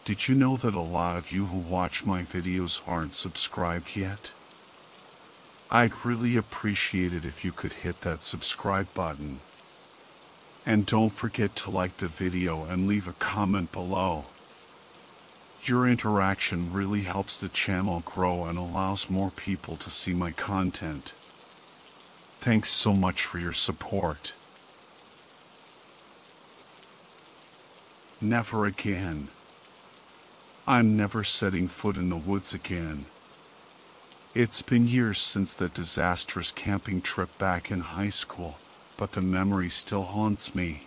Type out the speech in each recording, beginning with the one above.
Did you know that a lot of you who watch my videos aren't subscribed yet? I'd really appreciate it if you could hit that subscribe button. And don't forget to like the video and leave a comment below. Your interaction really helps the channel grow and allows more people to see my content. Thanks so much for your support. Never again. I'm never setting foot in the woods again. It's been years since that disastrous camping trip back in high school, but the memory still haunts me.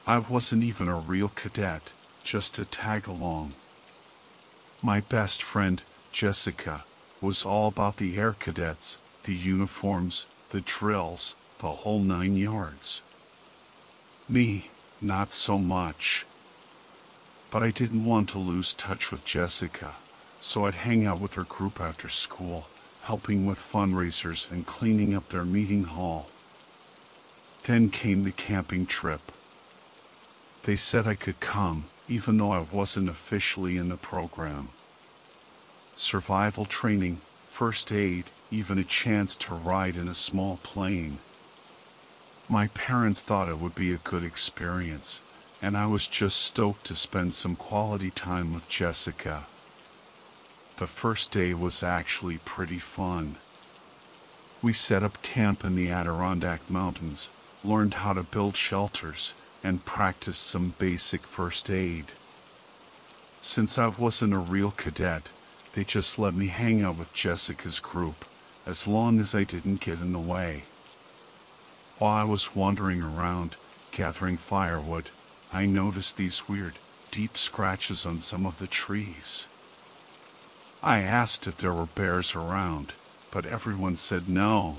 I wasn't even a real cadet, just a tag-along. My best friend, Jessica, was all about the air cadets, the uniforms, the drills, the whole 9 yards. Me, not so much. But I didn't want to lose touch with Jessica, so I'd hang out with her group after school, helping with fundraisers and cleaning up their meeting hall. Then came the camping trip. They said I could come, even though I wasn't officially in the program. Survival training, first aid, even a chance to ride in a small plane. My parents thought it would be a good experience, and I was just stoked to spend some quality time with Jessica. The first day was actually pretty fun. We set up camp in the Adirondack Mountains, learned how to build shelters, and practiced some basic first aid. Since I wasn't a real cadet, they just let me hang out with Jessica's group, as long as I didn't get in the way. While I was wandering around, gathering firewood, I noticed these weird, deep scratches on some of the trees. I asked if there were bears around, but everyone said no.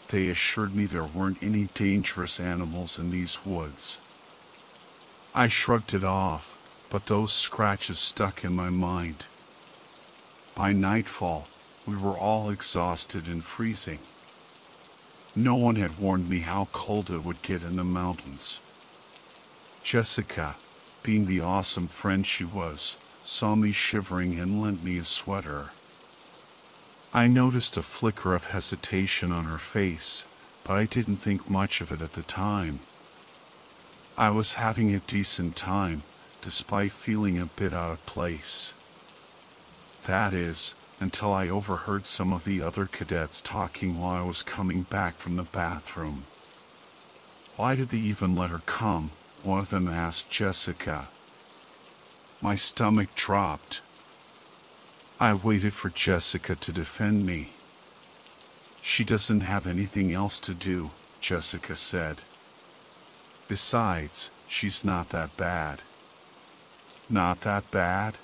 They assured me there weren't any dangerous animals in these woods. I shrugged it off, but those scratches stuck in my mind. By nightfall, we were all exhausted and freezing. No one had warned me how cold it would get in the mountains. Jessica, being the awesome friend she was, saw me shivering and lent me a sweater. I noticed a flicker of hesitation on her face, but I didn't think much of it at the time. I was having a decent time, despite feeling a bit out of place. That is, until I overheard some of the other cadets talking while I was coming back from the bathroom. Why did they even let her come? One of them asked Jessica. My stomach dropped. I waited for Jessica to defend me. She doesn't have anything else to do, Jessica said. Besides, she's not that bad. Not that bad?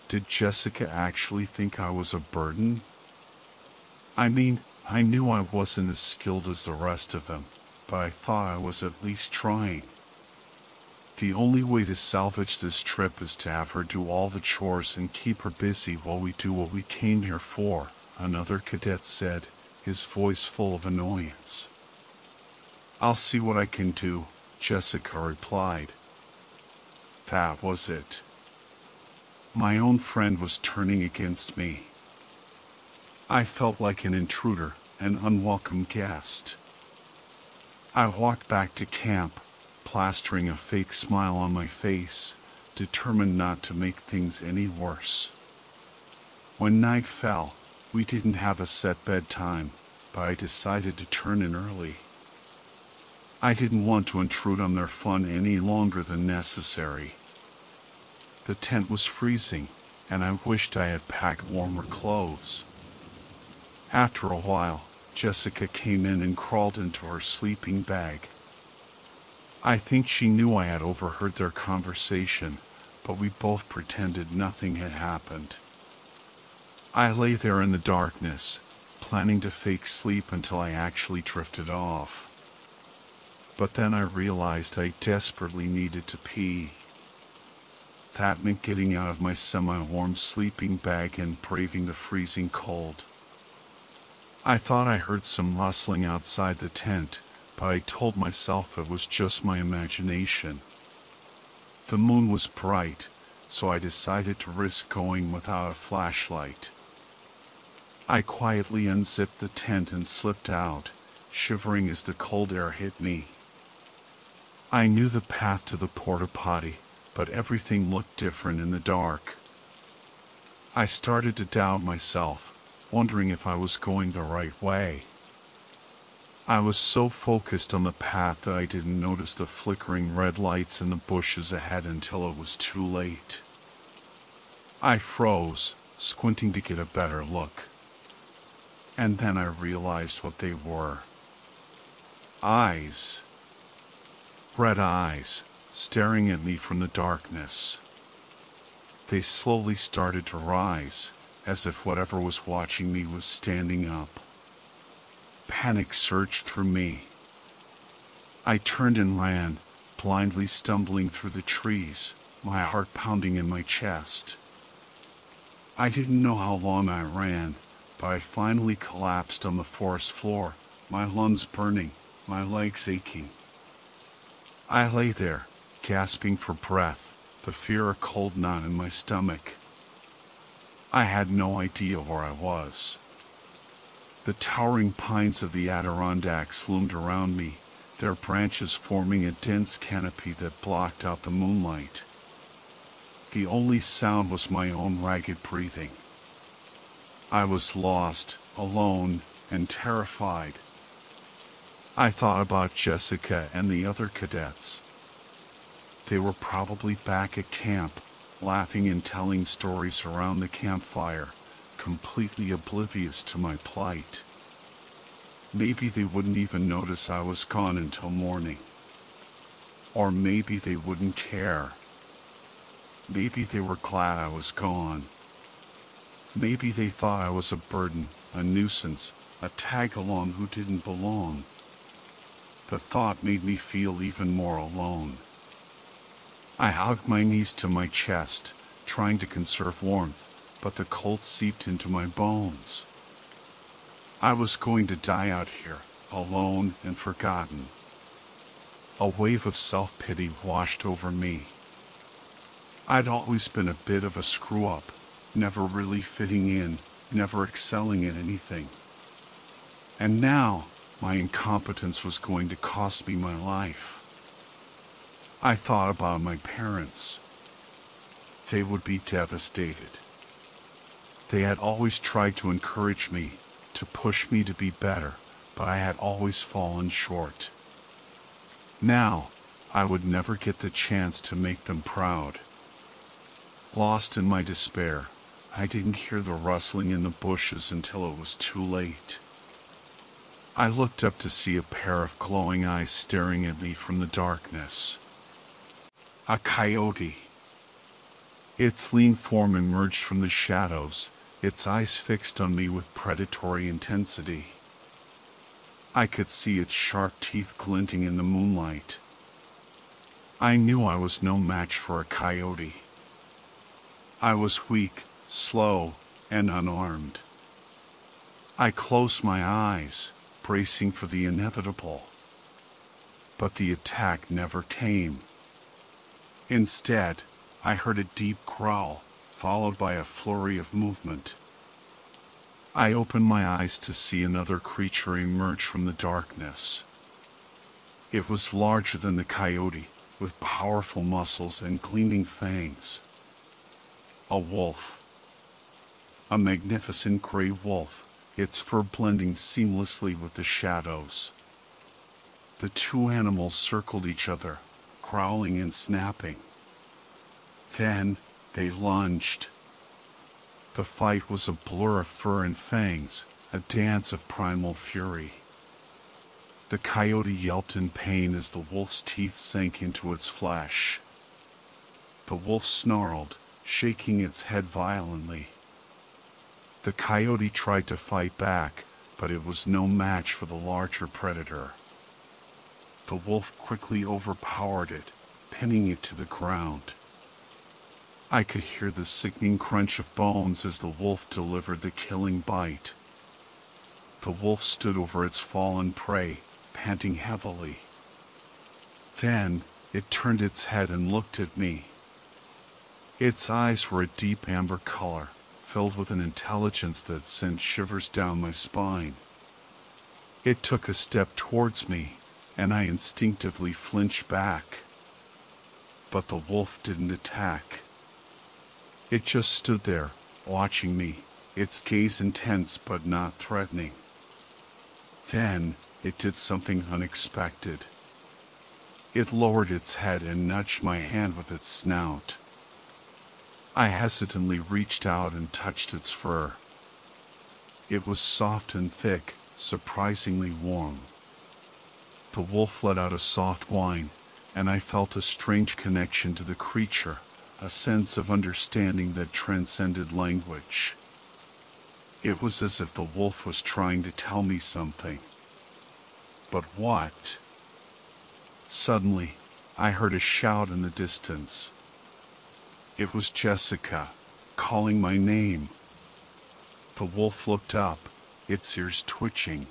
Did Jessica actually think I was a burden? I mean, I knew I wasn't as skilled as the rest of them, but I thought I was at least trying. The only way to salvage this trip is to have her do all the chores and keep her busy while we do what we came here for, another cadet said, his voice full of annoyance. I'll see what I can do, Jessica replied. That was it. My own friend was turning against me. I felt like an intruder, an unwelcome guest. I walked back to camp, plastering a fake smile on my face, determined not to make things any worse. When night fell, we didn't have a set bedtime, but I decided to turn in early. I didn't want to intrude on their fun any longer than necessary. The tent was freezing, and I wished I had packed warmer clothes. After a while, Jessica came in and crawled into her sleeping bag. I think she knew I had overheard their conversation, but we both pretended nothing had happened. I lay there in the darkness, planning to fake sleep until I actually drifted off. But then I realized I desperately needed to pee. That meant getting out of my semi-warm sleeping bag and braving the freezing cold. I thought I heard some rustling outside the tent, but I told myself it was just my imagination. The moon was bright, so I decided to risk going without a flashlight. I quietly unzipped the tent and slipped out, shivering as the cold air hit me. I knew the path to the porta potty, but everything looked different in the dark. I started to doubt myself, wondering if I was going the right way. I was so focused on the path that I didn't notice the flickering red lights in the bushes ahead until it was too late. I froze, squinting to get a better look. And then I realized what they were. Eyes. Red eyes, staring at me from the darkness. They slowly started to rise, as if whatever was watching me was standing up. Panic surged through me. I turned and ran, blindly stumbling through the trees, my heart pounding in my chest. I didn't know how long I ran, but I finally collapsed on the forest floor, my lungs burning, my legs aching. I lay there, gasping for breath, the fear a cold knot in my stomach. I had no idea where I was. The towering pines of the Adirondacks loomed around me, their branches forming a dense canopy that blocked out the moonlight. The only sound was my own ragged breathing. I was lost, alone, and terrified. I thought about Jessica and the other cadets. They were probably back at camp, laughing and telling stories around the campfire, completely oblivious to my plight. Maybe they wouldn't even notice I was gone until morning. Or maybe they wouldn't care. Maybe they were glad I was gone. Maybe they thought I was a burden, a nuisance, a tag-along who didn't belong. The thought made me feel even more alone. I hugged my knees to my chest, trying to conserve warmth, but the cold seeped into my bones. I was going to die out here, alone and forgotten. A wave of self-pity washed over me. I'd always been a bit of a screw-up, never really fitting in, never excelling in anything. And now, my incompetence was going to cost me my life. I thought about my parents. They would be devastated. They had always tried to encourage me, to push me to be better, but I had always fallen short. Now, I would never get the chance to make them proud. Lost in my despair, I didn't hear the rustling in the bushes until it was too late. I looked up to see a pair of glowing eyes staring at me from the darkness. A coyote. Its lean form emerged from the shadows, its eyes fixed on me with predatory intensity. I could see its sharp teeth glinting in the moonlight. I knew I was no match for a coyote. I was weak, slow, and unarmed. I closed my eyes, bracing for the inevitable. But the attack never came. Instead, I heard a deep growl, followed by a flurry of movement. I opened my eyes to see another creature emerge from the darkness. It was larger than the coyote, with powerful muscles and gleaming fangs. A wolf. A magnificent gray wolf, its fur blending seamlessly with the shadows. The two animals circled each other, growling and snapping. Then they lunged. The fight was a blur of fur and fangs, a dance of primal fury. The coyote yelped in pain as the wolf's teeth sank into its flesh. The wolf snarled, shaking its head violently. The coyote tried to fight back, but it was no match for the larger predator. The wolf quickly overpowered it, pinning it to the ground. I could hear the sickening crunch of bones as the wolf delivered the killing bite. The wolf stood over its fallen prey, panting heavily. Then, it turned its head and looked at me. Its eyes were a deep amber color, filled with an intelligence that sent shivers down my spine. It took a step towards me, and I instinctively flinched back. But the wolf didn't attack. It just stood there, watching me, its gaze intense but not threatening. Then, it did something unexpected. It lowered its head and nudged my hand with its snout. I hesitantly reached out and touched its fur. It was soft and thick, surprisingly warm. The wolf let out a soft whine, and I felt a strange connection to the creature, a sense of understanding that transcended language. It was as if the wolf was trying to tell me something. But what? Suddenly, I heard a shout in the distance. It was Jessica, calling my name. The wolf looked up, its ears twitching.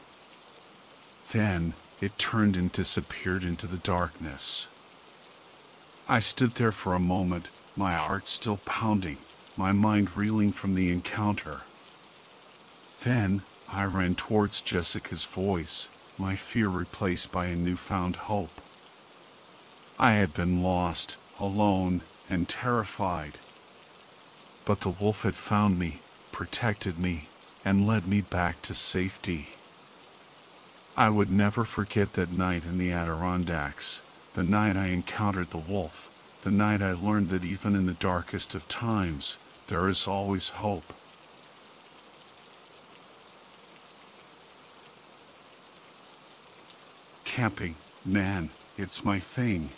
Then, it turned and disappeared into the darkness. I stood there for a moment, my heart still pounding, my mind reeling from the encounter. Then, I ran towards Jessica's voice, my fear replaced by a newfound hope. I had been lost, alone, and terrified. But the wolf had found me, protected me, and led me back to safety. I would never forget that night in the Adirondacks, the night I encountered the wolf, the night I learned that even in the darkest of times, there is always hope. Camping, man, it's my thing.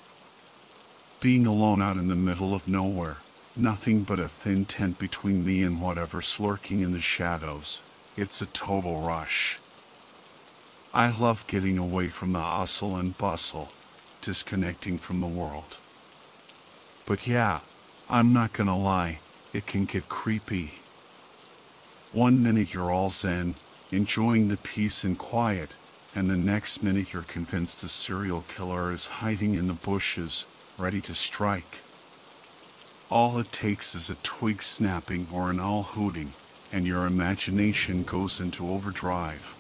Being alone out in the middle of nowhere, nothing but a thin tent between me and whatever's lurking in the shadows, it's a total rush. I love getting away from the hustle and bustle, disconnecting from the world. But yeah, I'm not gonna lie, it can get creepy. One minute you're all zen, enjoying the peace and quiet, and the next minute you're convinced a serial killer is hiding in the bushes, ready to strike. All it takes is a twig snapping or an owl hooting, and your imagination goes into overdrive.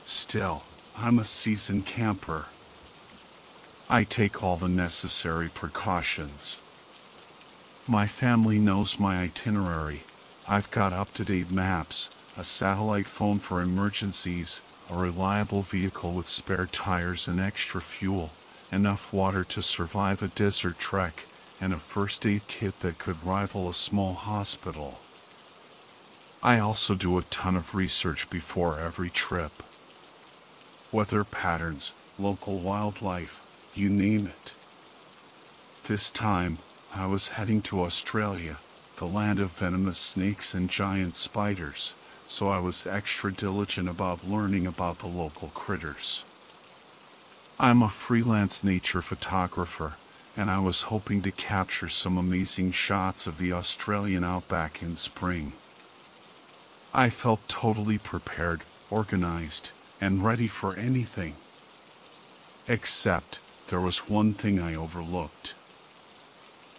Still, I'm a seasoned camper. I take all the necessary precautions. My family knows my itinerary. I've got up-to-date maps, a satellite phone for emergencies, a reliable vehicle with spare tires and extra fuel, enough water to survive a desert trek, and a first aid kit that could rival a small hospital. I also do a ton of research before every trip. Weather patterns, local wildlife, you name it. This time, I was heading to Australia, the land of venomous snakes and giant spiders, so I was extra diligent about learning about the local critters. I'm a freelance nature photographer, and I was hoping to capture some amazing shots of the Australian outback in spring. I felt totally prepared, organized, and ready for anything. Except, there was one thing I overlooked.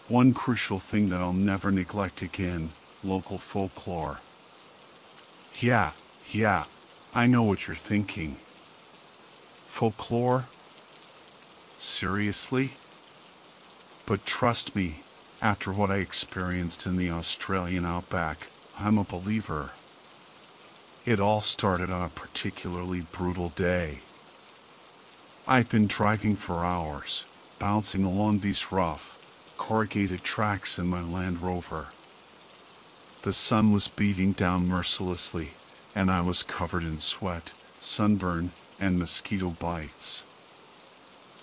One crucial thing that I'll never neglect again, local folklore. Yeah, I know what you're thinking. Folklore? Seriously? But trust me, after what I experienced in the Australian outback, I'm a believer. It all started on a particularly brutal day. I'd been driving for hours, bouncing along these rough, corrugated tracks in my Land Rover. The sun was beating down mercilessly, and I was covered in sweat, sunburn, and mosquito bites.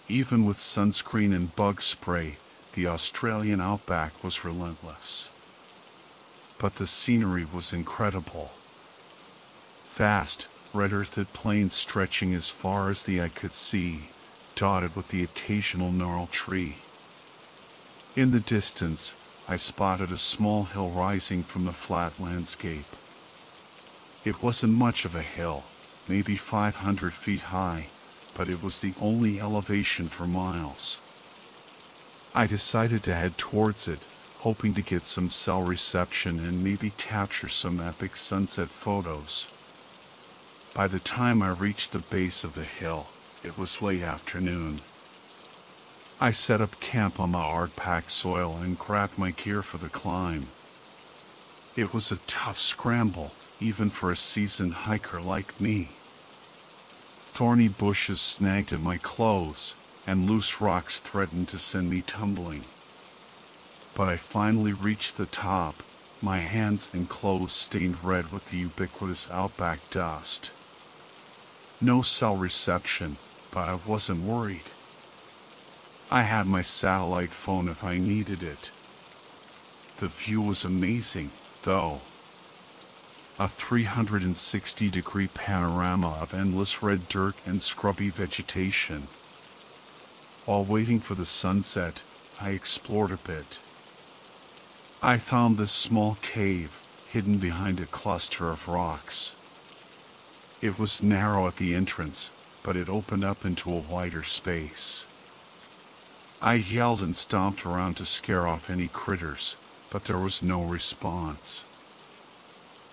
Even with sunscreen and bug spray, the Australian outback was relentless. But the scenery was incredible. Vast, red-earthed plains stretching as far as the eye could see, dotted with the occasional gnarled tree. In the distance, I spotted a small hill rising from the flat landscape. It wasn't much of a hill, maybe 500 feet high, but it was the only elevation for miles. I decided to head towards it, hoping to get some cell reception and maybe capture some epic sunset photos. By the time I reached the base of the hill, it was late afternoon. I set up camp on the hard-packed soil and grabbed my gear for the climb. It was a tough scramble, even for a seasoned hiker like me. Thorny bushes snagged at my clothes, and loose rocks threatened to send me tumbling. But I finally reached the top, my hands and clothes stained red with the ubiquitous outback dust. No cell reception, but I wasn't worried. I had my satellite phone if I needed it. The view was amazing, though. A 360-degree panorama of endless red dirt and scrubby vegetation. While waiting for the sunset, I explored a bit. I found this small cave, hidden behind a cluster of rocks. It was narrow at the entrance, but it opened up into a wider space. I yelled and stomped around to scare off any critters, but there was no response.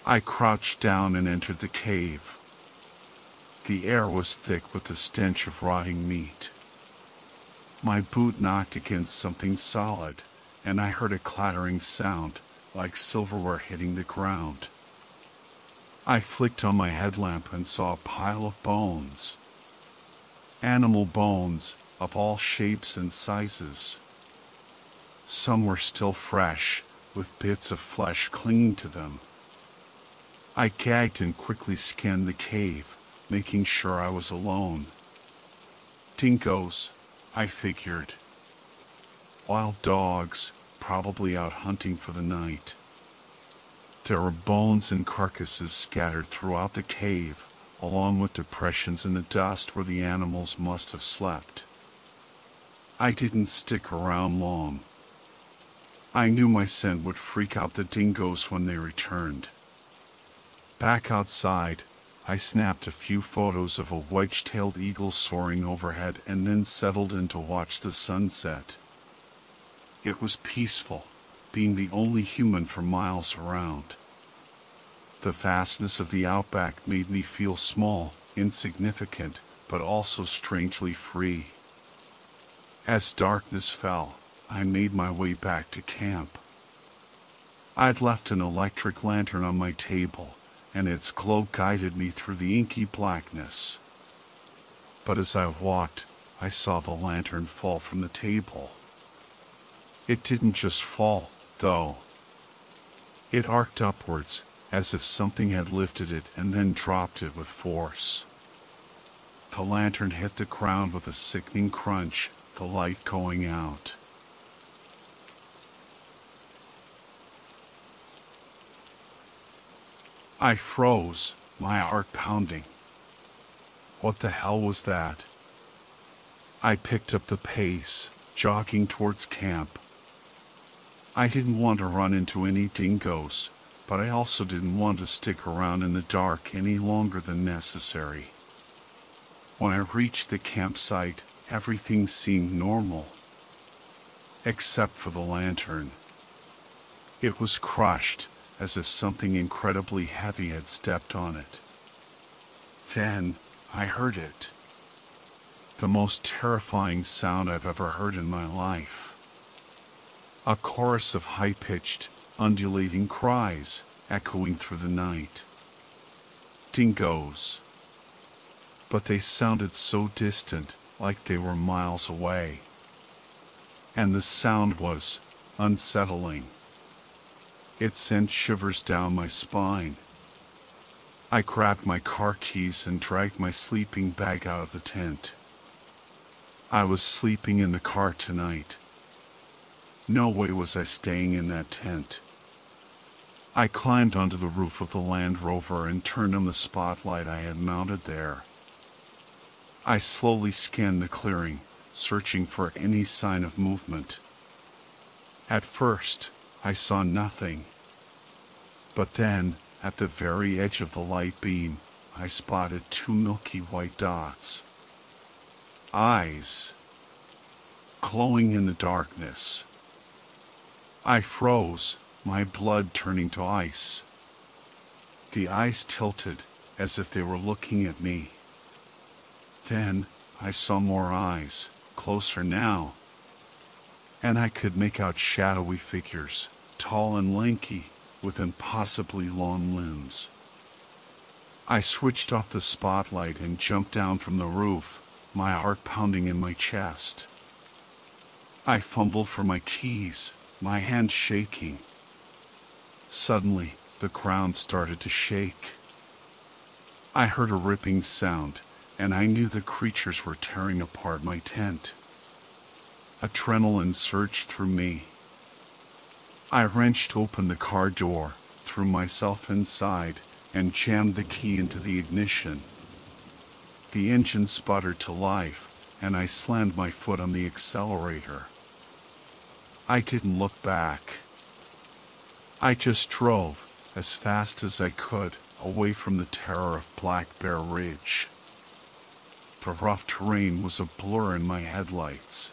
I crouched down and entered the cave. The air was thick with the stench of rotting meat. My boot knocked against something solid, and I heard a clattering sound, like silverware hitting the ground. I flicked on my headlamp and saw a pile of bones. Animal bones, of all shapes and sizes. Some were still fresh, with bits of flesh clinging to them. I gagged and quickly scanned the cave, making sure I was alone. Dingoes, I figured. Wild dogs, probably out hunting for the night. There were bones and carcasses scattered throughout the cave, along with depressions in the dust where the animals must have slept. I didn't stick around long. I knew my scent would freak out the dingoes when they returned. Back outside, I snapped a few photos of a wedge-tailed eagle soaring overhead and then settled in to watch the sunset. It was peaceful, being the only human for miles around. The vastness of the outback made me feel small, insignificant, but also strangely free. As darkness fell, I made my way back to camp. I'd left an electric lantern on my table, and its glow guided me through the inky blackness. But as I walked, I saw the lantern fall from the table. It didn't just fall, though. It arced upwards, as if something had lifted it and then dropped it with force. The lantern hit the ground with a sickening crunch, the light going out. I froze, my heart pounding. What the hell was that? I picked up the pace, jogging towards camp. I didn't want to run into any dingoes, but I also didn't want to stick around in the dark any longer than necessary. When I reached the campsite, everything seemed normal. Except for the lantern. It was crushed, as if something incredibly heavy had stepped on it. Then, I heard it. The most terrifying sound I've ever heard in my life. A chorus of high-pitched, undulating cries, echoing through the night. Dingoes. But they sounded so distant, like they were miles away. And the sound was unsettling. It sent shivers down my spine. I grabbed my car keys and dragged my sleeping bag out of the tent. I was sleeping in the car tonight. No way was I staying in that tent. I climbed onto the roof of the Land Rover and turned on the spotlight I had mounted there. I slowly scanned the clearing, searching for any sign of movement. At first, I saw nothing. But then, at the very edge of the light beam, I spotted two milky white dots. Eyes. glowing in the darkness. I froze, my blood turning to ice. The eyes tilted, as if they were looking at me. Then, I saw more eyes, closer now, and I could make out shadowy figures, tall and lanky, with impossibly long limbs. I switched off the spotlight and jumped down from the roof, my heart pounding in my chest. I fumbled for my keys, my hands shaking. Suddenly, the ground started to shake. I heard a ripping sound, and I knew the creatures were tearing apart my tent. Adrenaline surged through me. I wrenched open the car door, threw myself inside, and jammed the key into the ignition. The engine sputtered to life, and I slammed my foot on the accelerator. I didn't look back. I just drove, as fast as I could, away from the terror of Black Bear Ridge. The rough terrain was a blur in my headlights.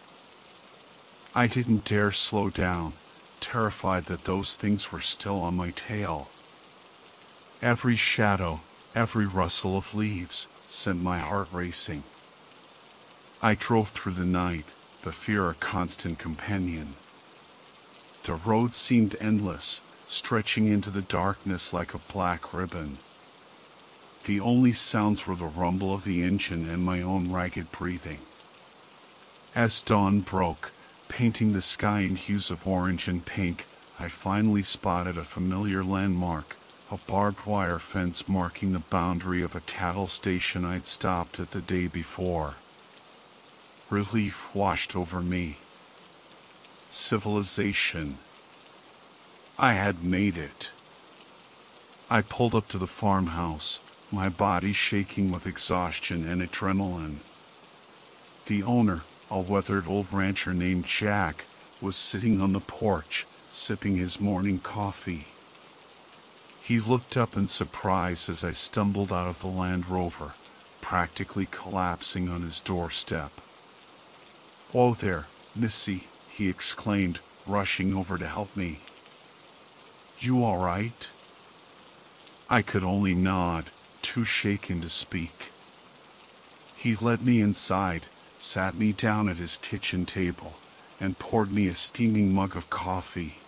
I didn't dare slow down, terrified that those things were still on my tail. Every shadow, every rustle of leaves, sent my heart racing. I drove through the night, the fear a constant companion. The road seemed endless, stretching into the darkness like a black ribbon. The only sounds were the rumble of the engine and my own ragged breathing. As dawn broke, painting the sky in hues of orange and pink, I finally spotted a familiar landmark, a barbed wire fence marking the boundary of a cattle station I'd stopped at the day before. Relief washed over me. Civilization. I had made it. I pulled up to the farmhouse, my body shaking with exhaustion and adrenaline. The owner, a weathered old rancher named Jack, was sitting on the porch, sipping his morning coffee. He looked up in surprise as I stumbled out of the Land Rover, practically collapsing on his doorstep. "Whoa there, Missy," he exclaimed, rushing over to help me. "You all right?" I could only nod, too shaken to speak. He led me inside, sat me down at his kitchen table, and poured me a steaming mug of coffee.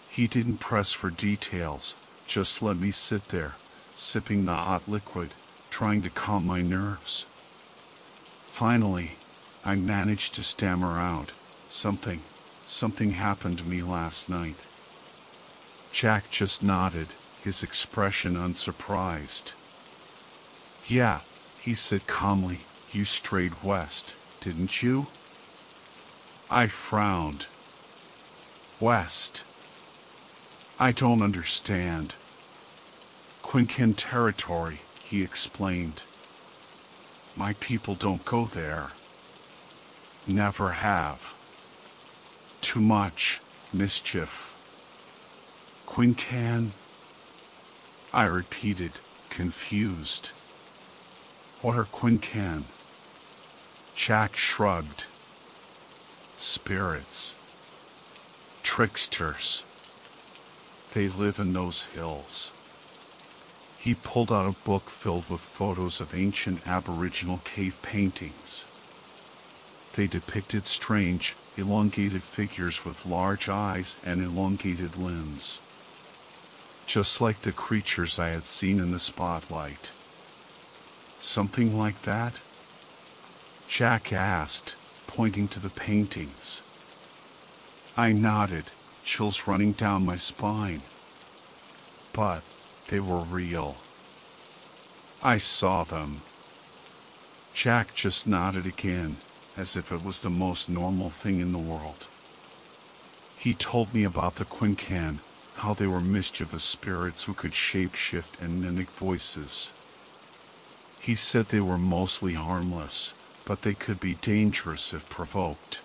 He didn't press for details, just let me sit there, sipping the hot liquid, trying to calm my nerves. Finally, I managed to stammer out, Something happened to me last night." Jack just nodded, his expression unsurprised. "Yeah," he said calmly, "you strayed west, didn't you?" I frowned. "West? I don't understand." "Quincan territory," he explained. "My people don't go there. Never have. Too much mischief." "Quincan?" I repeated, confused. "What are Quincan?" Jack shrugged. "Spirits. Tricksters. They live in those hills." He pulled out a book filled with photos of ancient Aboriginal cave paintings. They depicted strange, elongated figures with large eyes and elongated limbs, just like the creatures I had seen in the spotlight. "Something like that?" Jack asked, pointing to the paintings. I nodded, chills running down my spine. But they were real. I saw them. Jack just nodded again, as if it was the most normal thing in the world. He told me about the Quincan, how they were mischievous spirits who could shape-shift and mimic voices. He said they were mostly harmless, but they could be dangerous if provoked.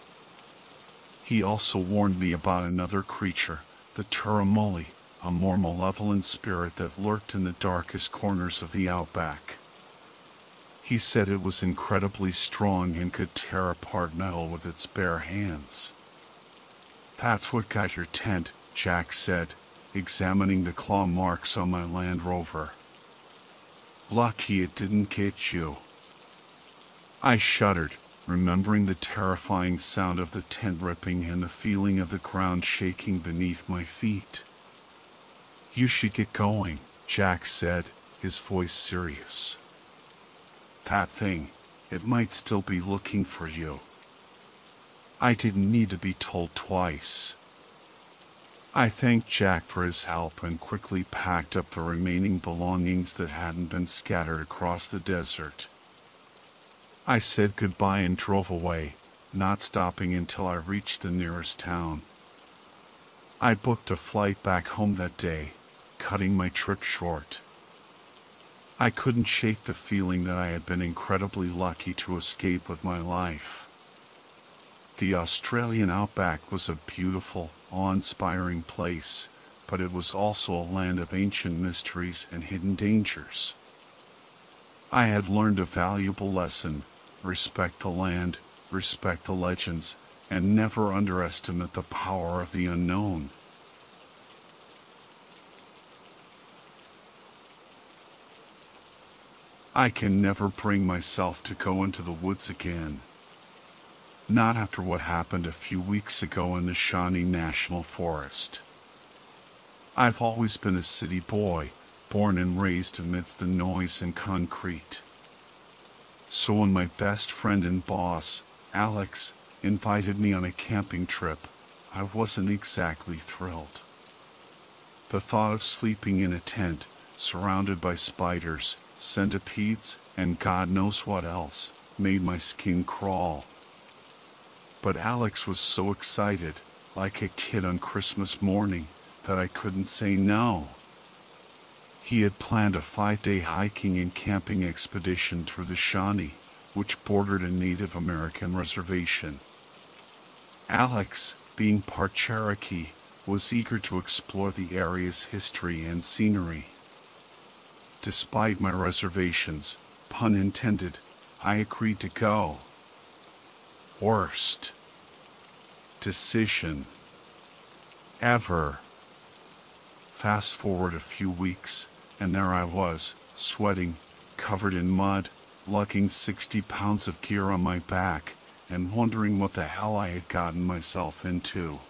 He also warned me about another creature, the Turamuli, a more malevolent spirit that lurked in the darkest corners of the outback. He said it was incredibly strong and could tear apart metal with its bare hands. That's what got your tent, Jack said, examining the claw marks on my Land Rover. Lucky it didn't get you. I shuddered, remembering the terrifying sound of the tent ripping and the feeling of the ground shaking beneath my feet. You should get going, Jack said, his voice serious. That thing, it might still be looking for you. I didn't need to be told twice. I thanked Jack for his help and quickly packed up the remaining belongings that hadn't been scattered across the desert. I said goodbye and drove away, not stopping until I reached the nearest town. I booked a flight back home that day, cutting my trip short. I couldn't shake the feeling that I had been incredibly lucky to escape with my life. The Australian outback was a beautiful, awe-inspiring place, but it was also a land of ancient mysteries and hidden dangers. I had learned a valuable lesson: respect the land, respect the legends, and never underestimate the power of the unknown. I can never bring myself to go into the woods again. Not after what happened a few weeks ago in the Shawnee National Forest. I've always been a city boy, born and raised amidst the noise and concrete. So when my best friend and boss, Alex, invited me on a camping trip, I wasn't exactly thrilled. The thought of sleeping in a tent, surrounded by spiders, centipedes, and God knows what else, made my skin crawl. But Alex was so excited, like a kid on Christmas morning, that I couldn't say no. He had planned a 5-day hiking and camping expedition through the Shawnee, which bordered a Native American reservation. Alex, being part Cherokee, was eager to explore the area's history and scenery. Despite my reservations, pun intended, I agreed to go. Worst decision ever. Fast forward a few weeks, and there I was, sweating, covered in mud, lugging 60 pounds of gear on my back, and wondering what the hell I had gotten myself into.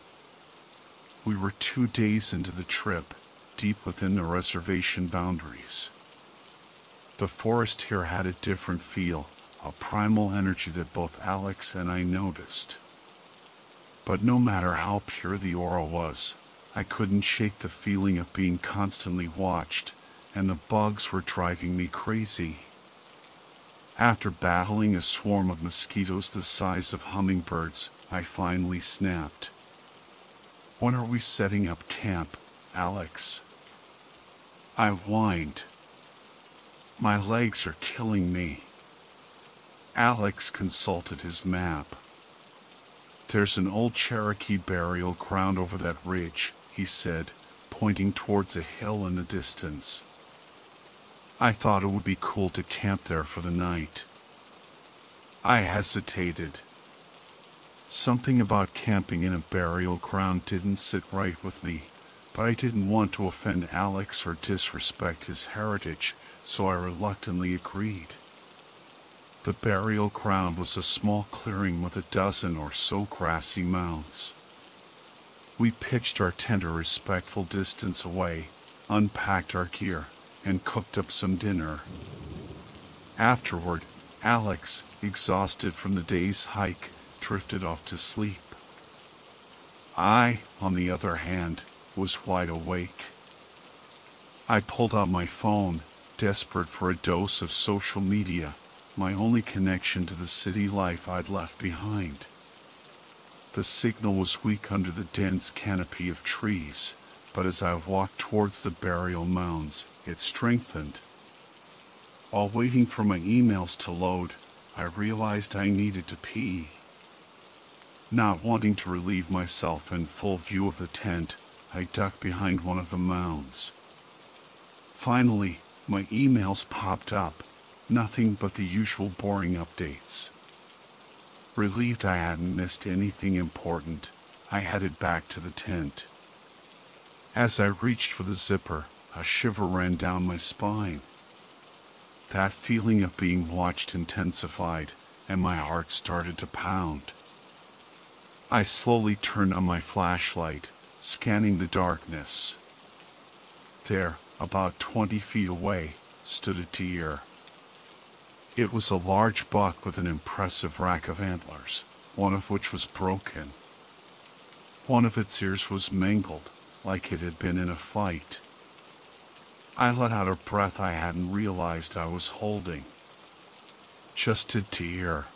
We were 2 days into the trip, deep within the reservation boundaries. The forest here had a different feel, a primal energy that both Alex and I noticed. But no matter how pure the aura was, I couldn't shake the feeling of being constantly watched, and the bugs were driving me crazy. After battling a swarm of mosquitoes the size of hummingbirds, I finally snapped. When are we setting up camp, Alex? I whined. My legs are killing me. Alex consulted his map. There's an old Cherokee burial ground over that ridge, he said, pointing towards a hill in the distance. I thought it would be cool to camp there for the night. I hesitated. Something about camping in a burial ground didn't sit right with me, but I didn't want to offend Alex or disrespect his heritage, so I reluctantly agreed. The burial ground was a small clearing with a dozen or so grassy mounds. We pitched our tent a respectful distance away, unpacked our gear, and cooked up some dinner. Afterward, Alex, exhausted from the day's hike, drifted off to sleep. I, on the other hand, was wide awake. I pulled out my phone, desperate for a dose of social media, my only connection to the city life I'd left behind. The signal was weak under the dense canopy of trees, but as I walked towards the burial mounds, it strengthened. While waiting for my emails to load, I realized I needed to pee. Not wanting to relieve myself in full view of the tent, I ducked behind one of the mounds. Finally, my emails popped up, Nothing but the usual boring updates. Relieved I hadn't missed anything important, I headed back to the tent. As I reached for the zipper, a shiver ran down my spine. That feeling of being watched intensified, and my heart started to pound. I slowly turned on my flashlight, scanning the darkness. There, about 20 feet away, stood a deer. It was a large buck with an impressive rack of antlers, one of which was broken. One of its ears was mangled, like it had been in a fight. I let out a breath I hadn't realized I was holding. Just a deer.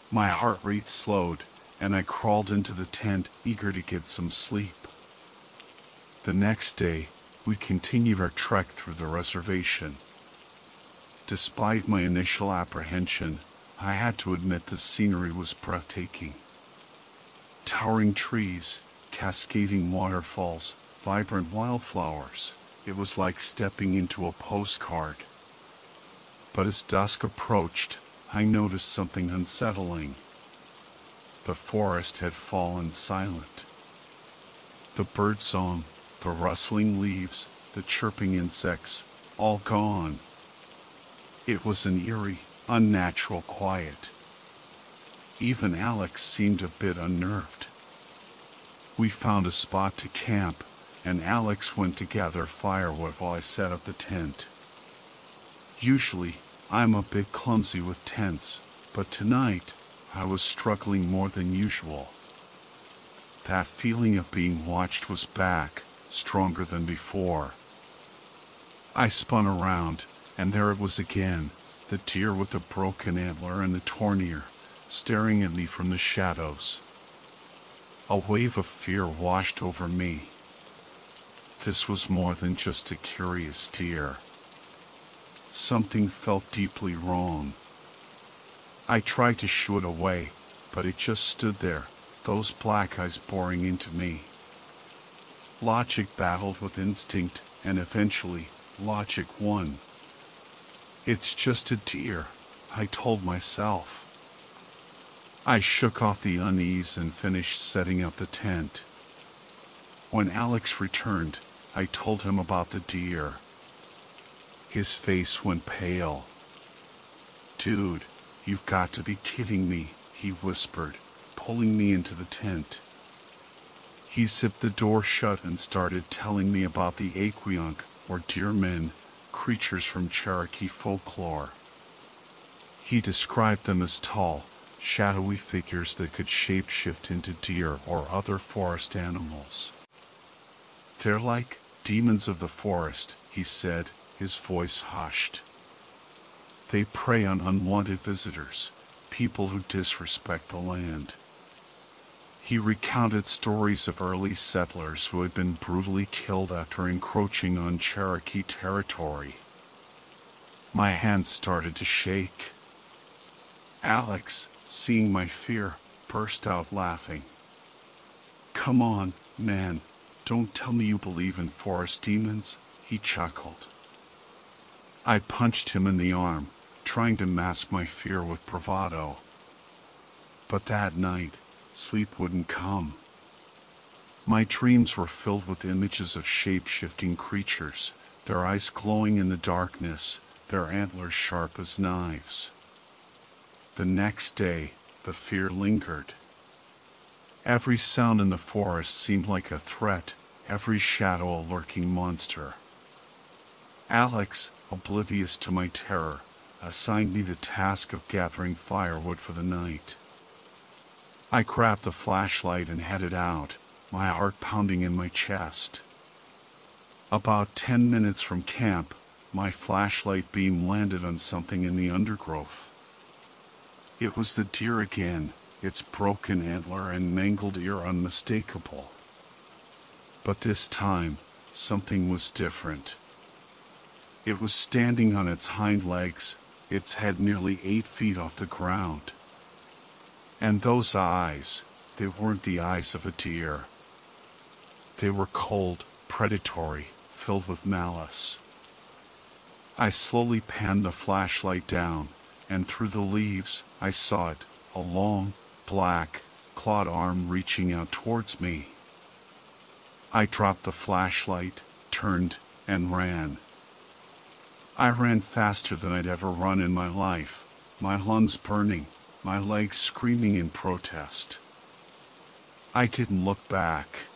My heart rate slowed, and I crawled into the tent, eager to get some sleep. The next day, we continued our trek through the reservation. Despite my initial apprehension, I had to admit the scenery was breathtaking. Towering trees, cascading waterfalls, vibrant wildflowers. It was like stepping into a postcard. But as dusk approached, I noticed something unsettling. The forest had fallen silent. The birdsong, the rustling leaves, the chirping insects, all gone. It was an eerie, unnatural quiet. Even Alex seemed a bit unnerved. We found a spot to camp, and Alex went to gather firewood while I set up the tent. Usually, I'm a bit clumsy with tents, but tonight, I was struggling more than usual. That feeling of being watched was back, stronger than before. I spun around, and there it was again, the deer with the broken antler and the torn ear, staring at me from the shadows. A wave of fear washed over me. This was more than just a curious deer. Something felt deeply wrong. I tried to shoo it away, but it just stood there, those black eyes boring into me. Logic battled with instinct, and eventually, logic won. It's just a deer, I told myself. I shook off the unease and finished setting up the tent. When Alex returned, I told him about the deer. His face went pale. "Dude, you've got to be kidding me," he whispered, pulling me into the tent. He zipped the door shut and started telling me about the Aquionk, or deer men, creatures from Cherokee folklore. He described them as tall, shadowy figures that could shapeshift into deer or other forest animals. "They're like demons of the forest," he said, his voice hushed. "They prey on unwanted visitors, people who disrespect the land." He recounted stories of early settlers who had been brutally killed after encroaching on Cherokee territory. My hands started to shake. Alex, seeing my fear, burst out laughing. "Come on, man, don't tell me you believe in forest demons," he chuckled. I punched him in the arm, trying to mask my fear with bravado. But that night, sleep wouldn't come. My dreams were filled with images of shape-shifting creatures, their eyes glowing in the darkness, their antlers sharp as knives. The next day, the fear lingered. Every sound in the forest seemed like a threat, every shadow a lurking monster. Alex, oblivious to my terror, assigned me the task of gathering firewood for the night. I grabbed the flashlight and headed out, my heart pounding in my chest. About 10 minutes from camp, my flashlight beam landed on something in the undergrowth. It was the deer again, its broken antler and mangled ear unmistakable. But this time, something was different. It was standing on its hind legs, its head nearly 8 feet off the ground. And those eyes, they weren't the eyes of a deer. They were cold, predatory, filled with malice. I slowly panned the flashlight down, and through the leaves I saw it, a long, black, clawed arm reaching out towards me. I dropped the flashlight, turned, and ran. I ran faster than I'd ever run in my life, my lungs burning, my legs screaming in protest. I didn't look back.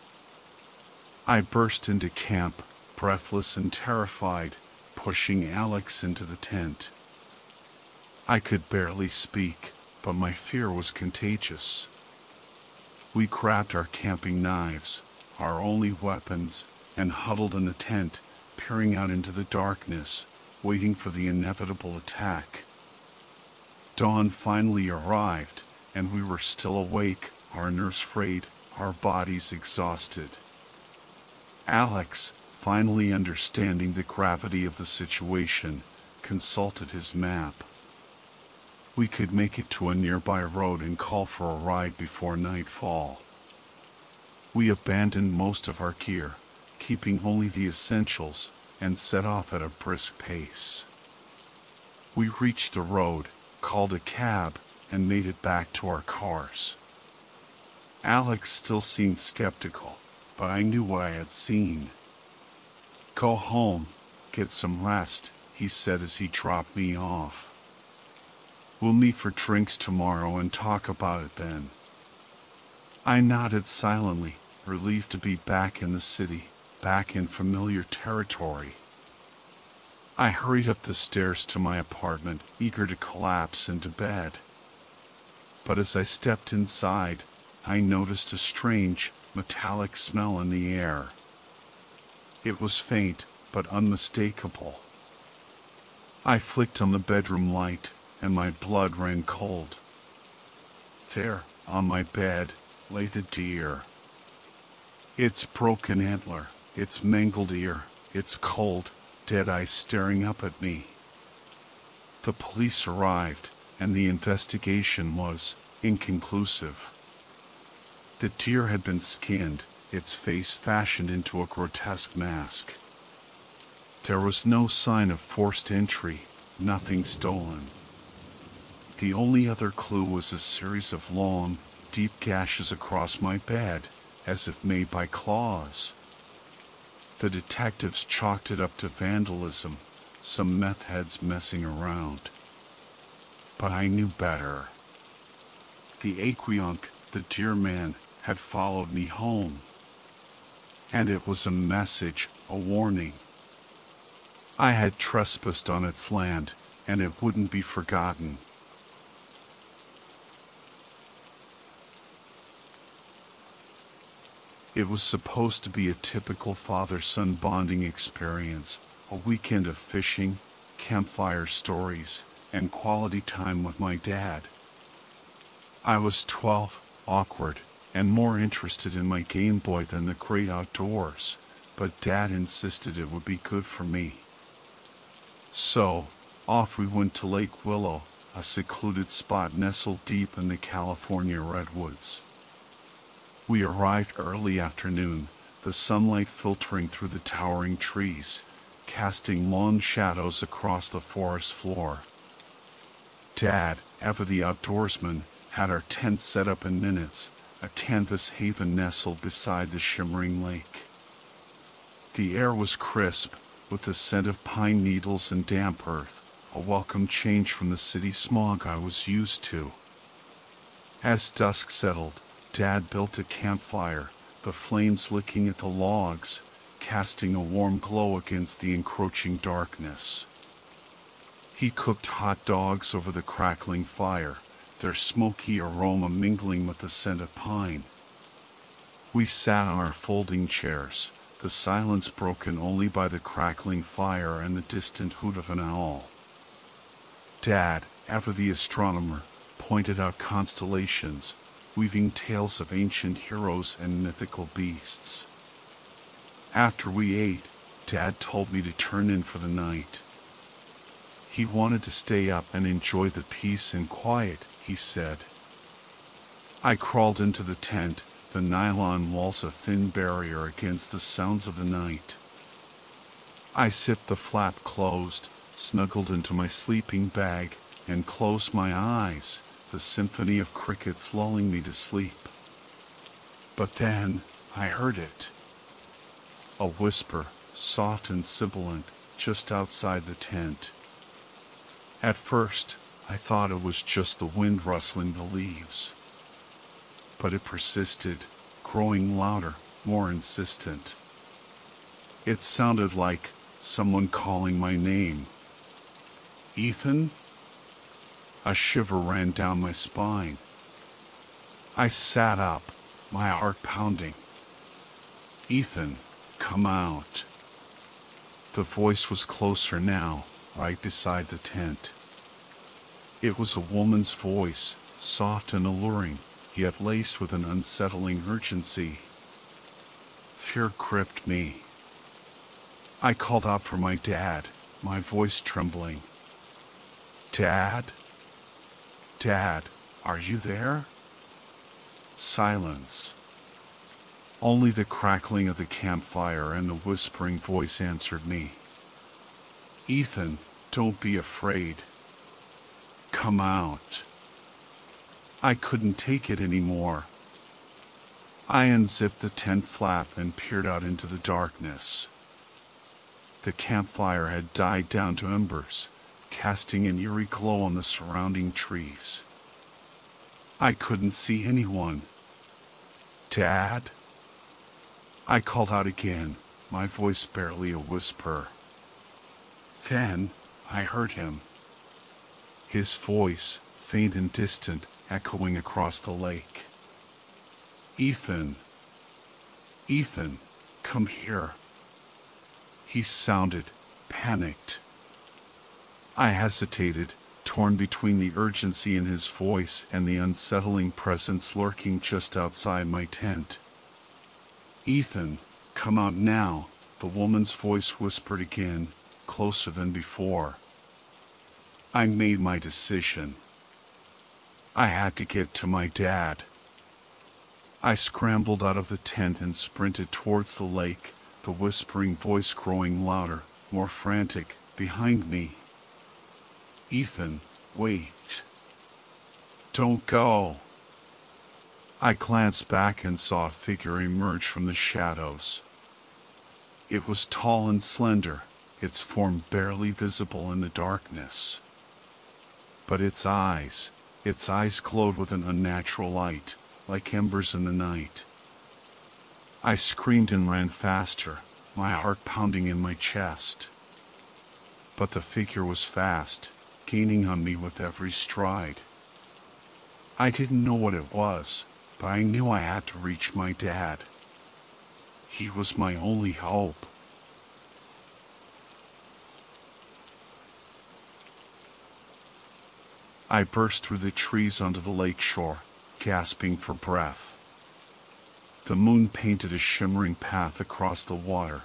I burst into camp, breathless and terrified, pushing Alex into the tent. I could barely speak, but my fear was contagious. We grabbed our camping knives, our only weapons, and huddled in the tent, peering out into the darkness, waiting for the inevitable attack. Dawn finally arrived, and we were still awake, our nerves frayed, our bodies exhausted. Alex, finally understanding the gravity of the situation, consulted his map. We could make it to a nearby road and call for a ride before nightfall. We abandoned most of our gear, keeping only the essentials, and set off at a brisk pace. We reached the road, called a cab, and made it back to our cars. Alex still seemed skeptical, but I knew what I had seen. "Go home, get some rest," he said as he dropped me off. "We'll meet for drinks tomorrow and talk about it then." I nodded silently, relieved to be back in the city, back in familiar territory. I hurried up the stairs to my apartment, eager to collapse into bed. But as I stepped inside, I noticed a strange, metallic smell in the air. It was faint, but unmistakable. I flicked on the bedroom light, and my blood ran cold. There, on my bed, lay the deer. Its broken antler, its mangled ear, its cold, dead eyes staring up at me. The police arrived, and the investigation was inconclusive. The deer had been skinned, its face fashioned into a grotesque mask. There was no sign of forced entry, nothing stolen. The only other clue was a series of long, deep gashes across my bed, as if made by claws. The detectives chalked it up to vandalism, some meth heads messing around. But I knew better. The Aquionk, the deer man, had followed me home. And it was a message, a warning. I had trespassed on its land, and it wouldn't be forgotten. It was supposed to be a typical father-son bonding experience, a weekend of fishing, campfire stories, and quality time with my dad. I was 12, awkward, and more interested in my Game Boy than the great outdoors, but Dad insisted it would be good for me. So, off we went to Lake Willow, a secluded spot nestled deep in the California redwoods. We arrived early afternoon, the sunlight filtering through the towering trees, casting long shadows across the forest floor. Dad, ever the outdoorsman, had our tent set up in minutes, a canvas haven nestled beside the shimmering lake. The air was crisp, with the scent of pine needles and damp earth, a welcome change from the city smog I was used to. As dusk settled, Dad built a campfire, the flames licking at the logs, casting a warm glow against the encroaching darkness. He cooked hot dogs over the crackling fire, their smoky aroma mingling with the scent of pine. We sat on our folding chairs, the silence broken only by the crackling fire and the distant hoot of an owl. Dad, ever the astronomer, pointed out constellations, weaving tales of ancient heroes and mythical beasts. After we ate, Dad told me to turn in for the night. He wanted to stay up and enjoy the peace and quiet, he said. I crawled into the tent, the nylon walls a thin barrier against the sounds of the night. I zipped the flap closed, snuggled into my sleeping bag, and closed my eyes, the symphony of crickets lulling me to sleep. But then I heard it. A whisper, soft and sibilant, just outside the tent. At first, I thought it was just the wind rustling the leaves. But it persisted, growing louder, more insistent. It sounded like someone calling my name. Ethan? A shiver ran down my spine. I sat up, my heart pounding. Ethan, come out. The voice was closer now, right beside the tent. It was a woman's voice, soft and alluring, yet laced with an unsettling urgency. Fear gripped me. I called out for my dad, my voice trembling. Dad? Dad, are you there? Silence. Only the crackling of the campfire and the whispering voice answered me. Ethan, don't be afraid. Come out. I couldn't take it anymore. I unzipped the tent flap and peered out into the darkness. The campfire had died down to embers, casting an eerie glow on the surrounding trees. I couldn't see anyone. Dad? I called out again, my voice barely a whisper. Then I heard him. His voice, faint and distant, echoing across the lake. Ethan. Ethan, come here. He sounded panicked. I hesitated, torn between the urgency in his voice and the unsettling presence lurking just outside my tent. Ethan, come out now, the woman's voice whispered again, closer than before. I made my decision. I had to get to my dad. I scrambled out of the tent and sprinted towards the lake, the whispering voice growing louder, more frantic, behind me. Ethan, wait. Don't go. I glanced back and saw a figure emerge from the shadows. It was tall and slender, its form barely visible in the darkness. But its eyes glowed with an unnatural light, like embers in the night. I screamed and ran faster, my heart pounding in my chest. But the figure was fast, gaining on me with every stride. I didn't know what it was, but I knew I had to reach my dad. He was my only hope. I burst through the trees onto the lake shore, gasping for breath. The moon painted a shimmering path across the water,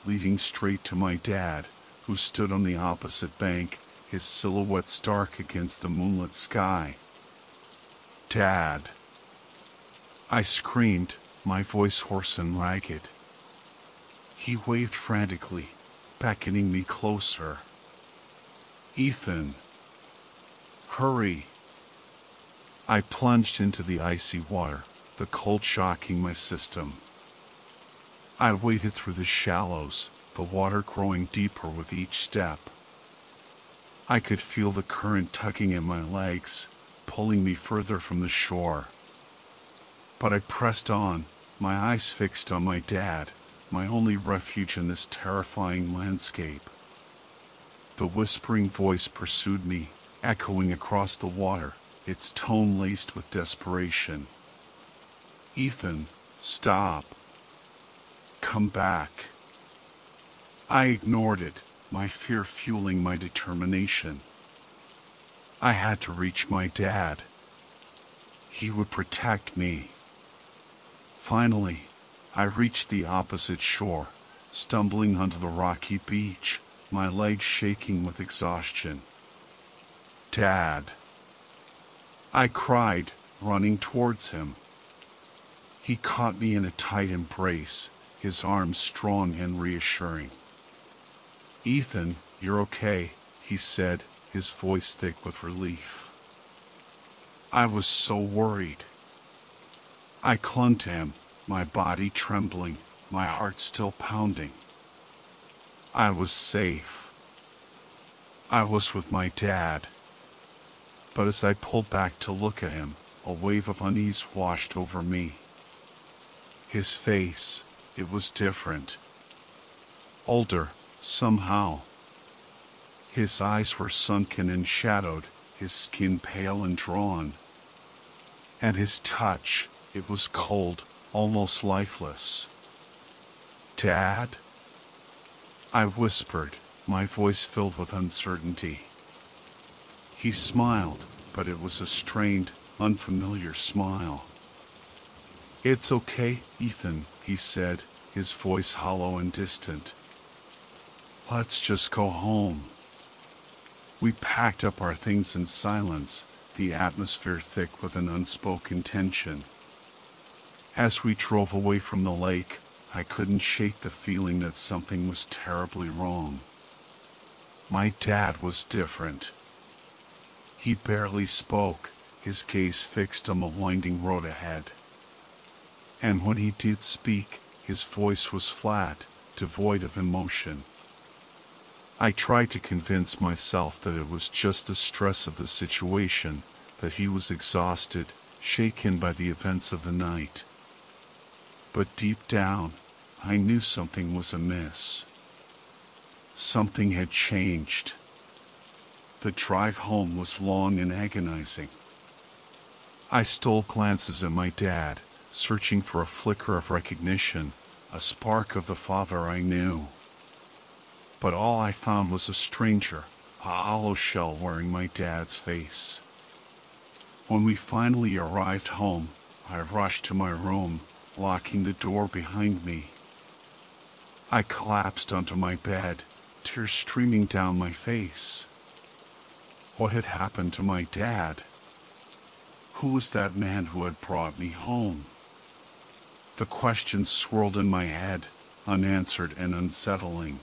leading straight to my dad, who stood on the opposite bank, his silhouette stark against the moonlit sky. Dad! I screamed, my voice hoarse and ragged. He waved frantically, beckoning me closer. Ethan! Hurry! I plunged into the icy water, the cold shocking my system. I waded through the shallows, the water growing deeper with each step. I could feel the current tugging at my legs, pulling me further from the shore. But I pressed on, my eyes fixed on my dad, my only refuge in this terrifying landscape. The whispering voice pursued me, echoing across the water, its tone laced with desperation. Ethan, stop. Come back. I ignored it, my fear fueling my determination. I had to reach my dad. He would protect me. Finally, I reached the opposite shore, stumbling onto the rocky beach, my legs shaking with exhaustion. Dad! I cried, running towards him. He caught me in a tight embrace, his arms strong and reassuring. Ethan, you're okay, he said, his voice thick with relief. I was so worried. I clung to him, my body trembling, my heart still pounding. I was safe. I was with my dad. But as I pulled back to look at him, a wave of unease washed over me. His face, it was different. Older, somehow. His eyes were sunken and shadowed, his skin pale and drawn. And his touch, it was cold, almost lifeless. Dad? I whispered, my voice filled with uncertainty. He smiled, but it was a strained, unfamiliar smile. It's okay, Ethan, he said, his voice hollow and distant. Let's just go home. We packed up our things in silence, the atmosphere thick with an unspoken tension. As we drove away from the lake, I couldn't shake the feeling that something was terribly wrong. My dad was different. He barely spoke, his gaze fixed on the winding road ahead. And when he did speak, his voice was flat, devoid of emotion. I tried to convince myself that it was just the stress of the situation, that he was exhausted, shaken by the events of the night. But deep down, I knew something was amiss. Something had changed. The drive home was long and agonizing. I stole glances at my dad, searching for a flicker of recognition, a spark of the father I knew. But all I found was a stranger, a hollow shell wearing my dad's face. When we finally arrived home, I rushed to my room, locking the door behind me. I collapsed onto my bed, tears streaming down my face. What had happened to my dad? Who was that man who had brought me home? The questions swirled in my head, unanswered and unsettling.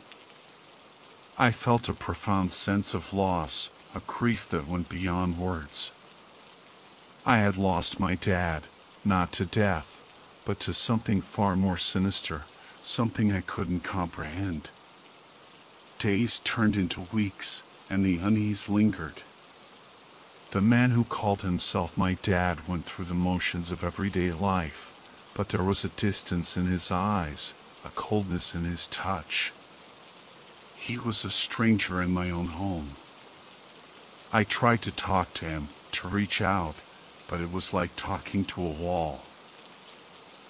I felt a profound sense of loss, a grief that went beyond words. I had lost my dad, not to death, but to something far more sinister, something I couldn't comprehend. Days turned into weeks, and the unease lingered. The man who called himself my dad went through the motions of everyday life, but there was a distance in his eyes, a coldness in his touch. He was a stranger in my own home. I tried to talk to him, to reach out, but it was like talking to a wall.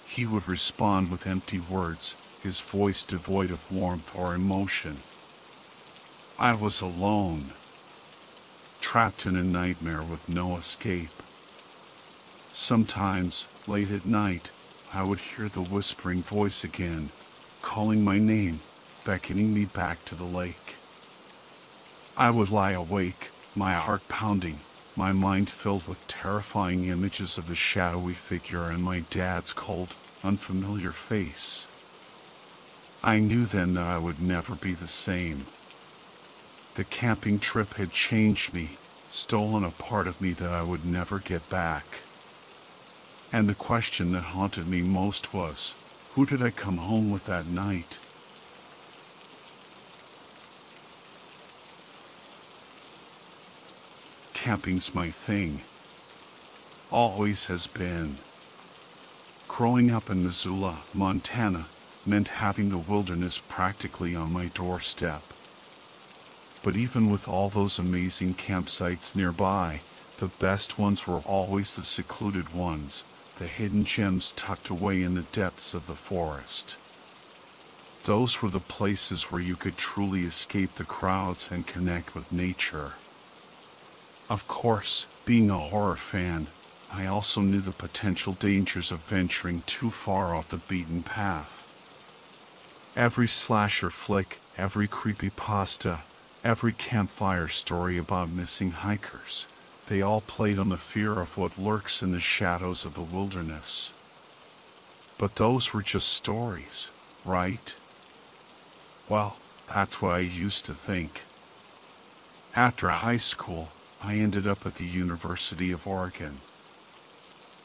He would respond with empty words, his voice devoid of warmth or emotion. I was alone, trapped in a nightmare with no escape. Sometimes, late at night, I would hear the whispering voice again, calling my name, beckoning me back to the lake. I would lie awake, my heart pounding, my mind filled with terrifying images of the shadowy figure and my dad's cold, unfamiliar face. I knew then that I would never be the same. The camping trip had changed me, stolen a part of me that I would never get back. And the question that haunted me most was, who did I come home with that night? Camping's my thing. Always has been. Growing up in Missoula, Montana, meant having the wilderness practically on my doorstep. But even with all those amazing campsites nearby, the best ones were always the secluded ones, the hidden gems tucked away in the depths of the forest. Those were the places where you could truly escape the crowds and connect with nature. Of course, being a horror fan, I also knew the potential dangers of venturing too far off the beaten path. Every slasher flick, every creepypasta, every campfire story about missing hikers, they all played on the fear of what lurks in the shadows of the wilderness. But those were just stories, right? Well, that's what I used to think. After high school, I ended up at the University of Oregon.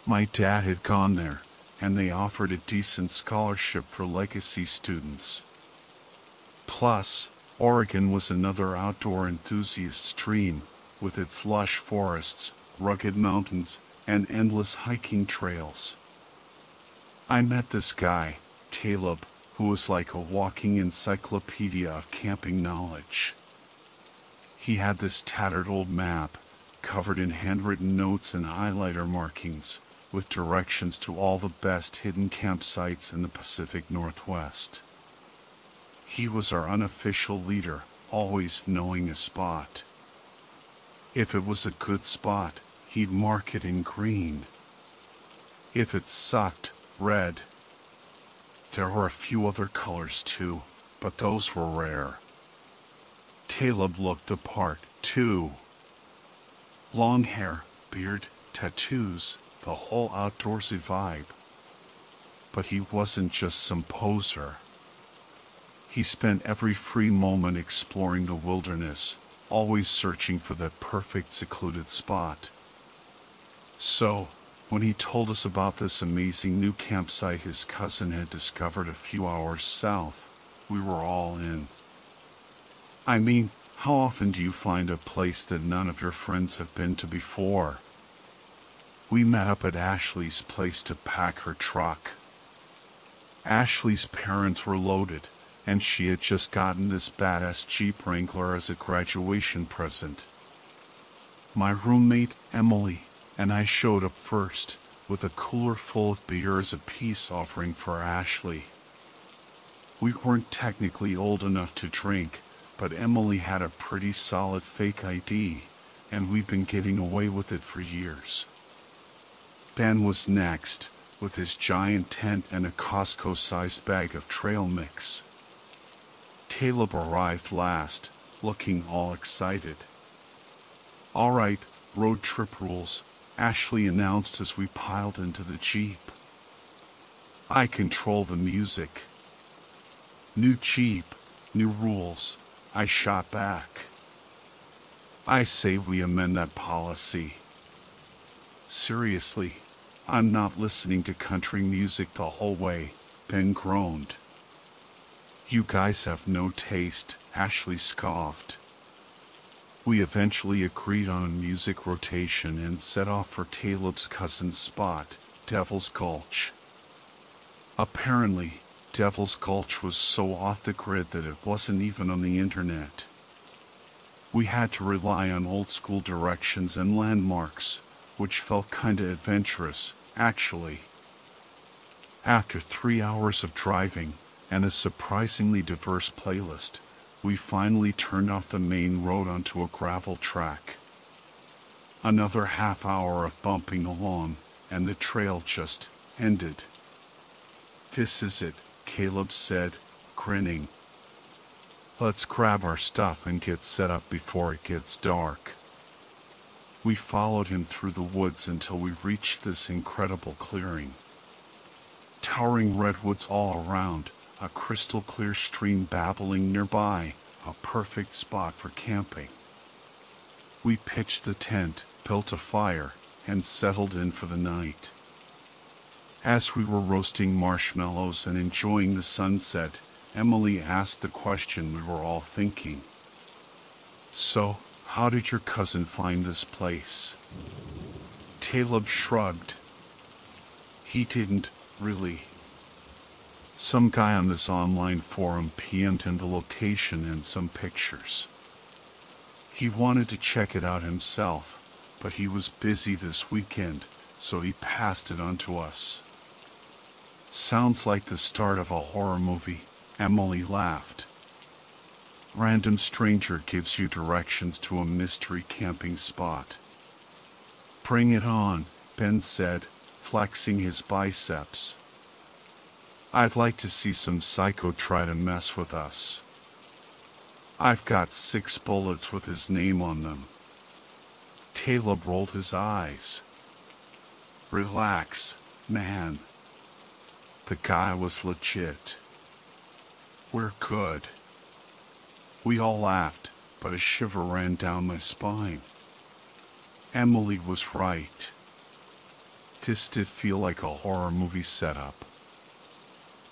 My dad had gone there, and they offered a decent scholarship for legacy students. Plus, Oregon was another outdoor enthusiast's dream, with its lush forests, rugged mountains, and endless hiking trails. I met this guy, Caleb, who was like a walking encyclopedia of camping knowledge. He had this tattered old map, covered in handwritten notes and highlighter markings, with directions to all the best hidden campsites in the Pacific Northwest. He was our unofficial leader, always knowing a spot. If it was a good spot, he'd mark it in green. If it sucked, red. There were a few other colors too, but those were rare. Caleb looked the part, too. Long hair, beard, tattoos, the whole outdoorsy vibe. But he wasn't just some poser. He spent every free moment exploring the wilderness, always searching for that perfect secluded spot. So, when he told us about this amazing new campsite his cousin had discovered a few hours south, we were all in. I mean, how often do you find a place that none of your friends have been to before? We met up at Ashley's place to pack her truck. Ashley's parents were loaded, and she had just gotten this badass Jeep Wrangler as a graduation present. My roommate, Emily, and I showed up first, with a cooler full of beer as a peace offering for Ashley. We weren't technically old enough to drink, but Emily had a pretty solid fake ID, and we've been getting away with it for years. Ben was next, with his giant tent and a Costco-sized bag of trail mix. Caleb arrived last, looking all excited. "All right, road trip rules," Ashley announced as we piled into the Jeep. "I control the music." "New Jeep, new rules," I shot back. "I say we amend that policy." "Seriously, I'm not listening to country music the whole way," Ben groaned. "You guys have no taste," Ashley scoffed. We eventually agreed on a music rotation and set off for Caleb's cousin's spot, Devil's Gulch. Apparently, Devil's Gulch was so off the grid that it wasn't even on the internet. We had to rely on old-school directions and landmarks, which felt kinda adventurous, actually. After 3 hours of driving, and a surprisingly diverse playlist, we finally turned off the main road onto a gravel track. Another half hour of bumping along, and the trail just ended. "This is it," Caleb said, grinning. "Let's grab our stuff and get set up before it gets dark." We followed him through the woods until we reached this incredible clearing. Towering redwoods all around, a crystal clear stream babbling nearby, a perfect spot for camping. We pitched the tent, built a fire, and settled in for the night. As we were roasting marshmallows and enjoying the sunset, Emily asked the question we were all thinking. "So, how did your cousin find this place?" Caleb shrugged. "He didn't, really. Some guy on this online forum PM'd him the location and some pictures. He wanted to check it out himself, but he was busy this weekend, so he passed it on to us." "Sounds like the start of a horror movie," Emily laughed. "Random stranger gives you directions to a mystery camping spot." "Bring it on," Ben said, flexing his biceps. "I'd like to see some psycho try to mess with us. I've got 6 bullets with his name on them." Caleb rolled his eyes. "Relax, man. The guy was legit. We're good." We all laughed, but a shiver ran down my spine. Emily was right. This did feel like a horror movie setup.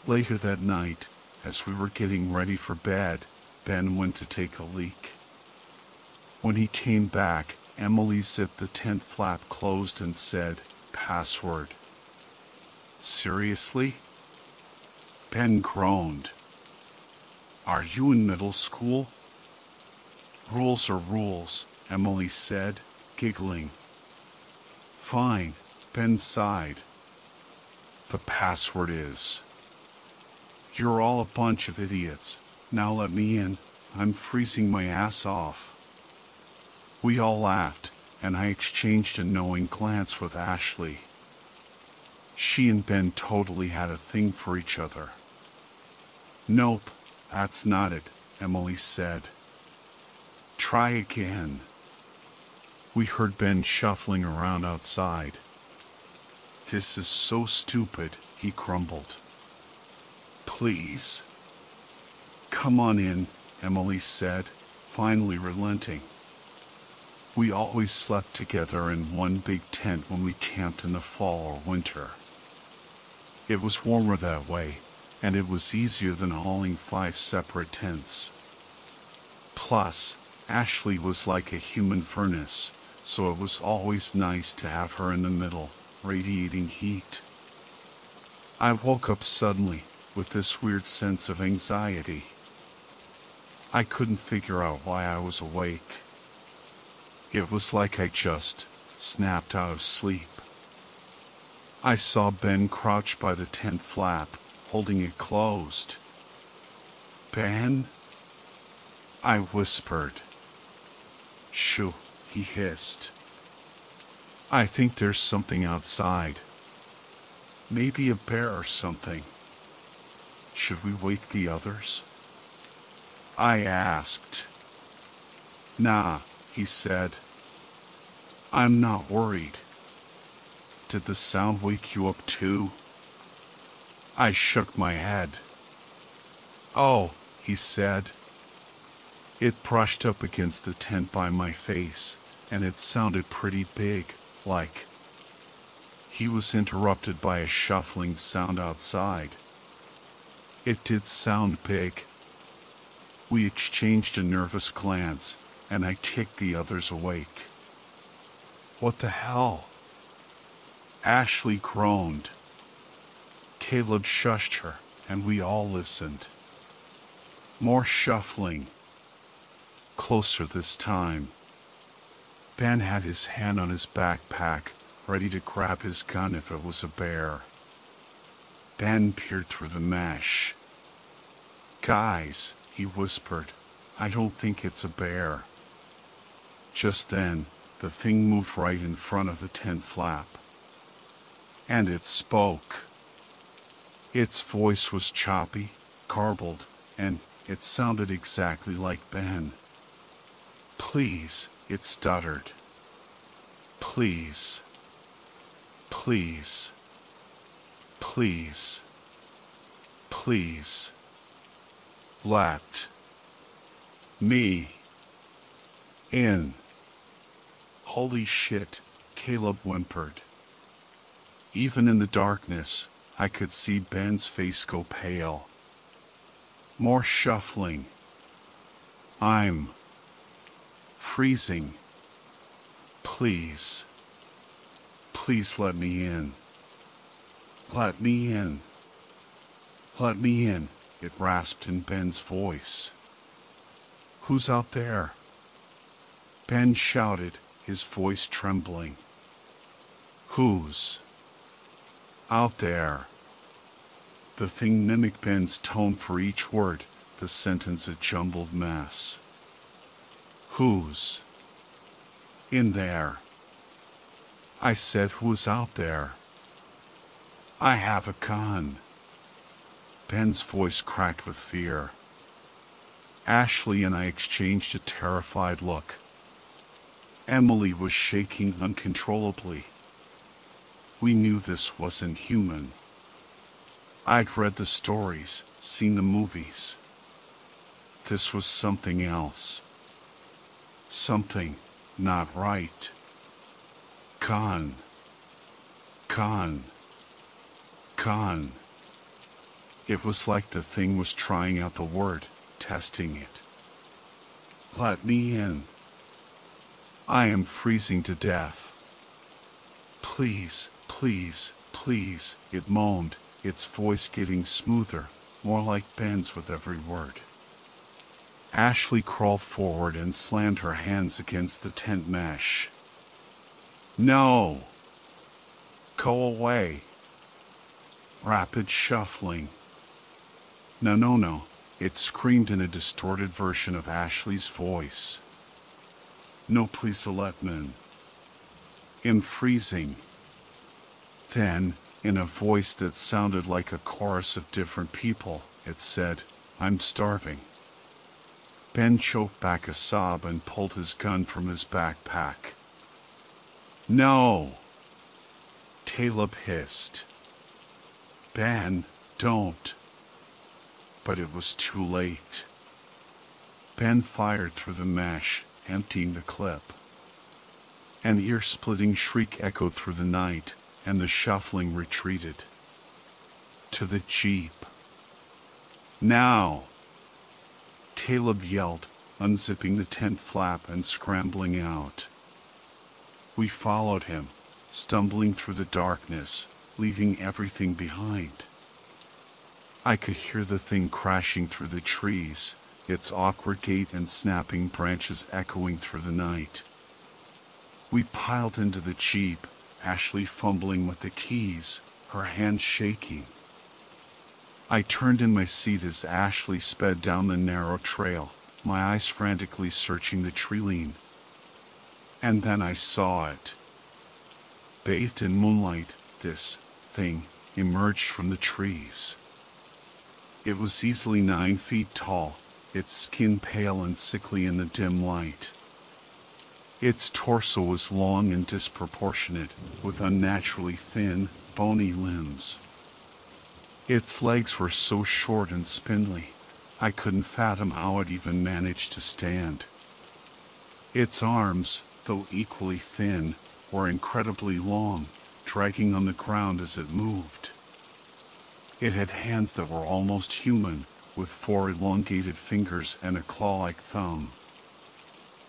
Later that night, as we were getting ready for bed, Ben went to take a leak. When he came back, Emily zipped the tent flap closed and said, "Password." "Seriously?" Ben groaned. "Are you in middle school?" "Rules are rules," Emily said, giggling. "Fine," Ben sighed. "The password is." "You're all a bunch of idiots. Now let me in. I'm freezing my ass off." We all laughed, and I exchanged a knowing glance with Ashley. She and Ben totally had a thing for each other. "Nope, that's not it," Emily said. "Try again." We heard Ben shuffling around outside. "This is so stupid," he grumbled. "Please." "Come on in," Emily said, finally relenting. We always slept together in one big tent when we camped in the fall or winter. It was warmer that way, and it was easier than hauling 5 separate tents. Plus, Ashley was like a human furnace, so it was always nice to have her in the middle, radiating heat. I woke up suddenly, with this weird sense of anxiety. I couldn't figure out why I was awake. It was like I just snapped out of sleep. I saw Ben crouch by the tent flap, holding it closed. "Ben?" I whispered. "Shoo," he hissed. "I think there's something outside. Maybe a bear or something. Should we wake the others?" I asked. "Nah," he said. "I'm not worried." "Did the sound wake you up too?" I shook my head. "Oh," he said. It brushed up against the tent by my face, and it sounded pretty big, like. He was interrupted by a shuffling sound outside. It did sound big. We exchanged a nervous glance, and I kicked the others awake. "What the hell?" Ashley groaned. Caleb shushed her, and we all listened. More shuffling. Closer this time. Ben had his hand on his backpack, ready to grab his gun if it was a bear. Ben peered through the mesh. "Guys," he whispered, "I don't think it's a bear." Just then, the thing moved right in front of the tent flap. And it spoke. Its voice was choppy, garbled, and it sounded exactly like Ben. "Please," it stuttered. "Please. Please. Please. Please. Let me in." "Holy shit," Caleb whimpered. Even in the darkness, I could see Ben's face go pale. More shuffling. "I'm freezing. Please. Please let me in. Let me in. Let me in," it rasped in Ben's voice. "Who's out there?" Ben shouted, his voice trembling. "Who's out there?" The thing mimicked Ben's tone for each word, the sentence a jumbled mess. "Who's in there?" I said, "Who's out there?" "I have a gun." Ben's voice cracked with fear. Ashley and I exchanged a terrified look. Emily was shaking uncontrollably. We knew this wasn't human. I'd read the stories, seen the movies. This was something else. Something not right. Con. Con. Con. It was like the thing was trying out the word, testing it. Let me in. I am freezing to death. Please, please, please, it moaned, its voice getting smoother, more like Ben's with every word. Ashley crawled forward and slammed her hands against the tent mesh. No! Go away! Rapid shuffling. No, no, no, it screamed in a distorted version of Ashley's voice. No, please let me in. In freezing. Then, in a voice that sounded like a chorus of different people, it said, I'm starving. Ben choked back a sob and pulled his gun from his backpack. No! Caleb hissed. Ben, don't. But it was too late. Ben fired through the mesh, emptying the clip. An ear-splitting shriek echoed through the night, and the shuffling retreated. To the jeep. Now! Caleb yelled, unzipping the tent flap and scrambling out. We followed him, stumbling through the darkness, leaving everything behind. I could hear the thing crashing through the trees, its awkward gait and snapping branches echoing through the night. We piled into the jeep, Ashley fumbling with the keys, her hands shaking. I turned in my seat as Ashley sped down the narrow trail, my eyes frantically searching the tree line. And then I saw it. Bathed in moonlight, this thing emerged from the trees. It was easily 9 feet tall, its skin pale and sickly in the dim light. Its torso was long and disproportionate, with unnaturally thin, bony limbs. Its legs were so short and spindly, I couldn't fathom how it even managed to stand. Its arms, though equally thin, were incredibly long, dragging on the ground as it moved. It had hands that were almost human, with 4 elongated fingers and a claw-like thumb.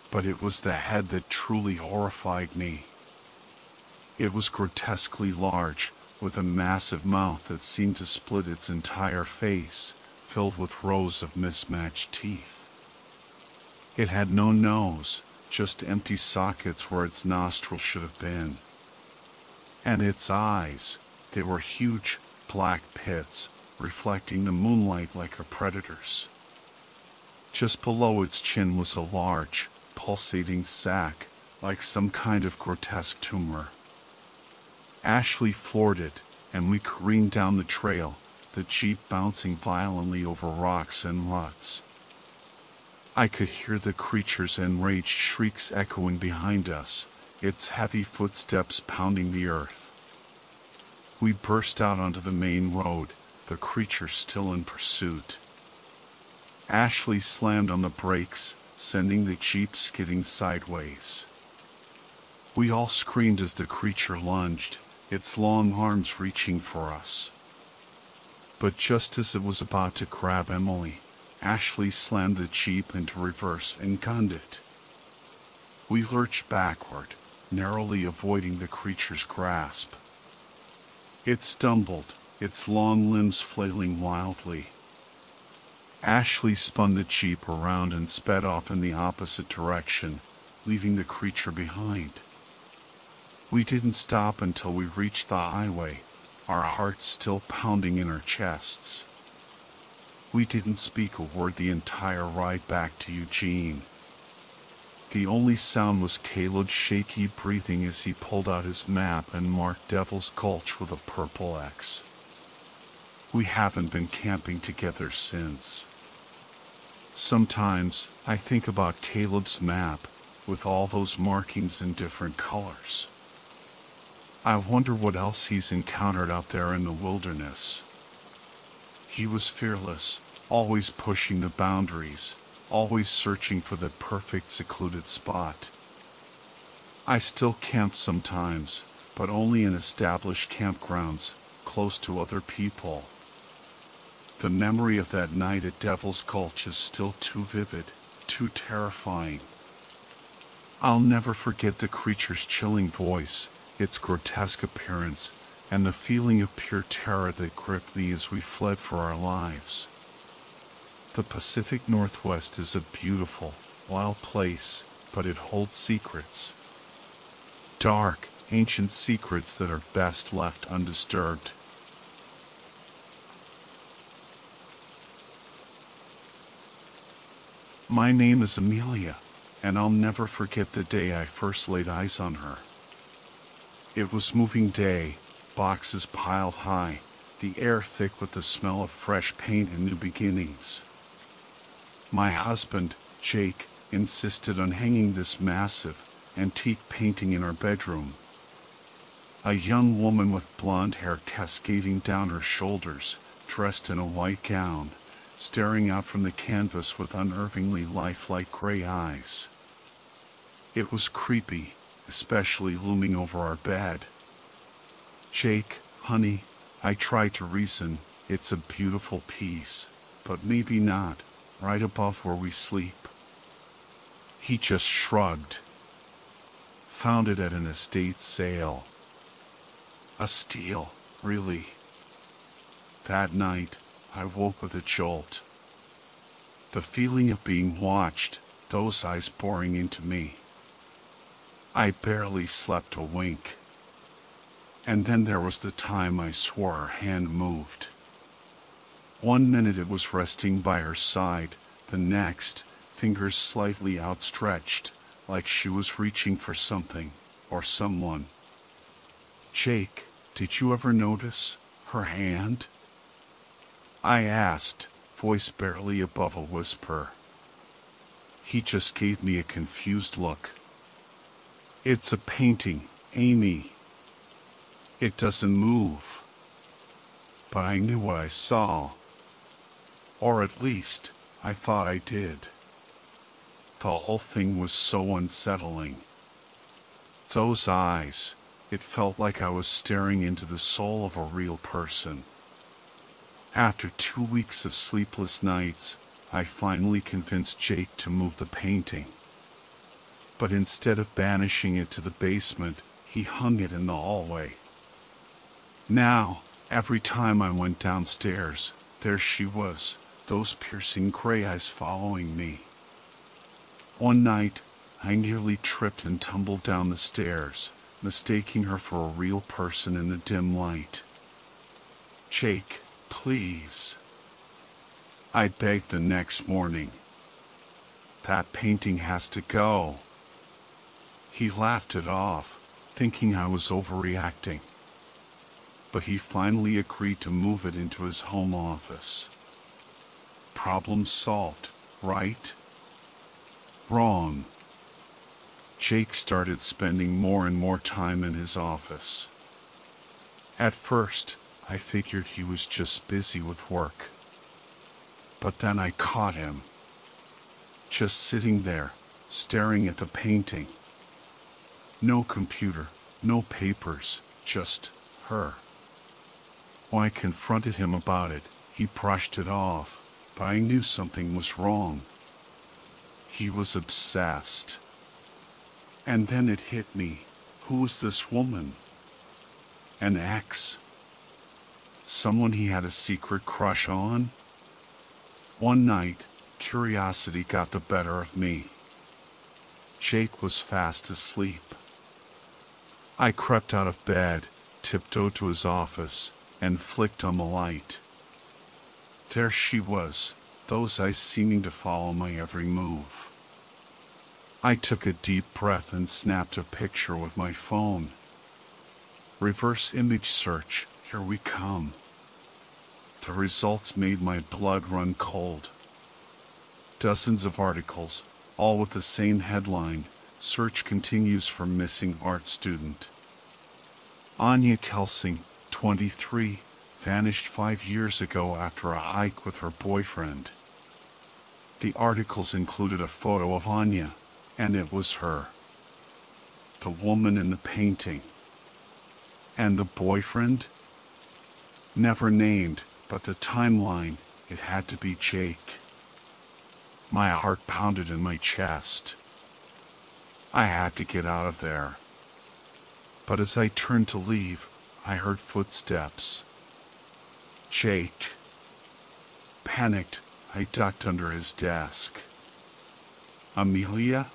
But it was the head that truly horrified me. It was grotesquely large, with a massive mouth that seemed to split its entire face, filled with rows of mismatched teeth. It had no nose, just empty sockets where its nostrils should have been. And its eyes, they were huge, black pits, reflecting the moonlight like a predator's. Just below its chin was a large, pulsating sac, like some kind of grotesque tumor. Ashley floored it, and we careened down the trail, the jeep bouncing violently over rocks and ruts. I could hear the creature's enraged shrieks echoing behind us, its heavy footsteps pounding the earth. We burst out onto the main road, the creature still in pursuit. Ashley slammed on the brakes, sending the jeep skidding sideways. We all screamed as the creature lunged, its long arms reaching for us. But just as it was about to grab Emily, Ashley slammed the jeep into reverse and gunned it. We lurched backward, narrowly avoiding the creature's grasp. It stumbled, its long limbs flailing wildly. Ashley spun the jeep around and sped off in the opposite direction, leaving the creature behind. We didn't stop until we reached the highway, our hearts still pounding in our chests. We didn't speak a word the entire ride back to Eugene. The only sound was Caleb's shaky breathing as he pulled out his map and marked Devil's Gulch with a purple X. We haven't been camping together since. Sometimes I think about Caleb's map with all those markings in different colors. I wonder what else he's encountered out there in the wilderness. He was fearless, always pushing the boundaries, always searching for that perfect secluded spot. I still camp sometimes, but only in established campgrounds, close to other people. The memory of that night at Devil's Gulch is still too vivid, too terrifying. I'll never forget the creature's chilling voice, its grotesque appearance, and the feeling of pure terror that gripped me as we fled for our lives. The Pacific Northwest is a beautiful, wild place, but it holds secrets. Dark, ancient secrets that are best left undisturbed. My name is Amelia, and I'll never forget the day I first laid eyes on her. It was moving day, boxes piled high, the air thick with the smell of fresh paint and new beginnings. My husband, Jake, insisted on hanging this massive, antique painting in our bedroom. A young woman with blonde hair cascading down her shoulders, dressed in a white gown, staring out from the canvas with unnervingly lifelike gray eyes. It was creepy, especially looming over our bed. Jake, honey, I tried to reason, it's a beautiful piece, but maybe not, right above where we sleep. He just shrugged. Found it at an estate sale. A steal, really. That night, I woke with a jolt. The feeling of being watched, those eyes boring into me. I barely slept a wink. And then there was the time I swore her hand moved. 1 minute it was resting by her side, the next, fingers slightly outstretched, like she was reaching for something, or someone. Jake, did you ever notice her hand? I asked, voice barely above a whisper. He just gave me a confused look. It's a painting, Amy. It doesn't move. But I knew what I saw. Or at least, I thought I did. The whole thing was so unsettling. Those eyes, it felt like I was staring into the soul of a real person. After 2 weeks of sleepless nights, I finally convinced Jake to move the painting. But instead of banishing it to the basement, he hung it in the hallway. Now, every time I went downstairs, there she was, those piercing gray eyes following me. One night, I nearly tripped and tumbled down the stairs, mistaking her for a real person in the dim light. Jake, please. I begged the next morning. That painting has to go. He laughed it off, thinking I was overreacting. But he finally agreed to move it into his home office. Problem solved, right? Wrong. Jake started spending more and more time in his office. At first, I figured he was just busy with work. But then I caught him. Just sitting there, staring at the painting. No computer, no papers, just her. When I confronted him about it, he brushed it off, but I knew something was wrong. He was obsessed. And then it hit me. Who was this woman? An ex? Someone he had a secret crush on? One night, curiosity got the better of me. Jake was fast asleep. I crept out of bed, tiptoed to his office, and flicked on the light. There she was, those eyes seeming to follow my every move. I took a deep breath and snapped a picture with my phone. Reverse image search, here we come. The results made my blood run cold. Dozens of articles, all with the same headline, search continues for missing art student. Anya Kelsing, 23, vanished 5 years ago after a hike with her boyfriend. The articles included a photo of Anya, and it was her. The woman in the painting. And the boyfriend? Never named, but the timeline, it had to be Jake. My heart pounded in my chest. I had to get out of there. But as I turned to leave, I heard footsteps. Jake. Panicked, I ducked under his desk. Amelia?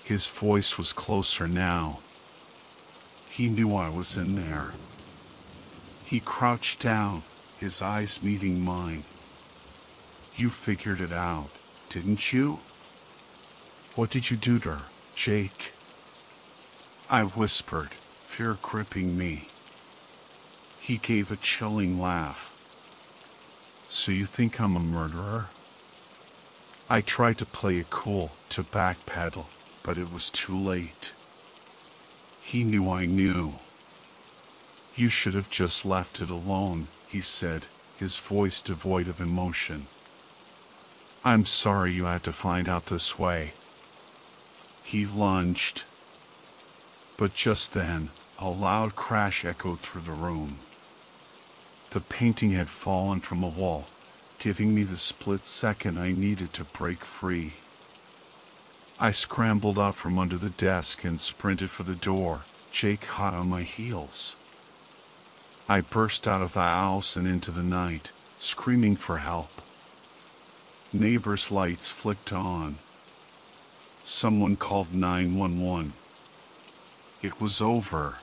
His voice was closer now. He knew I was in there. He crouched down, his eyes meeting mine. You figured it out, didn't you? What did you do to her, Jake? I whispered, fear gripping me. He gave a chilling laugh. So you think I'm a murderer? I tried to play it cool, to backpedal, but it was too late. He knew I knew. You should have just left it alone, he said, his voice devoid of emotion. I'm sorry you had to find out this way. He lunged. But just then, a loud crash echoed through the room. The painting had fallen from a wall, giving me the split second I needed to break free. I scrambled out from under the desk and sprinted for the door, Jake hot on my heels. I burst out of the house and into the night, screaming for help. Neighbors' lights flicked on. Someone called 911. It was over.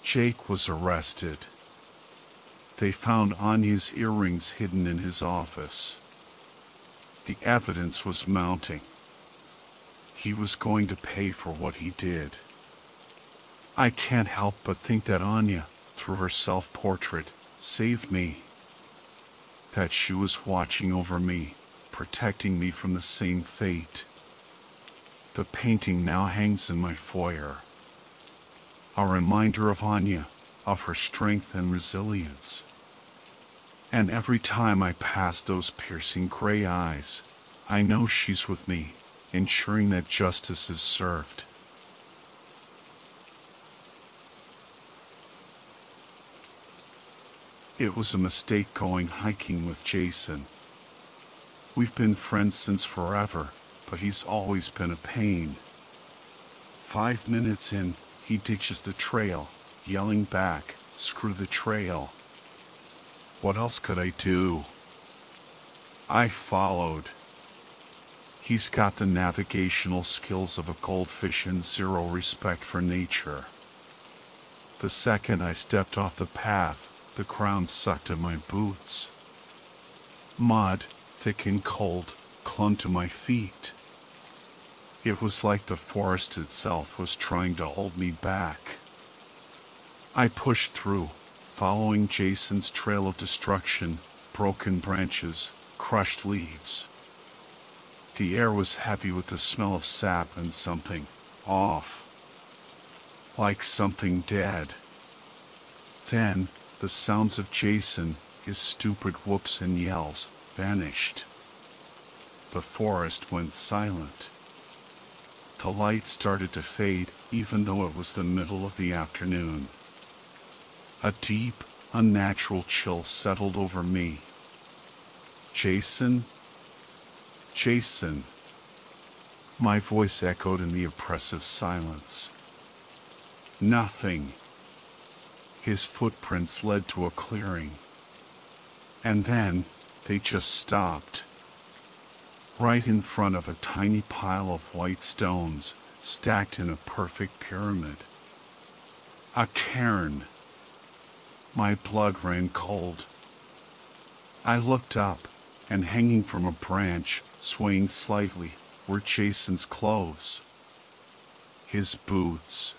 Jake was arrested. They found Anya's earrings hidden in his office. The evidence was mounting. He was going to pay for what he did. I can't help but think that Anya, through her self-portrait, saved me. That she was watching over me, protecting me from the same fate. The painting now hangs in my foyer. A reminder of Anya, of her strength and resilience. And every time I pass those piercing gray eyes, I know she's with me, ensuring that justice is served. It was a mistake going hiking with Jason. We've been friends since forever, but he's always been a pain. 5 minutes in, he ditches the trail, yelling back, "Screw the trail." What else could I do? I followed. He's got the navigational skills of a goldfish and zero respect for nature. The second I stepped off the path, the ground sucked at my boots. Mud, thick and cold, clung to my feet. It was like the forest itself was trying to hold me back. I pushed through, following Jason's trail of destruction, broken branches, crushed leaves. The air was heavy with the smell of sap and something off. Like something dead. Then, the sounds of Jason, his stupid whoops and yells, vanished. The forest went silent. The light started to fade, even though it was the middle of the afternoon. A deep, unnatural chill settled over me. Jason? Jason. My voice echoed in the oppressive silence. Nothing. His footprints led to a clearing. And then, they just stopped. Right in front of a tiny pile of white stones, stacked in a perfect pyramid. A cairn. My blood ran cold. I looked up, and hanging from a branch, swaying slightly, were Jason's clothes. His boots.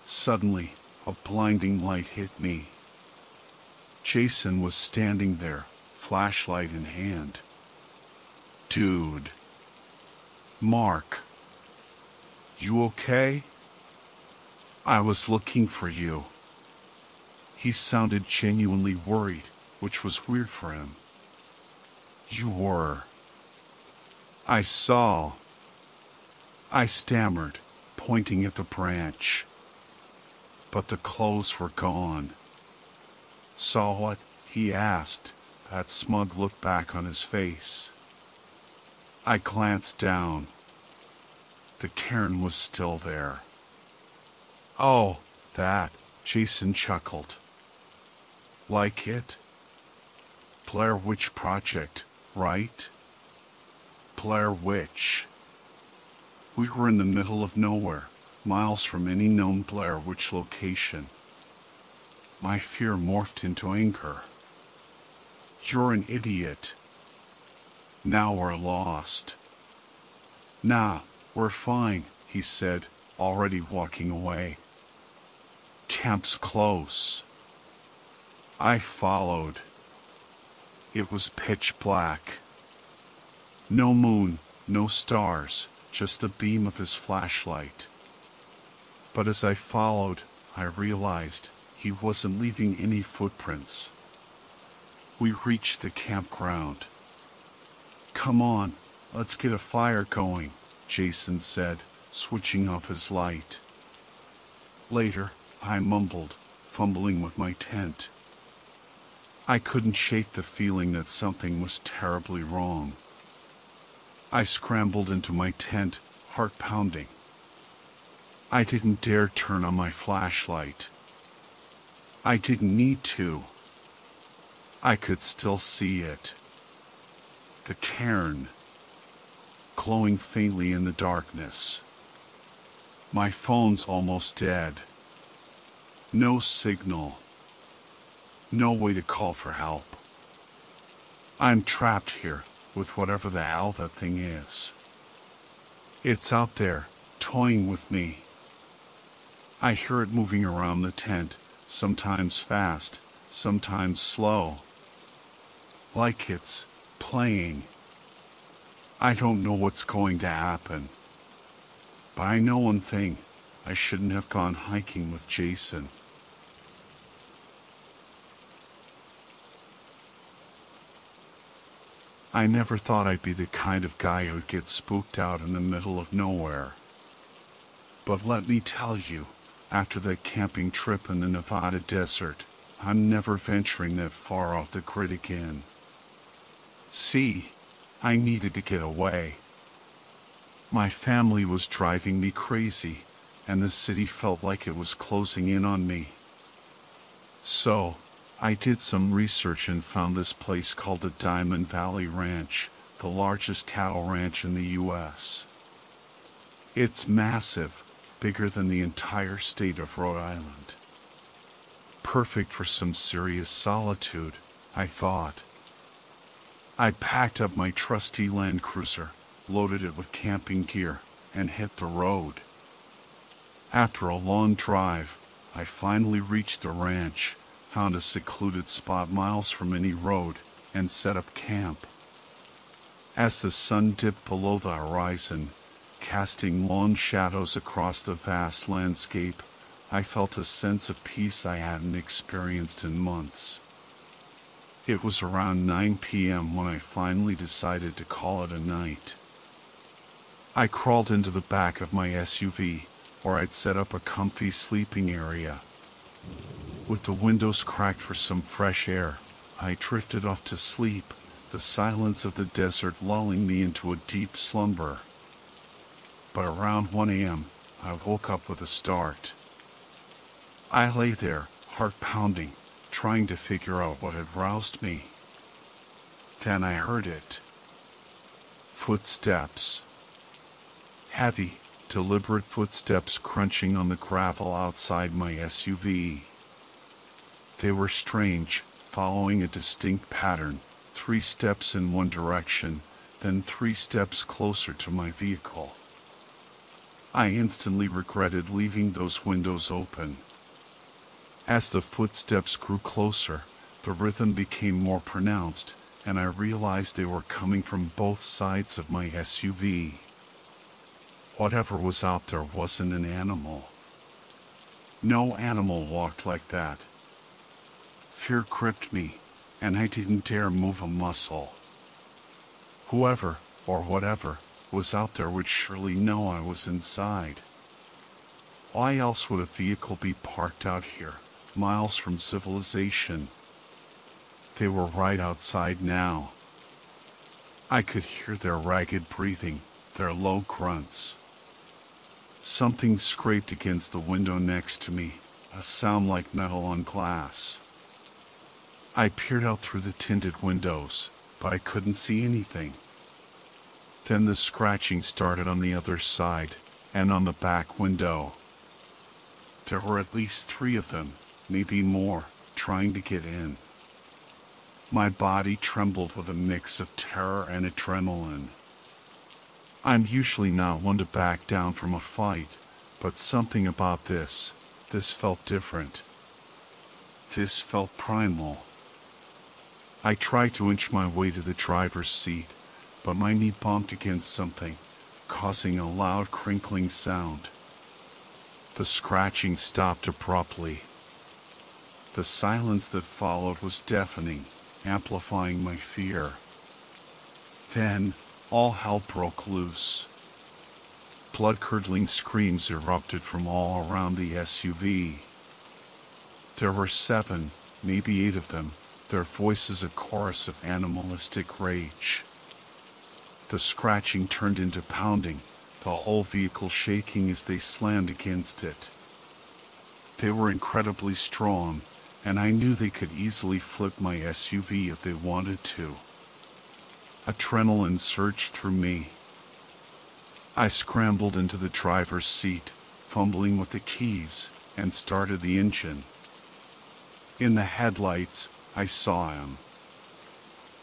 Suddenly, a blinding light hit me. Jason was standing there, flashlight in hand. Dude. Mark. You okay? I was looking for you. He sounded genuinely worried, which was weird for him. You were. I saw. I stammered, pointing at the branch. But the clothes were gone. Saw what? He asked, that smug look back on his face. I glanced down. The cairn was still there. Oh, that, Jason chuckled. Like it? Blair Witch Project, right? Blair Witch. We were in the middle of nowhere, miles from any known Blair Witch location. My fear morphed into anger. You're an idiot. Now we're lost. Nah, we're fine, he said, already walking away. Camp's close. I followed. It was pitch black. No moon, no stars, just a beam of his flashlight. But as I followed, I realized he wasn't leaving any footprints. We reached the campground. Come on, let's get a fire going, Jason said, switching off his light. Later, I mumbled, fumbling with my tent. I couldn't shake the feeling that something was terribly wrong. I scrambled into my tent, heart pounding. I didn't dare turn on my flashlight. I didn't need to. I could still see it. The cairn, glowing faintly in the darkness. My phone's almost dead. No signal. No way to call for help. I'm trapped here with whatever the hell that thing is. It's out there, toying with me. I hear it moving around the tent, sometimes fast, sometimes slow. Like it's playing. I don't know what's going to happen. But I know one thing, I shouldn't have gone hiking with Jason. I never thought I'd be the kind of guy who'd get spooked out in the middle of nowhere. But let me tell you, after that camping trip in the Nevada desert, I'm never venturing that far off the grid again. See, I needed to get away. My family was driving me crazy, and the city felt like it was closing in on me. So, I did some research and found this place called the Diamond Valley Ranch, the largest cattle ranch in the U.S. It's massive, bigger than the entire state of Rhode Island. Perfect for some serious solitude, I thought. I packed up my trusty Land Cruiser, loaded it with camping gear, and hit the road. After a long drive, I finally reached the ranch, found a secluded spot miles from any road, and set up camp. As the sun dipped below the horizon, casting long shadows across the vast landscape, I felt a sense of peace I hadn't experienced in months. It was around 9 p.m. when I finally decided to call it a night. I crawled into the back of my SUV, where I'd set up a comfy sleeping area. With the windows cracked for some fresh air, I drifted off to sleep, the silence of the desert lulling me into a deep slumber. But around 1 a.m., I woke up with a start. I lay there, heart pounding, trying to figure out what had roused me. Then I heard it. Footsteps. Heavy, deliberate footsteps crunching on the gravel outside my SUV. They were strange, following a distinct pattern, 3 steps in one direction, then 3 steps closer to my vehicle. I instantly regretted leaving those windows open. As the footsteps grew closer, the rhythm became more pronounced, and I realized they were coming from both sides of my SUV. Whatever was out there wasn't an animal. No animal walked like that. Fear gripped me, and I didn't dare move a muscle. Whoever, or whatever, was out there would surely know I was inside. Why else would a vehicle be parked out here, miles from civilization? They were right outside now. I could hear their ragged breathing, their low grunts. Something scraped against the window next to me, a sound like metal on glass. I peered out through the tinted windows, but I couldn't see anything. Then the scratching started on the other side, and on the back window. There were at least 3 of them, maybe more, trying to get in. My body trembled with a mix of terror and adrenaline. I'm usually not one to back down from a fight, but something about this felt different. This felt primal. I tried to inch my way to the driver's seat, but my knee bumped against something, causing a loud crinkling sound. The scratching stopped abruptly. The silence that followed was deafening, amplifying my fear. Then, all hell broke loose. Blood-curdling screams erupted from all around the SUV. There were 7, maybe 8 of them, their voices a chorus of animalistic rage. The scratching turned into pounding, the whole vehicle shaking as they slammed against it. They were incredibly strong, and I knew they could easily flip my SUV if they wanted to. Adrenaline surged through me. I scrambled into the driver's seat, fumbling with the keys, and started the engine. In the headlights, I saw him.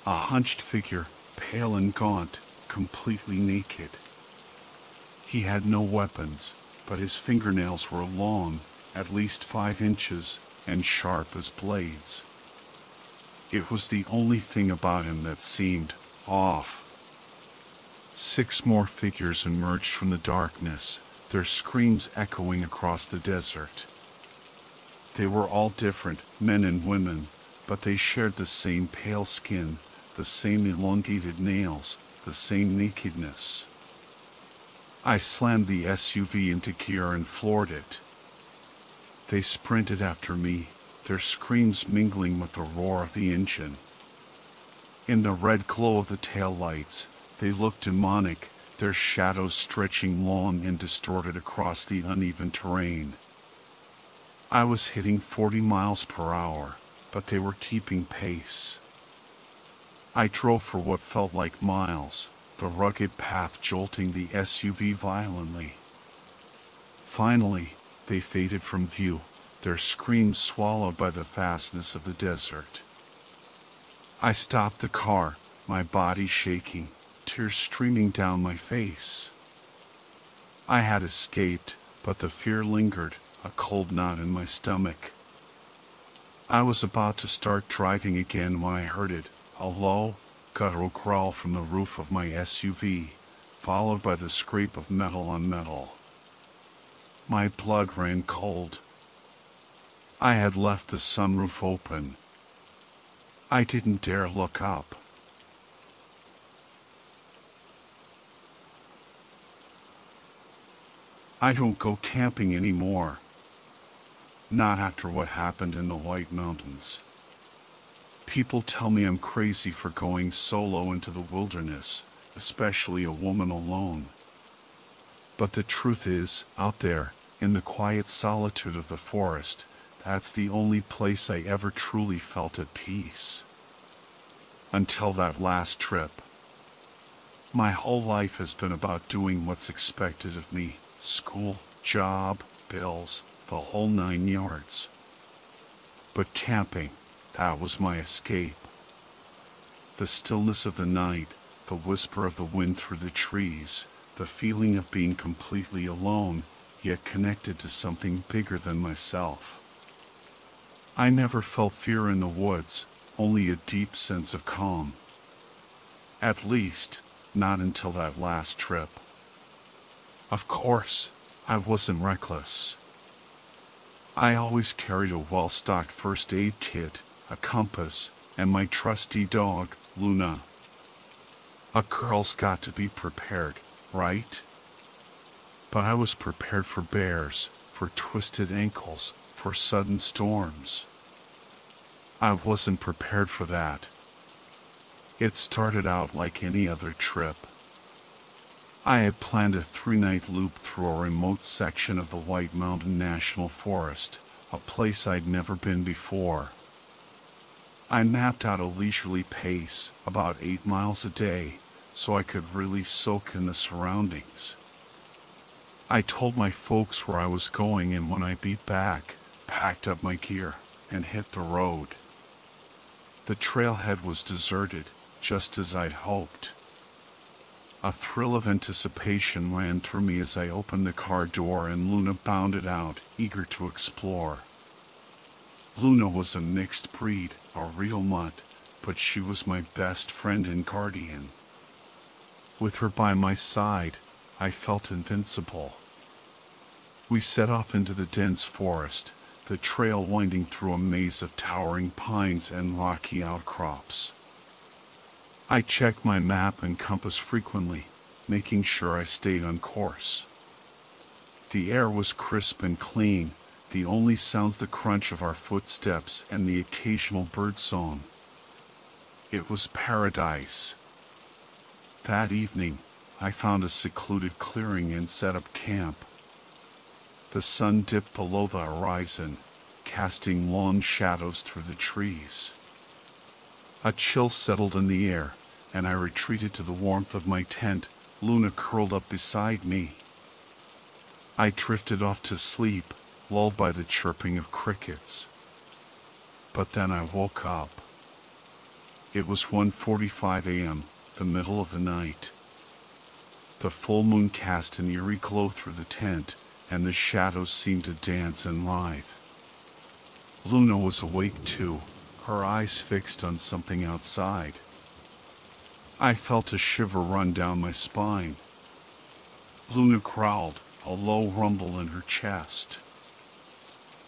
A hunched figure, pale and gaunt, completely naked. He had no weapons, but his fingernails were long, at least 5 inches, and sharp as blades. It was the only thing about him that seemed off. 6 more figures emerged from the darkness, their screams echoing across the desert. They were all different, men and women, but they shared the same pale skin, the same elongated nails, the same nakedness. I slammed the SUV into gear and floored it. They sprinted after me, their screams mingling with the roar of the engine. In the red glow of the taillights, they looked demonic, their shadows stretching long and distorted across the uneven terrain. I was hitting 40 miles per hour, but they were keeping pace. I drove for what felt like miles, the rugged path jolting the SUV violently. Finally, they faded from view, their screams swallowed by the vastness of the desert. I stopped the car, my body shaking, tears streaming down my face. I had escaped, but the fear lingered, a cold knot in my stomach. I was about to start driving again when I heard it, a low, guttural growl from the roof of my SUV, followed by the scrape of metal on metal. My blood ran cold. I had left the sunroof open. I didn't dare look up. I don't go camping anymore. Not after what happened in the White Mountains. People tell me I'm crazy for going solo into the wilderness, especially a woman alone. But the truth is, out there, in the quiet solitude of the forest, that's the only place I ever truly felt at peace. Until that last trip. My whole life has been about doing what's expected of me, school, job, bills, the whole 9 yards. But camping, that was my escape. The stillness of the night, the whisper of the wind through the trees, the feeling of being completely alone, yet connected to something bigger than myself. I never felt fear in the woods, only a deep sense of calm. At least, not until that last trip. Of course, I wasn't reckless. I always carried a well-stocked first aid kit, a compass, and my trusty dog, Luna. A girl's got to be prepared, right? But I was prepared for bears, for twisted ankles, for sudden storms. I wasn't prepared for that. It started out like any other trip. I had planned a 3-night loop through a remote section of the White Mountain National Forest, a place I'd never been before. I mapped out a leisurely pace, about 8 miles a day, so I could really soak in the surroundings. I told my folks where I was going, and when I'd be back, packed up my gear, and hit the road. The trailhead was deserted, just as I'd hoped. A thrill of anticipation ran through me as I opened the car door and Luna bounded out, eager to explore. Luna was a mixed breed, a real mutt, but she was my best friend and guardian. With her by my side, I felt invincible. We set off into the dense forest, the trail winding through a maze of towering pines and rocky outcrops. I checked my map and compass frequently, making sure I stayed on course. The air was crisp and clean, the only sounds the crunch of our footsteps and the occasional bird song. It was paradise. That evening, I found a secluded clearing and set up camp. The sun dipped below the horizon, casting long shadows through the trees. A chill settled in the air, and I retreated to the warmth of my tent, Luna curled up beside me. I drifted off to sleep, lulled by the chirping of crickets. But then I woke up. It was 1:45 a.m., the middle of the night. The full moon cast an eerie glow through the tent, and the shadows seemed to dance and writhe. Luna was awake too, her eyes fixed on something outside. I felt a shiver run down my spine. Luna growled, a low rumble in her chest.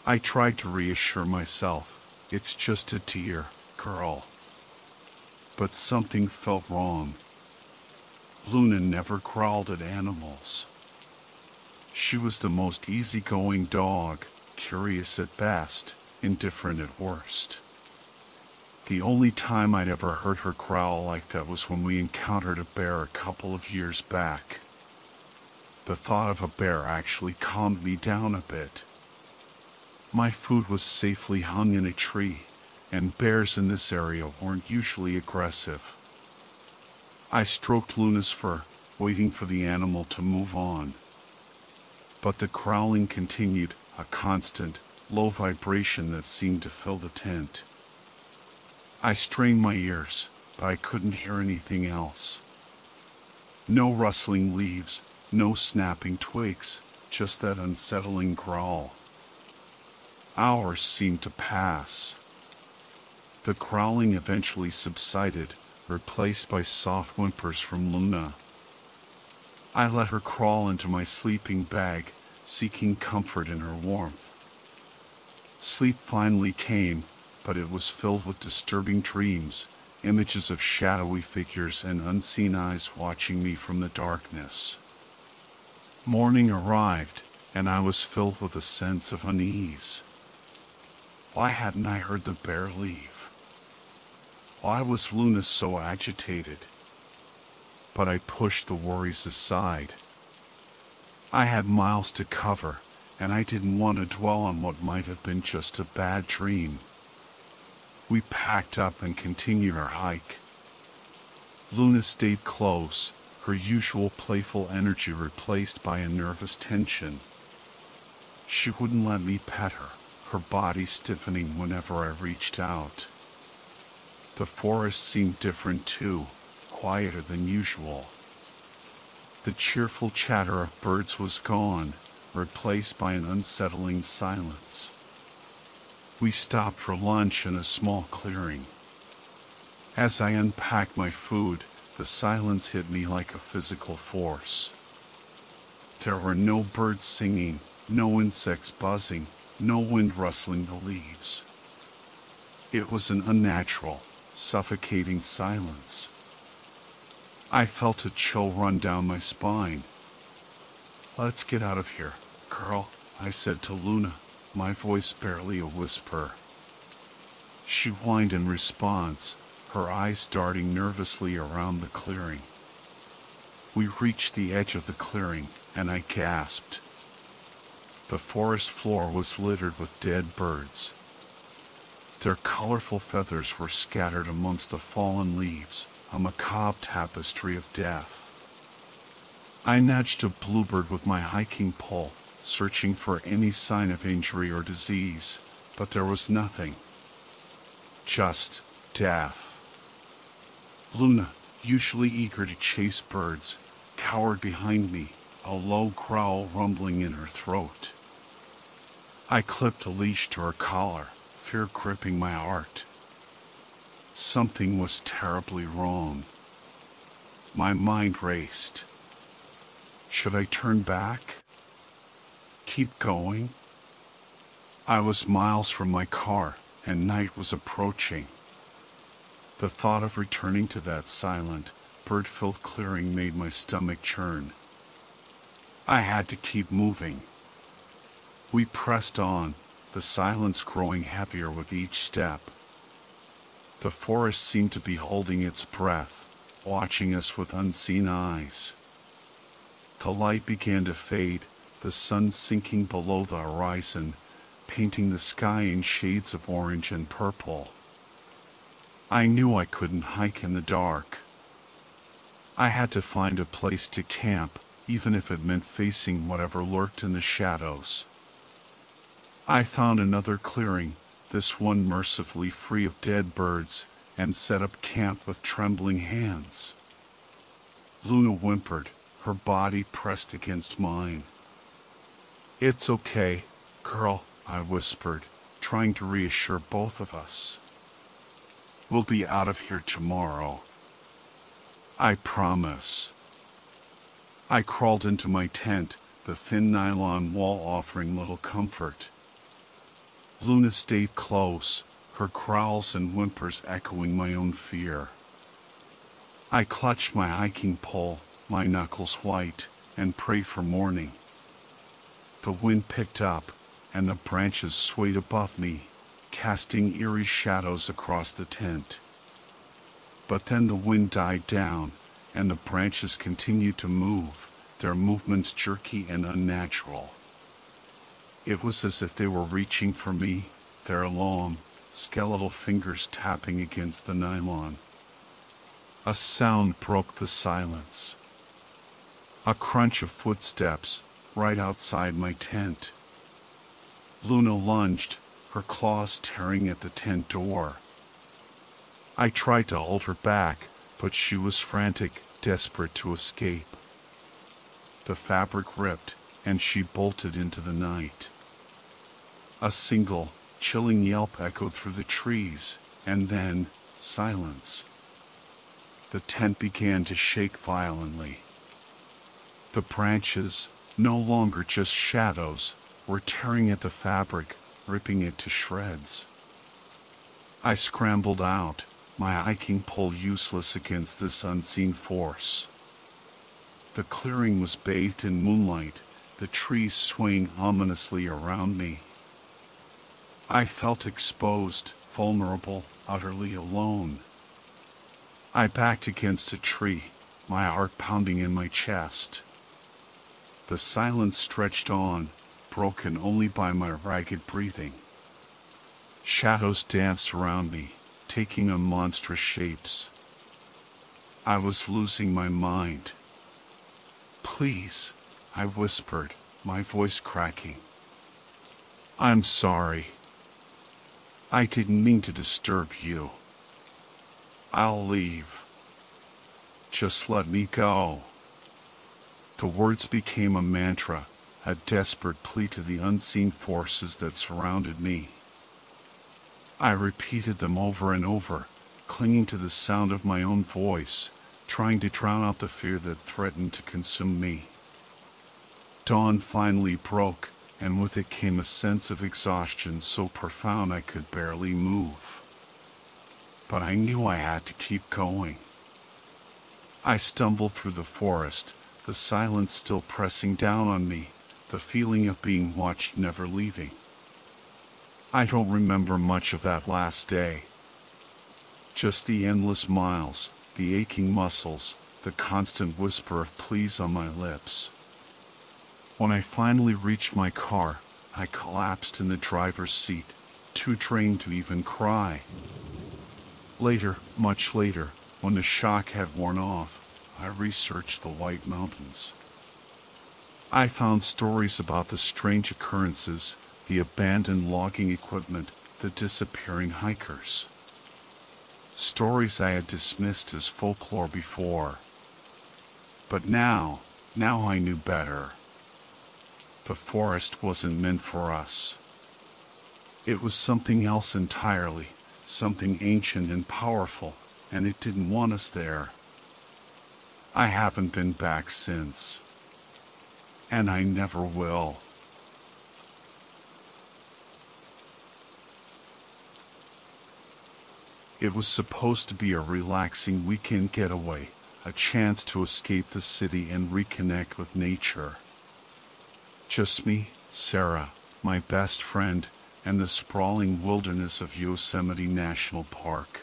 I tried to reassure myself, it's just a deer, girl. But something felt wrong. Luna never growled at animals. She was the most easygoing dog, curious at best, indifferent at worst. The only time I'd ever heard her growl like that was when we encountered a bear a couple of years back. The thought of a bear actually calmed me down a bit. My food was safely hung in a tree, and bears in this area weren't usually aggressive. I stroked Luna's fur, waiting for the animal to move on. But the growling continued, a constant, low vibration that seemed to fill the tent. I strained my ears, but I couldn't hear anything else. No rustling leaves, no snapping twigs, just that unsettling growl. Hours seemed to pass. The growling eventually subsided, replaced by soft whimpers from Luna. I let her crawl into my sleeping bag, seeking comfort in her warmth. Sleep finally came, but it was filled with disturbing dreams, images of shadowy figures and unseen eyes watching me from the darkness. Morning arrived, and I was filled with a sense of unease. Why hadn't I heard the bear leave? Why was Luna so agitated? But I pushed the worries aside. I had miles to cover, and I didn't want to dwell on what might have been just a bad dream. We packed up and continued our hike. Luna stayed close, her usual playful energy replaced by a nervous tension. She wouldn't let me pet her, her body stiffening whenever I reached out. The forest seemed different too, quieter than usual. The cheerful chatter of birds was gone, replaced by an unsettling silence. We stopped for lunch in a small clearing. As I unpacked my food, the silence hit me like a physical force. There were no birds singing, no insects buzzing, no wind rustling the leaves. It was an unnatural, suffocating silence. I felt a chill run down my spine. "Let's get out of here, girl," I said to Luna, my voice barely a whisper. She whined in response, her eyes darting nervously around the clearing. We reached the edge of the clearing, and I gasped. The forest floor was littered with dead birds. Their colorful feathers were scattered amongst the fallen leaves, a macabre tapestry of death. I nudged a bluebird with my hiking pole, searching for any sign of injury or disease, but there was nothing. Just death. Luna, usually eager to chase birds, cowered behind me, a low growl rumbling in her throat. I clipped a leash to her collar, fear gripping my heart. Something was terribly wrong. My mind raced. Should I turn back? Keep going? I was miles from my car, and night was approaching. The thought of returning to that silent, bird-filled clearing made my stomach churn. I had to keep moving. We pressed on, the silence growing heavier with each step. The forest seemed to be holding its breath, watching us with unseen eyes. The light began to fade, the sun sinking below the horizon, painting the sky in shades of orange and purple. I knew I couldn't hike in the dark. I had to find a place to camp, even if it meant facing whatever lurked in the shadows. I found another clearing, this one mercifully free of dead birds, and set up camp with trembling hands. Luna whimpered, her body pressed against mine. "It's okay, girl," I whispered, trying to reassure both of us. "We'll be out of here tomorrow. I promise." I crawled into my tent, the thin nylon wall offering little comfort. Luna stayed close, her growls and whimpers echoing my own fear. I clutched my hiking pole, my knuckles white, and prayed for morning. The wind picked up, and the branches swayed above me, casting eerie shadows across the tent. But then the wind died down, and the branches continued to move, their movements jerky and unnatural. It was as if they were reaching for me, their long, skeletal fingers tapping against the nylon. A sound broke the silence. A crunch of footsteps, right outside my tent. Luna lunged, her claws tearing at the tent door. I tried to hold her back, but she was frantic, desperate to escape. The fabric ripped, and she bolted into the night. A single, chilling yelp echoed through the trees, and then silence. The tent began to shake violently. The branches, no longer just shadows, were tearing at the fabric, ripping it to shreds. I scrambled out, my hiking pole useless against this unseen force. The clearing was bathed in moonlight, the trees swaying ominously around me. I felt exposed, vulnerable, utterly alone. I backed against a tree, my heart pounding in my chest. The silence stretched on, broken only by my ragged breathing. Shadows danced around me, taking on monstrous shapes. I was losing my mind. "Please," I whispered, my voice cracking. "I'm sorry. I didn't mean to disturb you. I'll leave. Just let me go." The words became a mantra, a desperate plea to the unseen forces that surrounded me. I repeated them over and over, clinging to the sound of my own voice, trying to drown out the fear that threatened to consume me. Dawn finally broke, and with it came a sense of exhaustion so profound I could barely move. But I knew I had to keep going. I stumbled through the forest, the silence still pressing down on me, the feeling of being watched never leaving. I don't remember much of that last day. Just the endless miles, the aching muscles, the constant whisper of please on my lips. When I finally reached my car, I collapsed in the driver's seat, too drained to even cry. Later, much later, when the shock had worn off, I researched the White Mountains. I found stories about the strange occurrences, the abandoned logging equipment, the disappearing hikers. Stories I had dismissed as folklore before. But now I knew better. The forest wasn't meant for us. It was something else entirely, something ancient and powerful, and it didn't want us there. I haven't been back since. And I never will. It was supposed to be a relaxing weekend getaway, a chance to escape the city and reconnect with nature. Just me, Sarah, my best friend, and the sprawling wilderness of Yosemite National Park.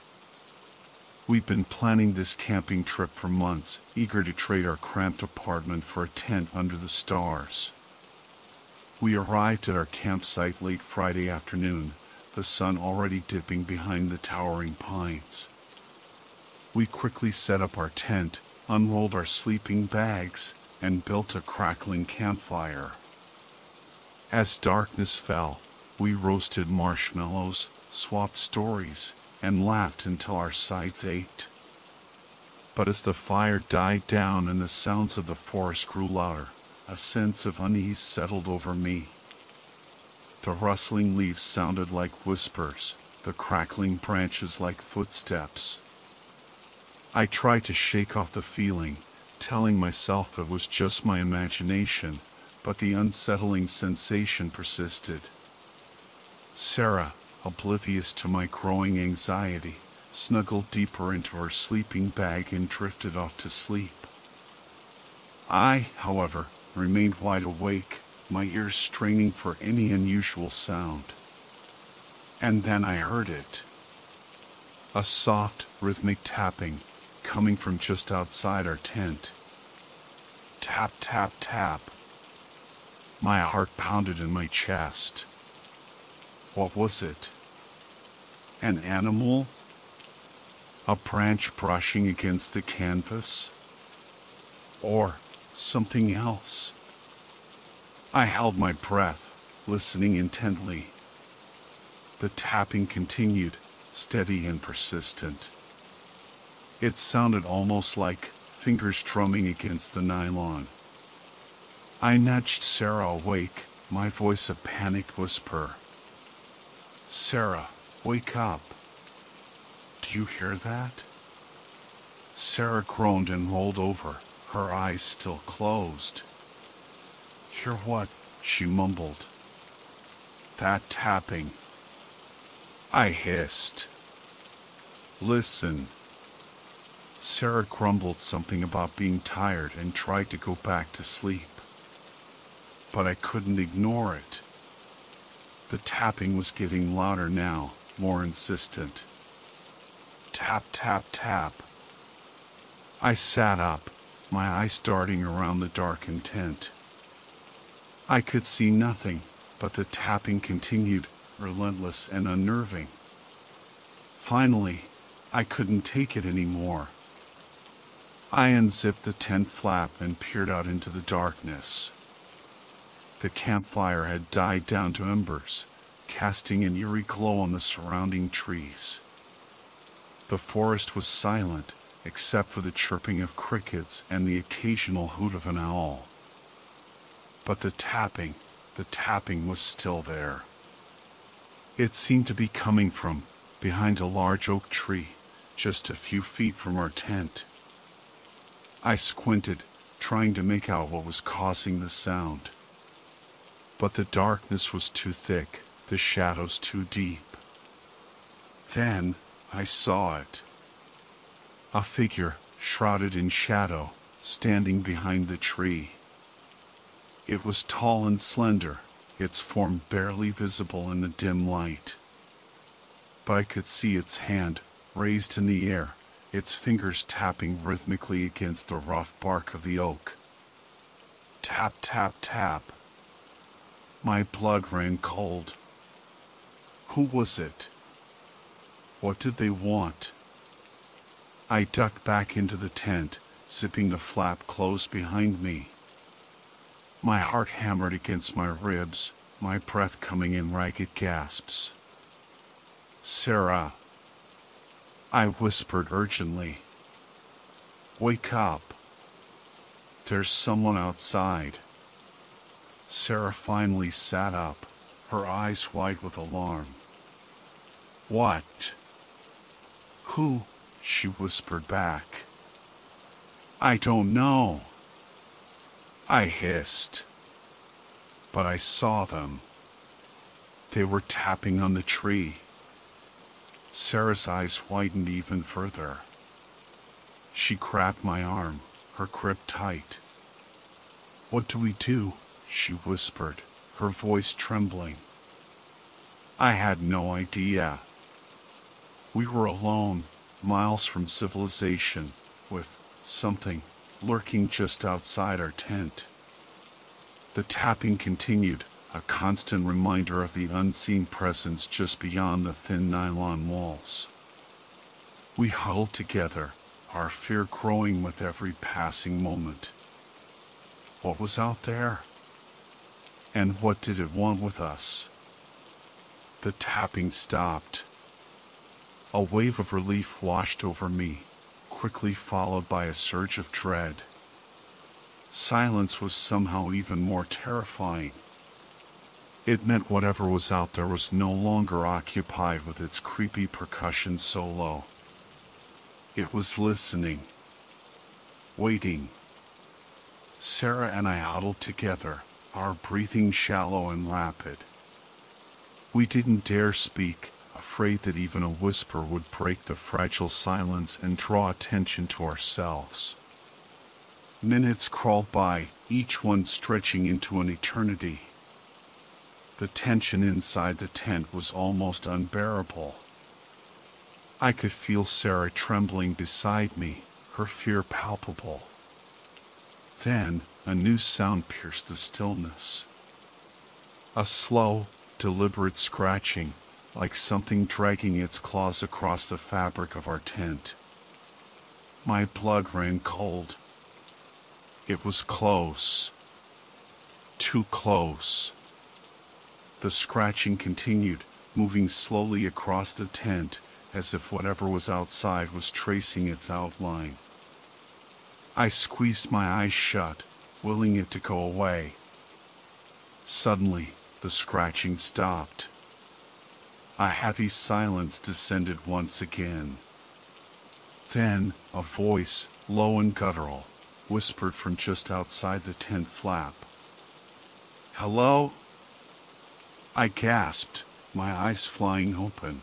We've been planning this camping trip for months, eager to trade our cramped apartment for a tent under the stars. We arrived at our campsite late Friday afternoon, the sun already dipping behind the towering pines. We quickly set up our tent, unrolled our sleeping bags, and built a crackling campfire. As darkness fell, we roasted marshmallows, swapped stories, and laughed until our sides ached. But as the fire died down and the sounds of the forest grew louder, a sense of unease settled over me. The rustling leaves sounded like whispers, the crackling branches like footsteps. I tried to shake off the feeling, telling myself it was just my imagination, but the unsettling sensation persisted. Sarah, oblivious to my growing anxiety, snuggled deeper into her sleeping bag and drifted off to sleep. I, however, remained wide awake, my ears straining for any unusual sound. And then I heard it. A soft, rhythmic tapping, coming from just outside our tent. Tap, tap, tap. My heart pounded in my chest. What was it? An animal? A branch brushing against the canvas? Or something else? I held my breath, listening intently. The tapping continued, steady and persistent. It sounded almost like fingers drumming against the nylon. I nudged Sarah awake, my voice a panicked whisper. Sarah, wake up. Do you hear that? Sarah groaned and rolled over, her eyes still closed. Hear what? She mumbled. That tapping. I hissed. Listen. Sarah grumbled something about being tired and tried to go back to sleep. But I couldn't ignore it. The tapping was getting louder now, more insistent. Tap, tap, tap. I sat up, my eyes darting around the darkened tent. I could see nothing, but the tapping continued, relentless and unnerving. Finally, I couldn't take it anymore. I unzipped the tent flap and peered out into the darkness. The campfire had died down to embers, casting an eerie glow on the surrounding trees. The forest was silent, except for the chirping of crickets and the occasional hoot of an owl. But the tapping was still there. It seemed to be coming from behind a large oak tree, just a few feet from our tent. I squinted, trying to make out what was causing the sound. But the darkness was too thick, the shadows too deep. Then I saw it. A figure, shrouded in shadow, standing behind the tree. It was tall and slender, its form barely visible in the dim light. But I could see its hand, raised in the air, its fingers tapping rhythmically against the rough bark of the oak. Tap, tap, tap. My blood ran cold. Who was it? What did they want? I ducked back into the tent, zipping the flap closed behind me. My heart hammered against my ribs, my breath coming in ragged gasps. "Sarah," I whispered urgently. "Wake up. There's someone outside." Sarah finally sat up, her eyes wide with alarm. "What? Who?" she whispered back. "I don't know," I hissed. But I saw them. They were tapping on the tree. Sarah's eyes widened even further. She grabbed my arm, her grip tight. "What do we do?" she whispered, her voice trembling. I had no idea. We were alone, miles from civilization, with something lurking just outside our tent. The tapping continued, a constant reminder of the unseen presence just beyond the thin nylon walls. We huddled together, our fear growing with every passing moment. What was out there? And what did it want with us? The tapping stopped. A wave of relief washed over me, quickly followed by a surge of dread. Silence was somehow even more terrifying. It meant whatever was out there was no longer occupied with its creepy percussion solo. It was listening, waiting. Sarah and I huddled together, our breathing shallow and rapid. We didn't dare speak, afraid that even a whisper would break the fragile silence and draw attention to ourselves. Minutes crawled by, each one stretching into an eternity. The tension inside the tent was almost unbearable. I could feel Sarah trembling beside me, her fear palpable. Then, a new sound pierced the stillness. A slow, deliberate scratching, like something dragging its claws across the fabric of our tent. My blood ran cold. It was close. Too close. The scratching continued, moving slowly across the tent, as if whatever was outside was tracing its outline. I squeezed my eyes shut, willing it to go away. Suddenly, the scratching stopped. A heavy silence descended once again. Then, a voice, low and guttural, whispered from just outside the tent flap. "Hello?" I gasped, my eyes flying open.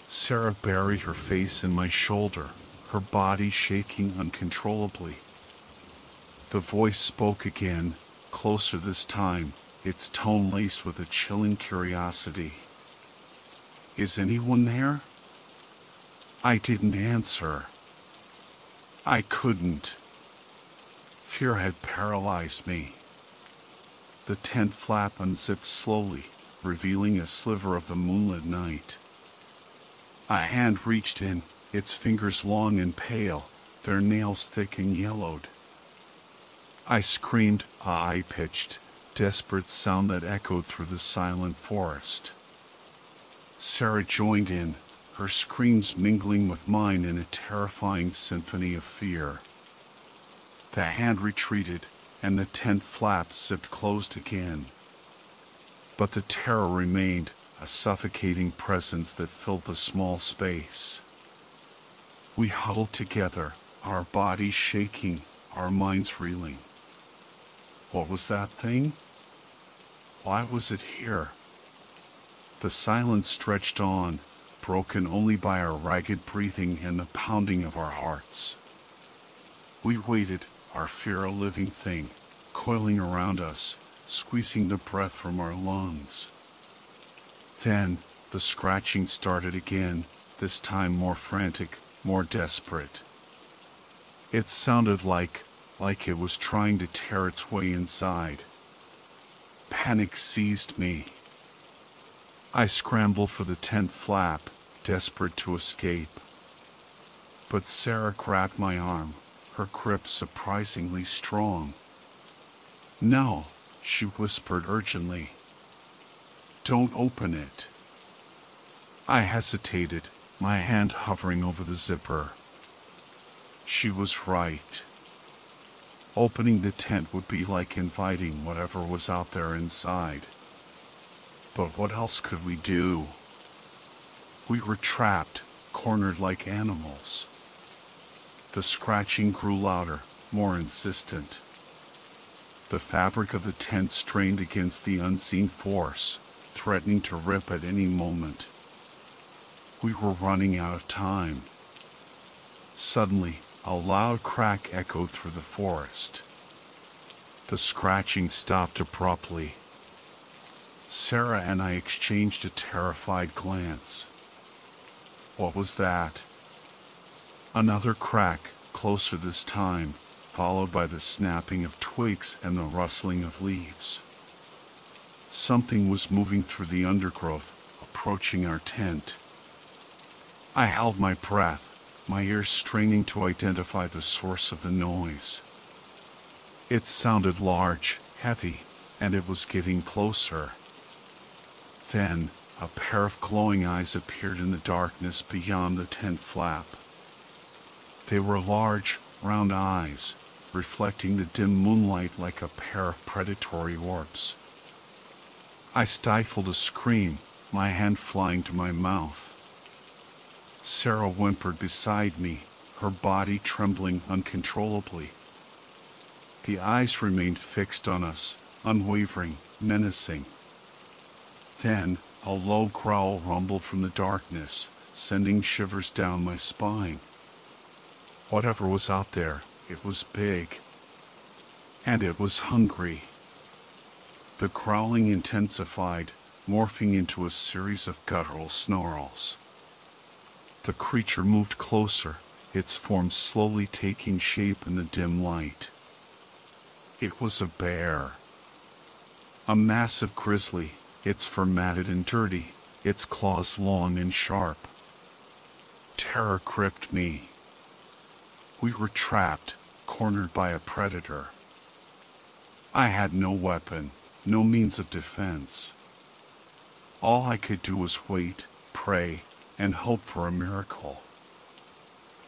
Sarah buried her face in my shoulder, her body shaking uncontrollably. The voice spoke again, closer this time, its tone laced with a chilling curiosity. "Is anyone there?" I didn't answer. I couldn't. Fear had paralyzed me. The tent flap unzipped slowly, revealing a sliver of the moonlit night. A hand reached in, its fingers long and pale, their nails thick and yellowed. I screamed, a high-pitched, desperate sound that echoed through the silent forest. Sarah joined in, her screams mingling with mine in a terrifying symphony of fear. The hand retreated, and the tent flap zipped closed again. But the terror remained, a suffocating presence that filled the small space. We huddled together, our bodies shaking, our minds reeling. What was that thing? Why was it here? The silence stretched on, broken only by our ragged breathing and the pounding of our hearts. We waited, our fear a living thing, coiling around us, squeezing the breath from our lungs. Then, the scratching started again, this time more frantic, more desperate. It sounded like it was trying to tear its way inside. Panic seized me. I scrambled for the tent flap, desperate to escape. But Sarah grabbed my arm, her grip surprisingly strong. "No," she whispered urgently. "Don't open it." I hesitated, my hand hovering over the zipper. She was right. Opening the tent would be like inviting whatever was out there inside. But what else could we do? We were trapped, cornered like animals. The scratching grew louder, more insistent. The fabric of the tent strained against the unseen force, threatening to rip at any moment. We were running out of time. Suddenly, a loud crack echoed through the forest. The scratching stopped abruptly. Sarah and I exchanged a terrified glance. What was that? Another crack, closer this time, followed by the snapping of twigs and the rustling of leaves. Something was moving through the undergrowth, approaching our tent. I held my breath, my ears straining to identify the source of the noise. It sounded large, heavy, and it was getting closer. Then, a pair of glowing eyes appeared in the darkness beyond the tent flap. They were large, round eyes, reflecting the dim moonlight like a pair of predatory orbs. I stifled a scream, my hand flying to my mouth. Sarah whimpered beside me, her body trembling uncontrollably. The eyes remained fixed on us, unwavering, menacing. Then, a low growl rumbled from the darkness, sending shivers down my spine. Whatever was out there, it was big. And it was hungry. The growling intensified, morphing into a series of guttural snarls. The creature moved closer, its form slowly taking shape in the dim light. It was a bear. A massive grizzly, its fur matted and dirty, its claws long and sharp. Terror gripped me. We were trapped, cornered by a predator. I had no weapon, no means of defense. All I could do was wait, pray, and hope for a miracle.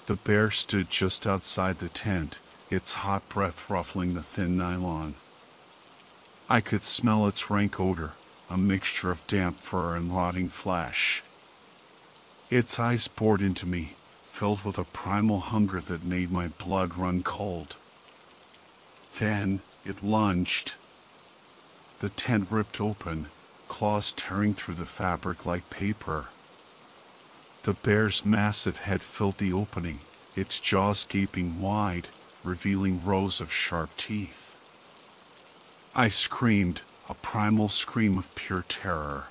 The bear stood just outside the tent, its hot breath ruffling the thin nylon. I could smell its rank odor, a mixture of damp fur and rotting flesh. Its eyes bored into me, filled with a primal hunger that made my blood run cold. Then it lunged. The tent ripped open, claws tearing through the fabric like paper. The bear's massive head filled the opening, its jaws gaping wide, revealing rows of sharp teeth. I screamed, a primal scream of pure terror.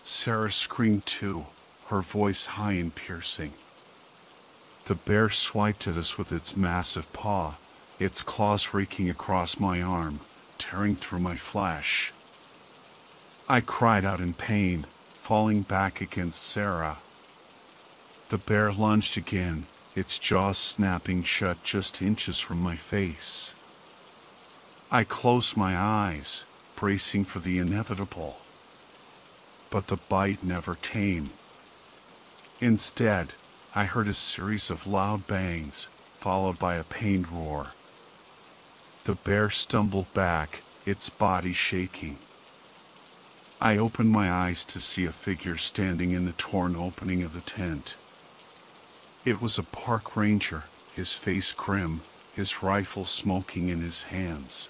Sarah screamed too, her voice high and piercing. The bear swiped at us with its massive paw, its claws raking across my arm, tearing through my flesh. I cried out in pain, falling back against Sarah. The bear lunged again, its jaws snapping shut just inches from my face. I closed my eyes, bracing for the inevitable. But the bite never came. Instead, I heard a series of loud bangs, followed by a pained roar. The bear stumbled back, its body shaking. I opened my eyes to see a figure standing in the torn opening of the tent. It was a park ranger, his face grim, his rifle smoking in his hands.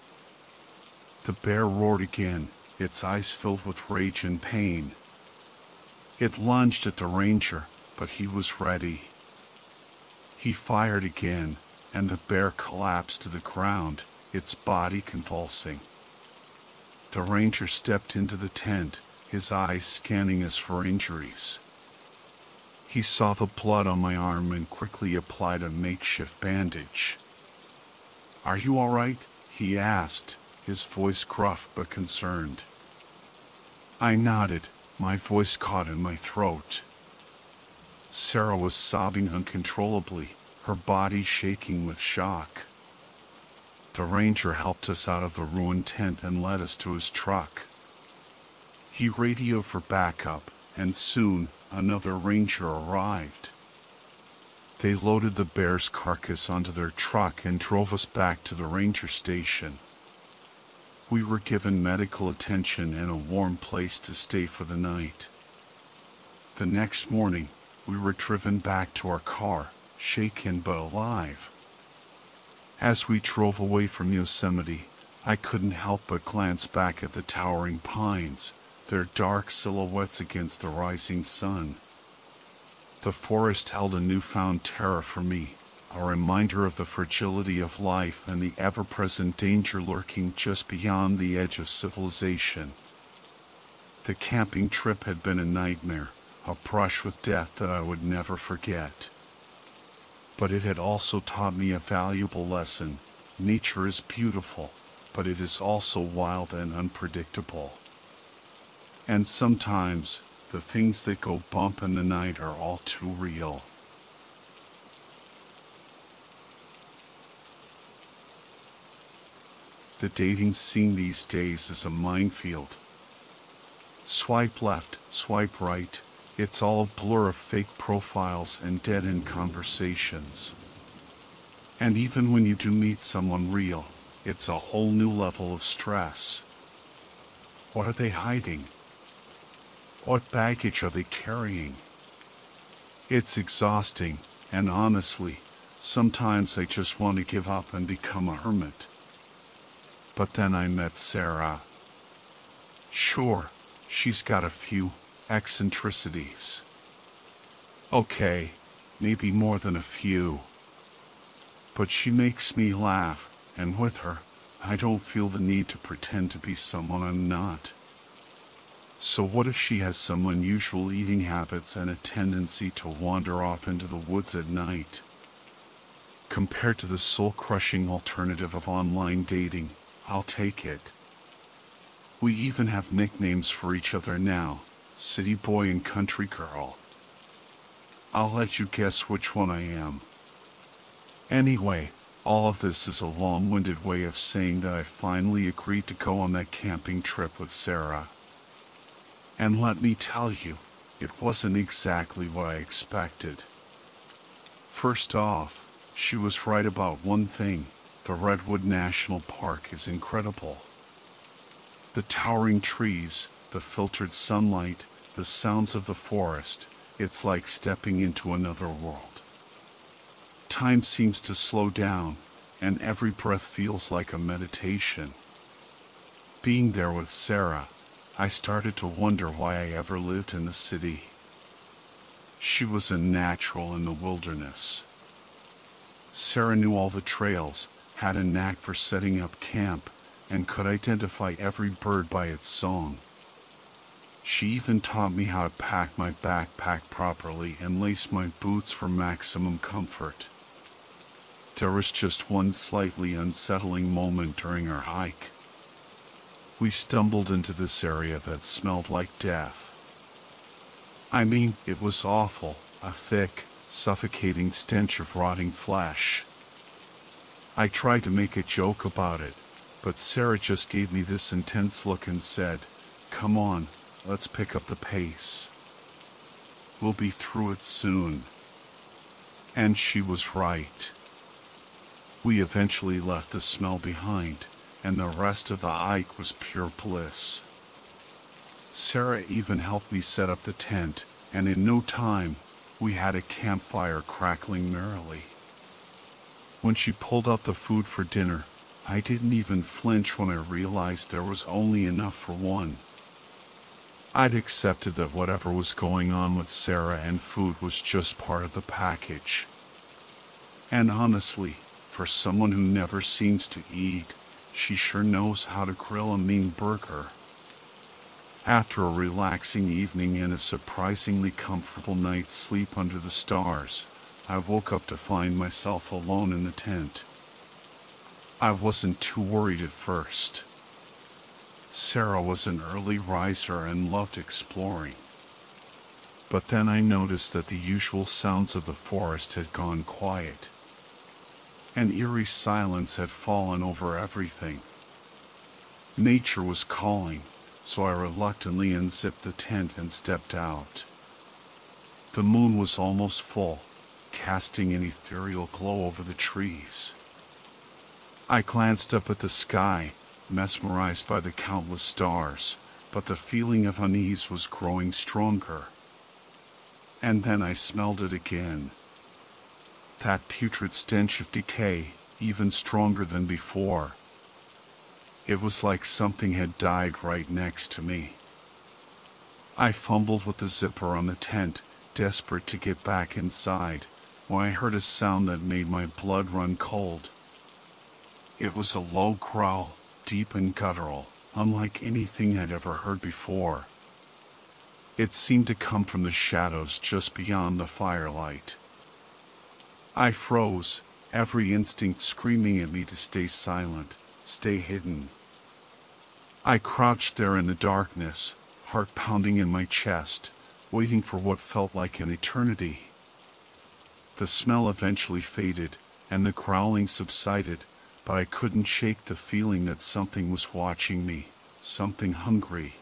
The bear roared again, its eyes filled with rage and pain. It lunged at the ranger, but he was ready. He fired again, and the bear collapsed to the ground, its body convulsing. The ranger stepped into the tent, his eyes scanning us for injuries. He saw the blood on my arm and quickly applied a makeshift bandage. "Are you all right?" he asked, his voice gruff but concerned. I nodded, my voice caught in my throat. Sarah was sobbing uncontrollably, her body shaking with shock. The ranger helped us out of the ruined tent and led us to his truck. He radioed for backup, and soon another ranger arrived. They loaded the bear's carcass onto their truck and drove us back to the ranger station. We were given medical attention and a warm place to stay for the night. The next morning, we were driven back to our car, shaken but alive. As we drove away from Yosemite, I couldn't help but glance back at the towering pines, their dark silhouettes against the rising sun. The forest held a newfound terror for me, a reminder of the fragility of life and the ever-present danger lurking just beyond the edge of civilization. The camping trip had been a nightmare, a brush with death that I would never forget. But it had also taught me a valuable lesson. Nature is beautiful, but it is also wild and unpredictable. And sometimes, the things that go bump in the night are all too real. The dating scene these days is a minefield. Swipe left, swipe right, it's all a blur of fake profiles and dead-end conversations. And even when you do meet someone real, it's a whole new level of stress. What are they hiding? What baggage are they carrying? It's exhausting, and honestly, sometimes I just want to give up and become a hermit. But then I met Sarah. Sure, she's got a few eccentricities. Okay, maybe more than a few. But she makes me laugh, and with her, I don't feel the need to pretend to be someone I'm not. So what if she has some unusual eating habits and a tendency to wander off into the woods at night? Compared to the soul-crushing alternative of online dating, I'll take it. We even have nicknames for each other now, City Boy and Country Girl. I'll let you guess which one I am. Anyway, all of this is a long-winded way of saying that I finally agreed to go on that camping trip with Sarah. And let me tell you, it wasn't exactly what I expected. First off, she was right about one thing: the Redwood National Park is incredible. The towering trees, the filtered sunlight, the sounds of the forest, it's like stepping into another world. Time seems to slow down, and every breath feels like a meditation. Being there with Sarah, I started to wonder why I ever lived in the city. She was a natural in the wilderness. Sarah knew all the trails, had a knack for setting up camp, and could identify every bird by its song. She even taught me how to pack my backpack properly and lace my boots for maximum comfort. There was just one slightly unsettling moment during our hike. We stumbled into this area that smelled like death. I mean, it was awful, a thick, suffocating stench of rotting flesh. I tried to make a joke about it, but Sarah just gave me this intense look and said, "Come on, let's pick up the pace. We'll be through it soon." And she was right. We eventually left the smell behind, and the rest of the hike was pure bliss. Sarah even helped me set up the tent, and in no time, we had a campfire crackling merrily. When she pulled out the food for dinner, I didn't even flinch when I realized there was only enough for one. I'd accepted that whatever was going on with Sarah and food was just part of the package. And honestly, For someone who never seems to eat, she sure knows how to grill a mean burger. After a relaxing evening and a surprisingly comfortable night's sleep under the stars, I woke up to find myself alone in the tent. I wasn't too worried at first. Sarah was an early riser and loved exploring. But then I noticed that the usual sounds of the forest had gone quiet. An eerie silence had fallen over everything. Nature was calling, so I reluctantly unzipped the tent and stepped out. The moon was almost full, casting an ethereal glow over the trees. I glanced up at the sky, mesmerized by the countless stars, but the feeling of unease was growing stronger. And then I smelled it again. That putrid stench of decay, even stronger than before. It was like something had died right next to me. I fumbled with the zipper on the tent, desperate to get back inside, when I heard a sound that made my blood run cold. It was a low growl, deep and guttural, unlike anything I'd ever heard before. It seemed to come from the shadows just beyond the firelight. I froze, every instinct screaming at me to stay silent, stay hidden. I crouched there in the darkness, heart pounding in my chest, waiting for what felt like an eternity. The smell eventually faded, and the growling subsided, but I couldn't shake the feeling that something was watching me, something hungry.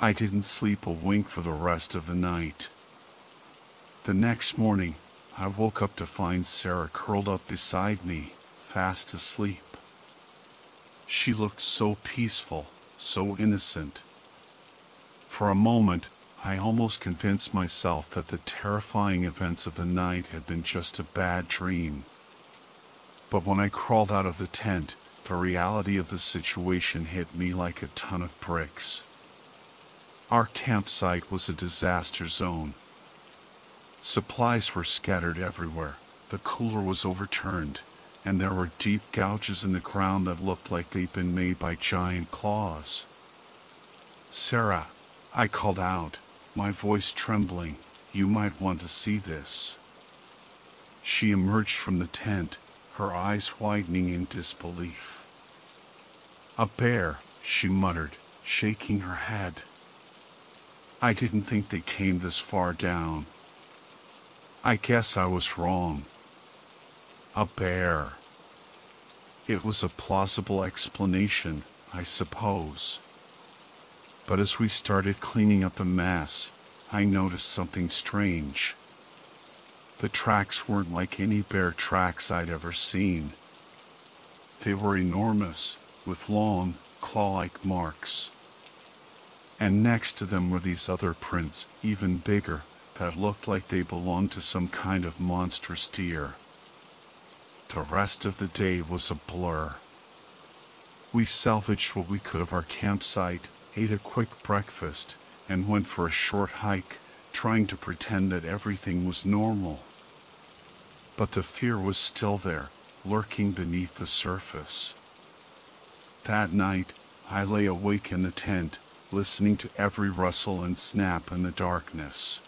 I didn't sleep a wink for the rest of the night. The next morning, I woke up to find Sarah curled up beside me, fast asleep. She looked so peaceful, so innocent. For a moment, I almost convinced myself that the terrifying events of the night had been just a bad dream. But when I crawled out of the tent, the reality of the situation hit me like a ton of bricks. Our campsite was a disaster zone. Supplies were scattered everywhere, the cooler was overturned, and there were deep gouges in the ground that looked like they'd been made by giant claws. "Sarah," I called out, my voice trembling, "you might want to see this." She emerged from the tent, her eyes widening in disbelief. "A bear," she muttered, shaking her head. "I didn't think they came this far down. I guess I was wrong. A bear." It was a plausible explanation, I suppose. But as we started cleaning up the mess, I noticed something strange. The tracks weren't like any bear tracks I'd ever seen. They were enormous, with long, claw-like marks. And next to them were these other prints, even bigger, that looked like they belonged to some kind of monstrous deer. The rest of the day was a blur. We salvaged what we could of our campsite, ate a quick breakfast, and went for a short hike, trying to pretend that everything was normal. But the fear was still there, lurking beneath the surface. That night, I lay awake in the tent, listening to every rustle and snap in the darkness.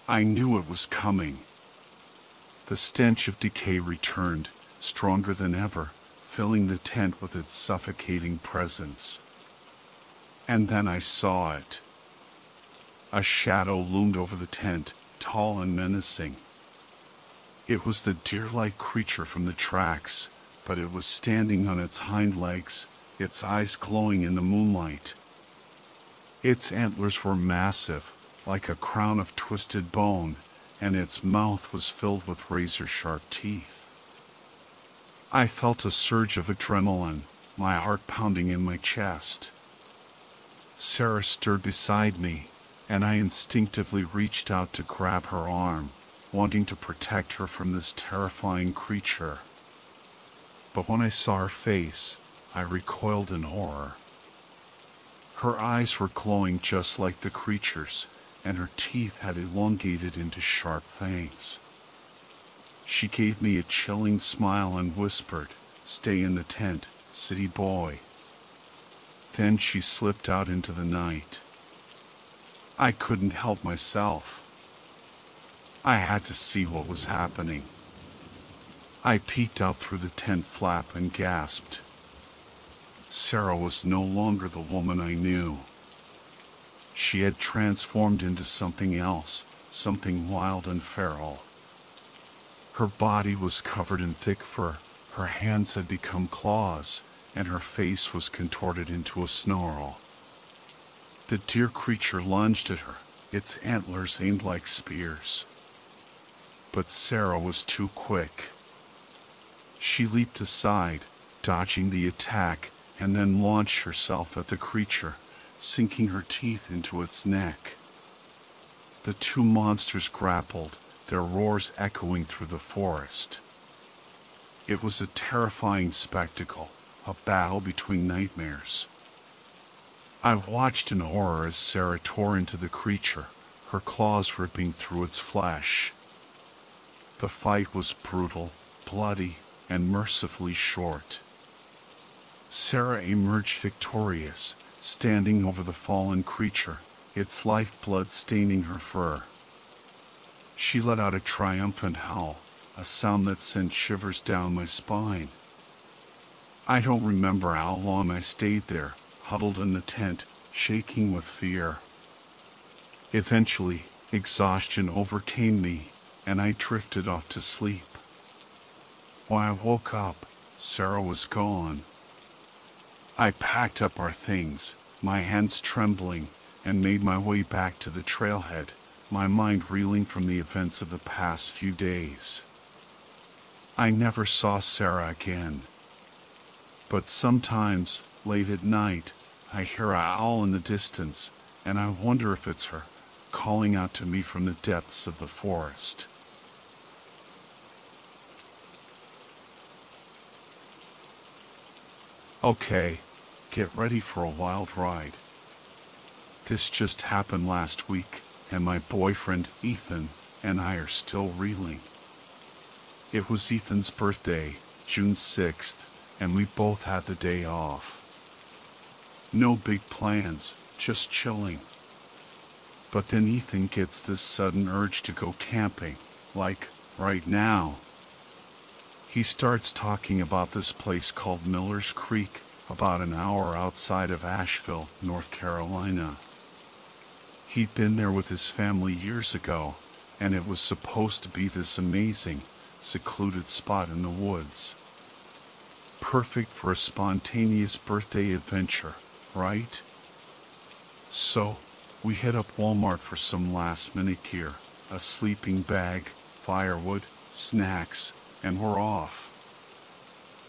I knew it was coming. The stench of decay returned, stronger than ever, filling the tent with its suffocating presence. And then I saw it. A shadow loomed over the tent, tall and menacing. It was the deer-like creature from the tracks, but it was standing on its hind legs, its eyes glowing in the moonlight. Its antlers were massive, like a crown of twisted bone, and its mouth was filled with razor-sharp teeth. I felt a surge of adrenaline, my heart pounding in my chest. Sarah stirred beside me, and I instinctively reached out to grab her arm, wanting to protect her from this terrifying creature. But when I saw her face, I recoiled in horror. Her eyes were glowing just like the creature's, and her teeth had elongated into sharp fangs. She gave me a chilling smile and whispered, "Stay in the tent, city boy." Then she slipped out into the night. I couldn't help myself. I had to see what was happening. I peeked out through the tent flap and gasped. Sarah was no longer the woman I knew. She had transformed into something else, something wild and feral. Her body was covered in thick fur, her hands had become claws, and her face was contorted into a snarl. The dear creature lunged at her, its antlers aimed like spears. But Sarah was too quick. She leaped aside, dodging the attack, and then launched herself at the creature, sinking her teeth into its neck. The two monsters grappled, their roars echoing through the forest. It was a terrifying spectacle, a battle between nightmares. I watched in horror as Sarah tore into the creature, her claws ripping through its flesh. The fight was brutal, bloody, and mercifully short. Sarah emerged victorious, standing over the fallen creature, its lifeblood staining her fur. She let out a triumphant howl, a sound that sent shivers down my spine. I don't remember how long I stayed there, huddled in the tent, shaking with fear. Eventually, exhaustion overcame me, and I drifted off to sleep. When I woke up, Sarah was gone. I packed up our things, my hands trembling, and made my way back to the trailhead, my mind reeling from the events of the past few days. I never saw Sarah again. But sometimes, late at night, I hear a owl in the distance, and I wonder if it's her, calling out to me from the depths of the forest. Okay, get ready for a wild ride. This just happened last week, and my boyfriend, Ethan, and I are still reeling. It was Ethan's birthday, June 6th, and we both had the day off. No big plans, just chilling. But then Ethan gets this sudden urge to go camping, like, right now. He starts talking about this place called Miller's Creek, about an hour outside of Asheville, North Carolina. He'd been there with his family years ago, and it was supposed to be this amazing, secluded spot in the woods. Perfect for a spontaneous birthday adventure, right? So, we hit up Walmart for some last-minute gear, a sleeping bag, firewood, snacks, and we're off.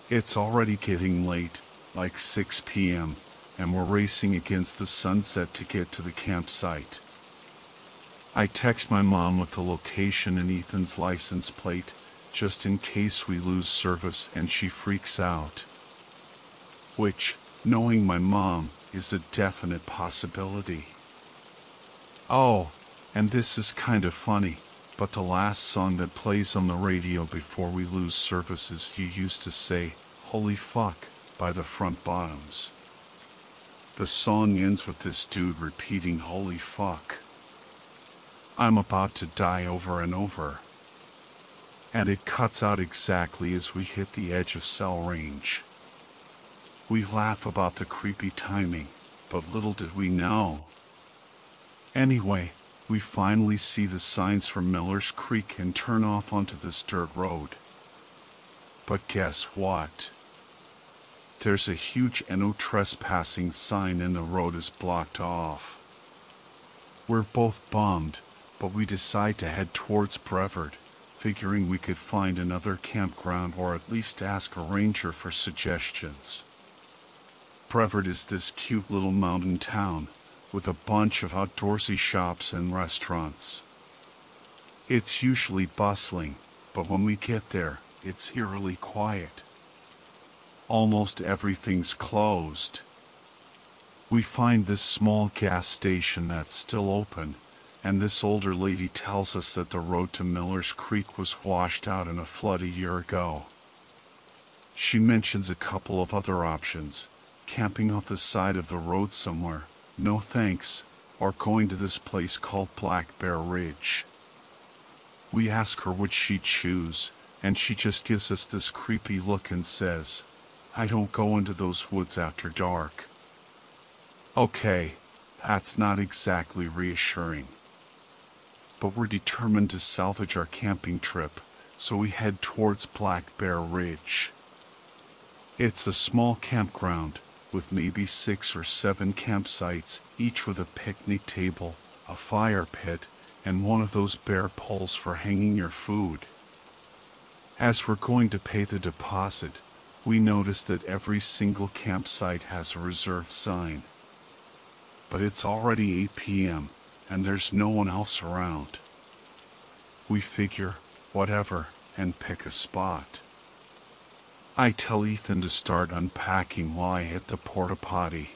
It's already getting late, like 6 p.m., and we're racing against the sunset to get to the campsite. I text my mom with the location and Ethan's license plate, just in case we lose service and she freaks out. Which, knowing my mom, is a definite possibility. Oh, and this is kind of funny, but the last song that plays on the radio before we lose service is "You Used to Say, Holy Fuck," by the Front Bottoms. The song ends with this dude repeating "Holy fuck." I'm about to die over and over. And it cuts out exactly as we hit the edge of cell range. We laugh about the creepy timing, but little did we know. Anyway, we finally see the signs for Miller's Creek and turn off onto this dirt road. But guess what? There's a huge "No trespassing" sign and the road is blocked off. We're both bummed, but we decide to head towards Brevard, figuring we could find another campground or at least ask a ranger for suggestions. Brevard is this cute little mountain town, with a bunch of outdoorsy shops and restaurants. It's usually bustling, but when we get there, it's eerily quiet. Almost everything's closed. We find this small gas station that's still open, and this older lady tells us that the road to Miller's Creek was washed out in a flood a year ago. She mentions a couple of other options: camping off the side of the road somewhere, no thanks, or going to this place called Black Bear Ridge. We ask her which she'd choose, and she just gives us this creepy look and says, "I don't go into those woods after dark." Okay, that's not exactly reassuring. But we're determined to salvage our camping trip, so we head towards Black Bear Ridge. It's a small campground with maybe 6 or 7 campsites, each with a picnic table, a fire pit, and one of those bear poles for hanging your food. As we're going to pay the deposit, we notice that every single campsite has a reserved sign. But it's already 8 p.m., and there's no one else around. We figure, whatever, and pick a spot. I tell Ethan to start unpacking while I hit the porta potty.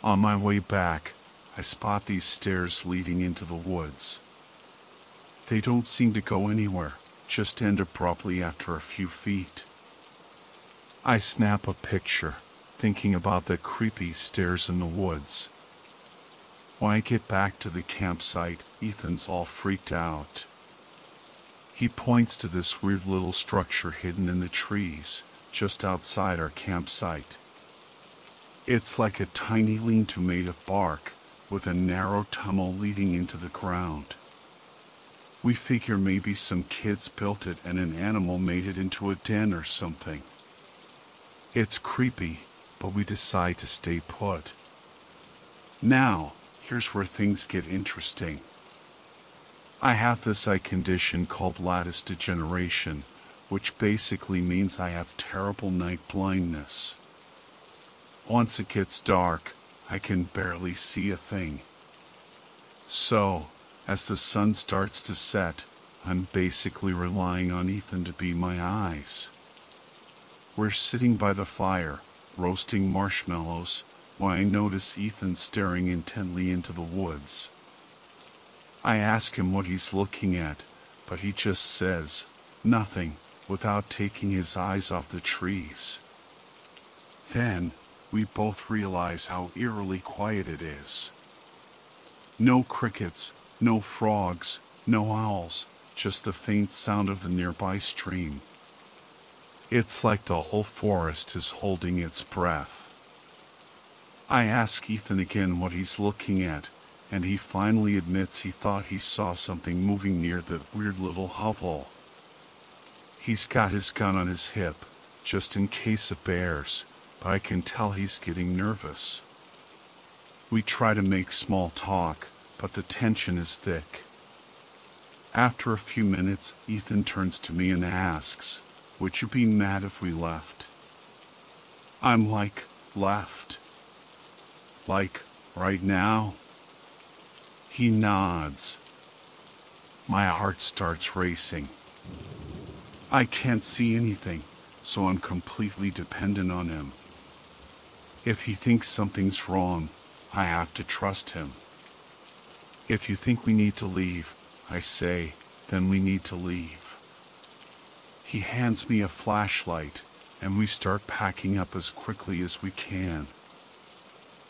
On my way back, I spot these stairs leading into the woods. They don't seem to go anywhere, just end abruptly after a few feet. I snap a picture, thinking about the creepy stairs in the woods. When I get back to the campsite, Ethan's all freaked out. He points to this weird little structure hidden in the trees, just outside our campsite. It's like a tiny lean-to made of bark, with a narrow tunnel leading into the ground. We figure maybe some kids built it and an animal made it into a den or something. It's creepy, but we decide to stay put. Now, here's where things get interesting. I have this eye condition called lattice degeneration, which basically means I have terrible night blindness. Once it gets dark, I can barely see a thing. So, as the sun starts to set, I'm basically relying on Ethan to be my eyes. We're sitting by the fire, roasting marshmallows, when I notice Ethan staring intently into the woods. I ask him what he's looking at, but he just says, "Nothing," without taking his eyes off the trees. Then, we both realize how eerily quiet it is. No crickets, no frogs, no owls, just the faint sound of the nearby stream. It's like the whole forest is holding its breath. I ask Ethan again what he's looking at, and he finally admits he thought he saw something moving near the weird little hovel. He's got his gun on his hip, just in case of bears, but I can tell he's getting nervous. We try to make small talk, but the tension is thick. After a few minutes, Ethan turns to me and asks, "Would you be mad if we left?" I'm like, "Left? Like, right now?" He nods. My heart starts racing. I can't see anything, so I'm completely dependent on him. If he thinks something's wrong, I have to trust him. If you think we need to leave, I say, then we need to leave. He hands me a flashlight, and we start packing up as quickly as we can.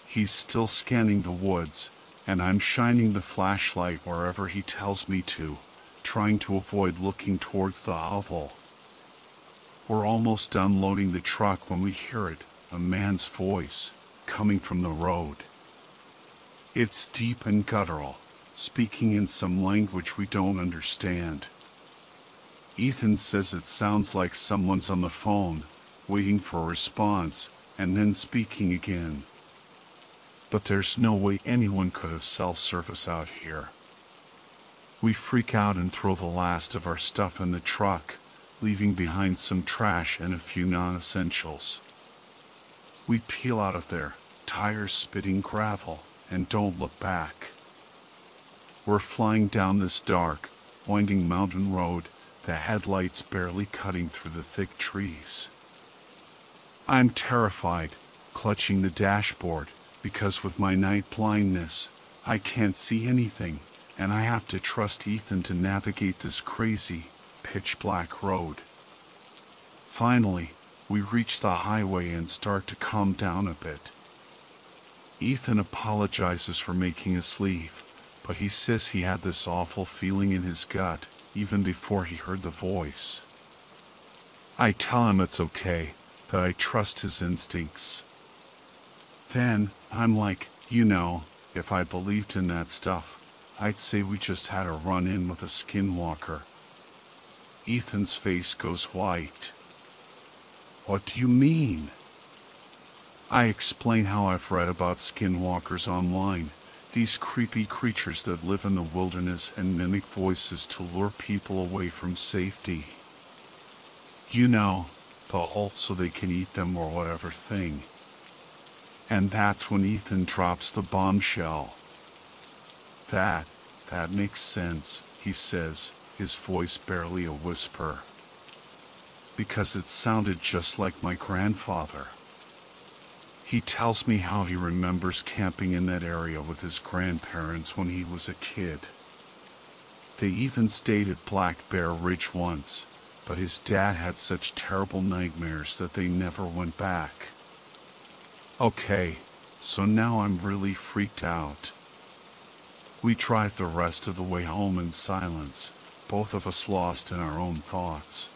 He's still scanning the woods, and I'm shining the flashlight wherever he tells me to, trying to avoid looking towards the hovel. We're almost done loading the truck when we hear it, a man's voice, coming from the road. It's deep and guttural, speaking in some language we don't understand. Ethan says it sounds like someone's on the phone, waiting for a response, and then speaking again. But there's no way anyone could have cell service out here. We freak out and throw the last of our stuff in the truck, leaving behind some trash and a few non-essentials. We peel out of there, tires spitting gravel, and don't look back. We're flying down this dark, winding mountain road, the headlights barely cutting through the thick trees. I'm terrified, clutching the dashboard, because with my night blindness, I can't see anything, and I have to trust Ethan to navigate this crazy, pitch-black road. Finally, we reach the highway and start to calm down a bit. Ethan apologizes for making us leave, but he says he had this awful feeling in his gut, even before he heard the voice. I tell him it's okay, that I trust his instincts. Then, I'm like, if I believed in that stuff, I'd say we just had a run-in with a skinwalker. Ethan's face goes white. What do you mean? I explain how I've read about skinwalkers online, these creepy creatures that live in the wilderness and mimic voices to lure people away from safety. The whole so they can eat them or whatever thing. And that's when Ethan drops the bombshell. That makes sense, he says, his voice barely a whisper. Because it sounded just like my grandfather. He tells me how he remembers camping in that area with his grandparents when he was a kid. They even stayed at Black Bear Ridge once, but his dad had such terrible nightmares that they never went back. Okay, so now I'm really freaked out. We drive the rest of the way home in silence, both of us lost in our own thoughts.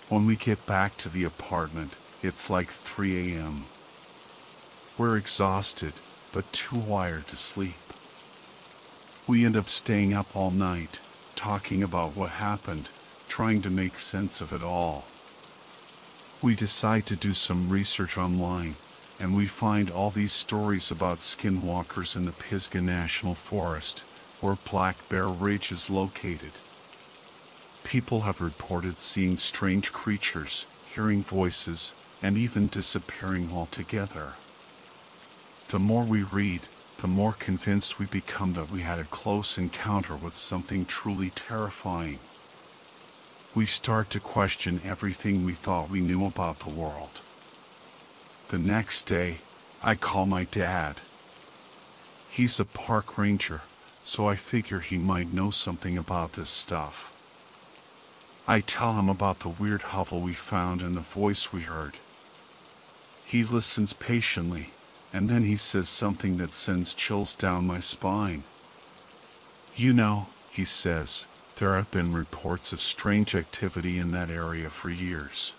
When we get back to the apartment, it's like 3 a.m. We're exhausted, but too wired to sleep. We end up staying up all night, talking about what happened, trying to make sense of it all. We decide to do some research online, and we find all these stories about skinwalkers in the Pisgah National Forest, where Black Bear Ridge is located. People have reported seeing strange creatures, hearing voices, and even disappearing altogether. The more we read, the more convinced we become that we had a close encounter with something truly terrifying. We start to question everything we thought we knew about the world. The next day, I call my dad. He's a park ranger, so I figure he might know something about this stuff. I tell him about the weird hovel we found and the voice we heard. He listens patiently, and then he says something that sends chills down my spine. He says, there have been reports of strange activity in that area for years.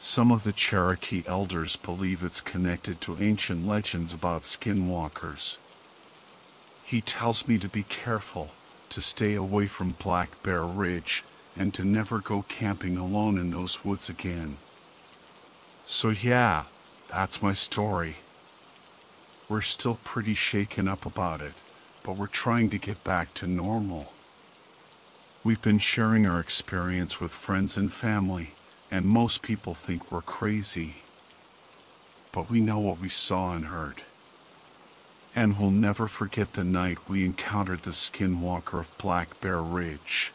Some of the Cherokee elders believe it's connected to ancient legends about skinwalkers. He tells me to be careful, to stay away from Black Bear Ridge, and to never go camping alone in those woods again. So yeah, that's my story. We're still pretty shaken up about it, but we're trying to get back to normal. We've been sharing our experience with friends and family, and most people think we're crazy. But we know what we saw and heard. And we'll never forget the night we encountered the skinwalker of Black Bear Ridge.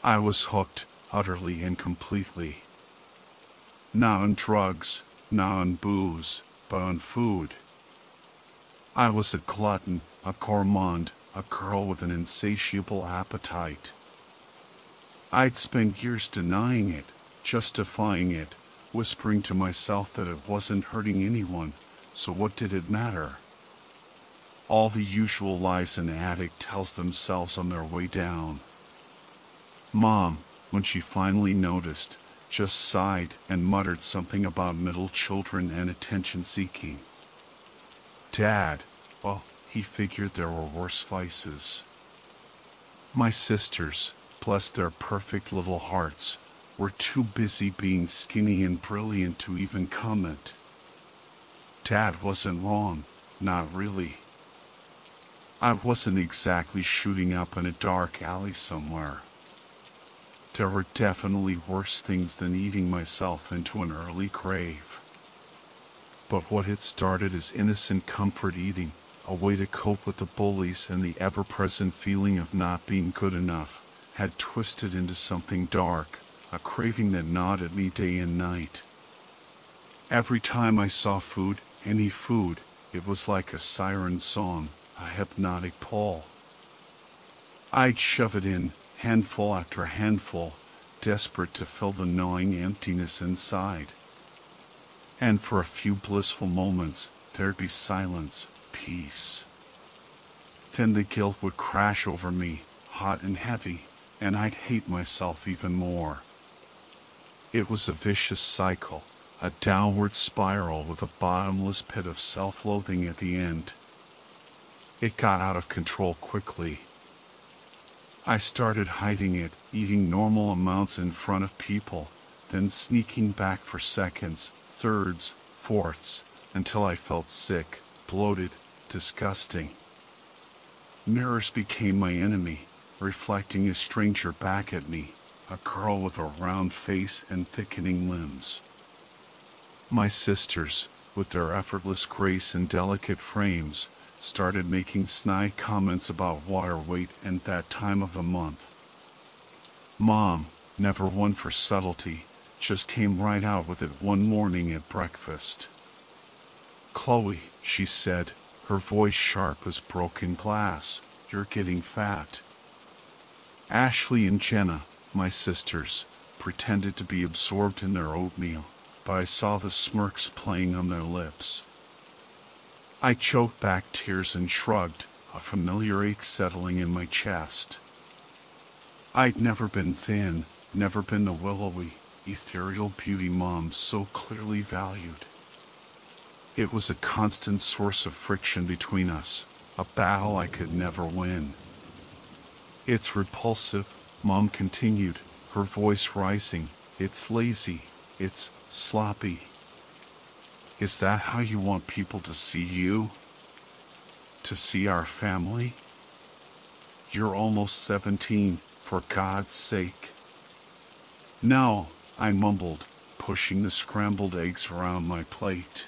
I was hooked, utterly and completely. Not on drugs, not on booze, but on food. I was a glutton, a gourmand, a girl with an insatiable appetite. I'd spent years denying it, justifying it, whispering to myself that it wasn't hurting anyone, so what did it matter? All the usual lies an addict tells themselves on their way down. Mom, when she finally noticed, just sighed and muttered something about middle children and attention-seeking. Dad, well, he figured there were worse vices. My sisters, bless their perfect little hearts, were too busy being skinny and brilliant to even comment. Dad wasn't wrong, not really. I wasn't exactly shooting up in a dark alley somewhere. There were definitely worse things than eating myself into an early grave. But what had started as innocent comfort eating, a way to cope with the bullies and the ever-present feeling of not being good enough, had twisted into something dark, a craving that gnawed at me day and night. Every time I saw food, any food, it was like a siren song, a hypnotic pull. I'd shove it in, handful after handful, desperate to fill the gnawing emptiness inside. And for a few blissful moments, there'd be silence, peace. Then the guilt would crash over me, hot and heavy, and I'd hate myself even more. It was a vicious cycle, a downward spiral with a bottomless pit of self-loathing at the end. It got out of control quickly. I started hiding it, eating normal amounts in front of people, then sneaking back for seconds, thirds, fourths, until I felt sick, bloated, disgusting. Mirrors became my enemy, reflecting a stranger back at me, a girl with a round face and thickening limbs. My sisters, with their effortless grace and delicate frames, started making snide comments about water weight and that time of the month. Mom, never one for subtlety, just came right out with it one morning at breakfast. "Chloe," she said, her voice sharp as broken glass, "you're getting fat." Ashley and Jenna, my sisters, pretended to be absorbed in their oatmeal, but I saw the smirks playing on their lips. I choked back tears and shrugged, a familiar ache settling in my chest. I'd never been thin, never been the willowy, ethereal beauty Mom so clearly valued. It was a constant source of friction between us, a battle I could never win. "It's repulsive," Mom continued, her voice rising. "It's lazy. It's sloppy. Is that how you want people to see you? To see our family? You're almost 17, for God's sake." "No," I mumbled, pushing the scrambled eggs around my plate.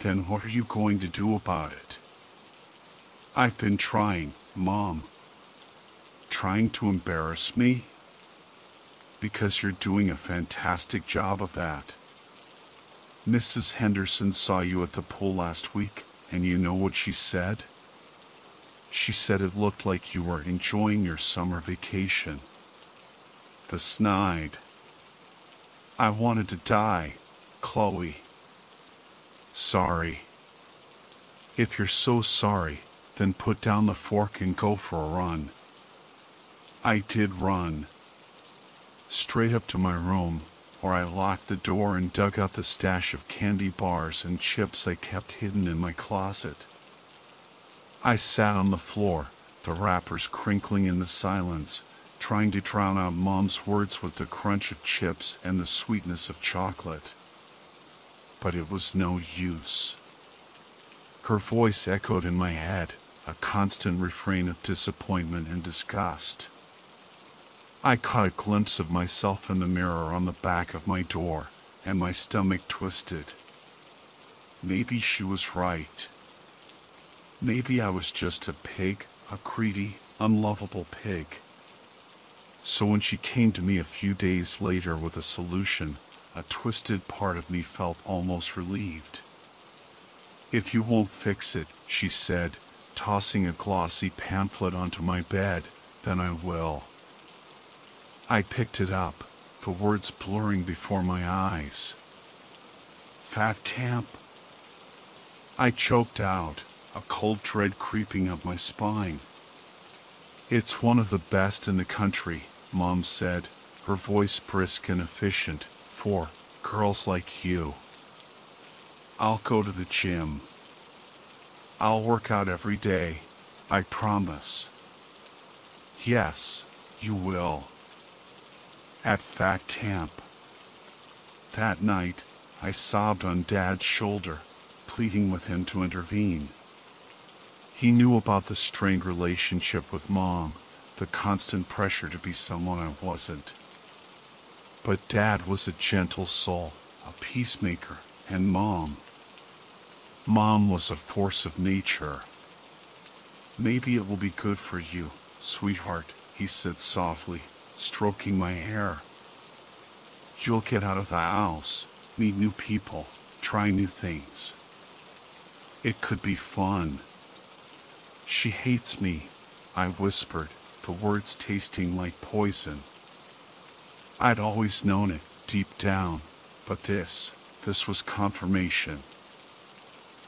"Then what are you going to do about it?" "I've been trying, Mom." "Trying to embarrass me?" "Because you're doing a fantastic job of that. Mrs. Henderson saw you at the pool last week, and you know what she said? She said it looked like you were enjoying your summer vacation. The snide. I wanted to die, Chloe. Sorry. If you're so sorry, then put down the fork and go for a run." I did run. Straight up to my room, where I locked the door and dug out the stash of candy bars and chips I kept hidden in my closet. I sat on the floor, the wrappers crinkling in the silence, trying to drown out Mom's words with the crunch of chips and the sweetness of chocolate. But it was no use. Her voice echoed in my head, a constant refrain of disappointment and disgust. I caught a glimpse of myself in the mirror on the back of my door, and my stomach twisted. Maybe she was right. Maybe I was just a pig, a greedy, unlovable pig. So when she came to me a few days later with a solution, a twisted part of me felt almost relieved. "If you won't fix it," she said, tossing a glossy pamphlet onto my bed, "then I will." I picked it up, the words blurring before my eyes. "Fat camp." I choked out, a cold dread creeping up my spine. "It's one of the best in the country," Mom said, her voice brisk and efficient, "for girls like you. I'll go to the gym. I'll work out every day, I promise." "Yes, you will. At fat camp." That night, I sobbed on Dad's shoulder, pleading with him to intervene. He knew about the strained relationship with Mom, the constant pressure to be someone I wasn't. But Dad was a gentle soul, a peacemaker, and Mom was a force of nature. "Maybe it will be good for you, sweetheart," he said softly, stroking my hair. "You'll get out of the house, meet new people, try new things. It could be fun. She hates me, I whispered, the words tasting like poison. I'd always known it, deep down, but this was confirmation.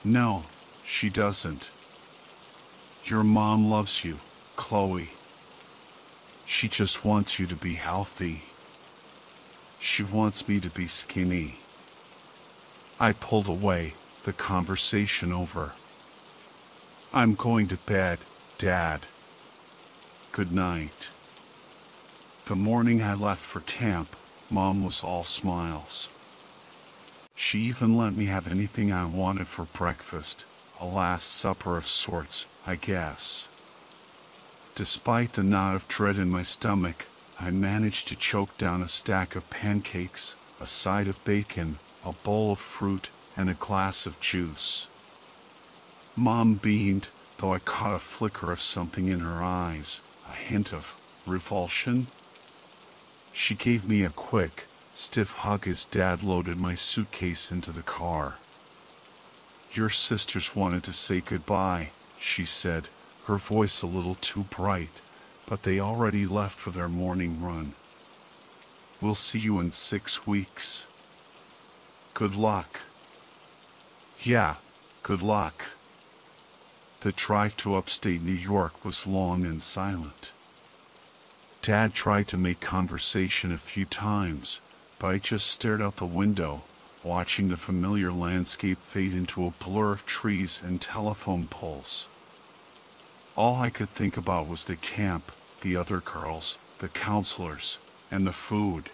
No, she doesn't. Your mom loves you, Chloe. She just wants you to be healthy. She wants me to be skinny. I pulled away, the conversation over. I'm going to bed, Dad. Good night. The morning I left for camp, Mom was all smiles. She even let me have anything I wanted for breakfast, a last supper of sorts, I guess. Despite the knot of dread in my stomach, I managed to choke down a stack of pancakes, a side of bacon, a bowl of fruit, and a glass of juice. Mom beamed, though I caught a flicker of something in her eyes, a hint of revulsion. She gave me a quick, stiff hug as Dad loaded my suitcase into the car. Your sisters wanted to say goodbye, she said, her voice a little too bright, but they already left for their morning run. We'll see you in 6 weeks. Good luck. Yeah, good luck. The drive to upstate New York was long and silent. Dad tried to make conversation a few times, but I just stared out the window, watching the familiar landscape fade into a blur of trees and telephone poles. All I could think about was the camp, the other girls, the counselors, and the food.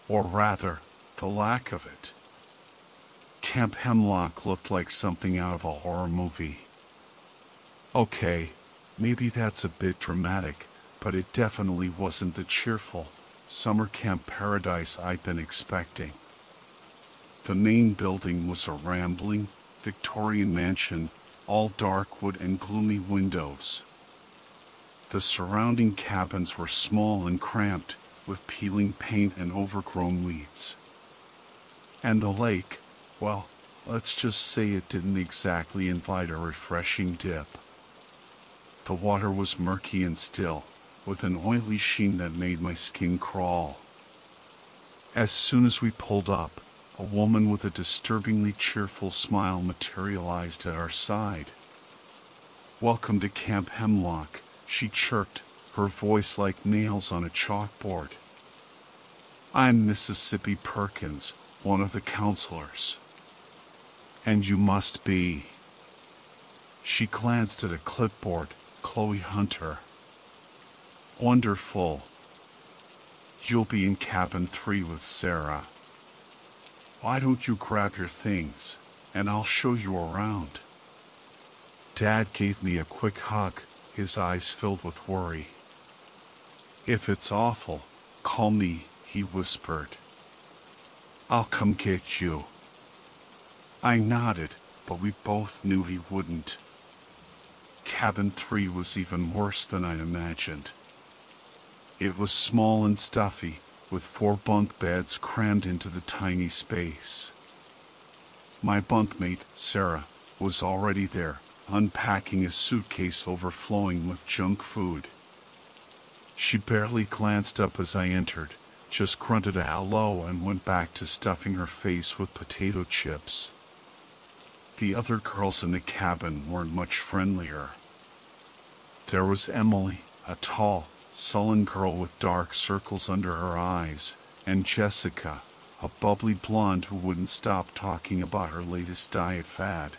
Or rather, the lack of it. Camp Hemlock looked like something out of a horror movie. Okay, maybe that's a bit dramatic, but it definitely wasn't the cheerful, summer camp paradise I'd been expecting. The main building was a rambling, Victorian mansion, all dark wood and gloomy windows. The surrounding cabins were small and cramped, with peeling paint and overgrown weeds. And the lake, well, let's just say it didn't exactly invite a refreshing dip. The water was murky and still, with an oily sheen that made my skin crawl. As soon as we pulled up, a woman with a disturbingly cheerful smile materialized at our side. Welcome to Camp Hemlock, she chirped, her voice like nails on a chalkboard. I'm Mississippi Perkins, one of the counselors. And you must be. She glanced at a clipboard, Chloe Hunter. Wonderful. You'll be in cabin 3 with Sarah. Why don't you grab your things, and I'll show you around. Dad gave me a quick hug, his eyes filled with worry. If it's awful, call me, he whispered. I'll come get you. I nodded, but we both knew he wouldn't. Cabin 3 was even worse than I'd imagined. It was small and stuffy, with 4 bunk beds crammed into the tiny space. My bunkmate, Sarah, was already there, unpacking a suitcase overflowing with junk food. She barely glanced up as I entered, just grunted a hello and went back to stuffing her face with potato chips. The other girls in the cabin weren't much friendlier. There was Emily, a tall, sullen girl with dark circles under her eyes, and Jessica, a bubbly blonde who wouldn't stop talking about her latest diet fad.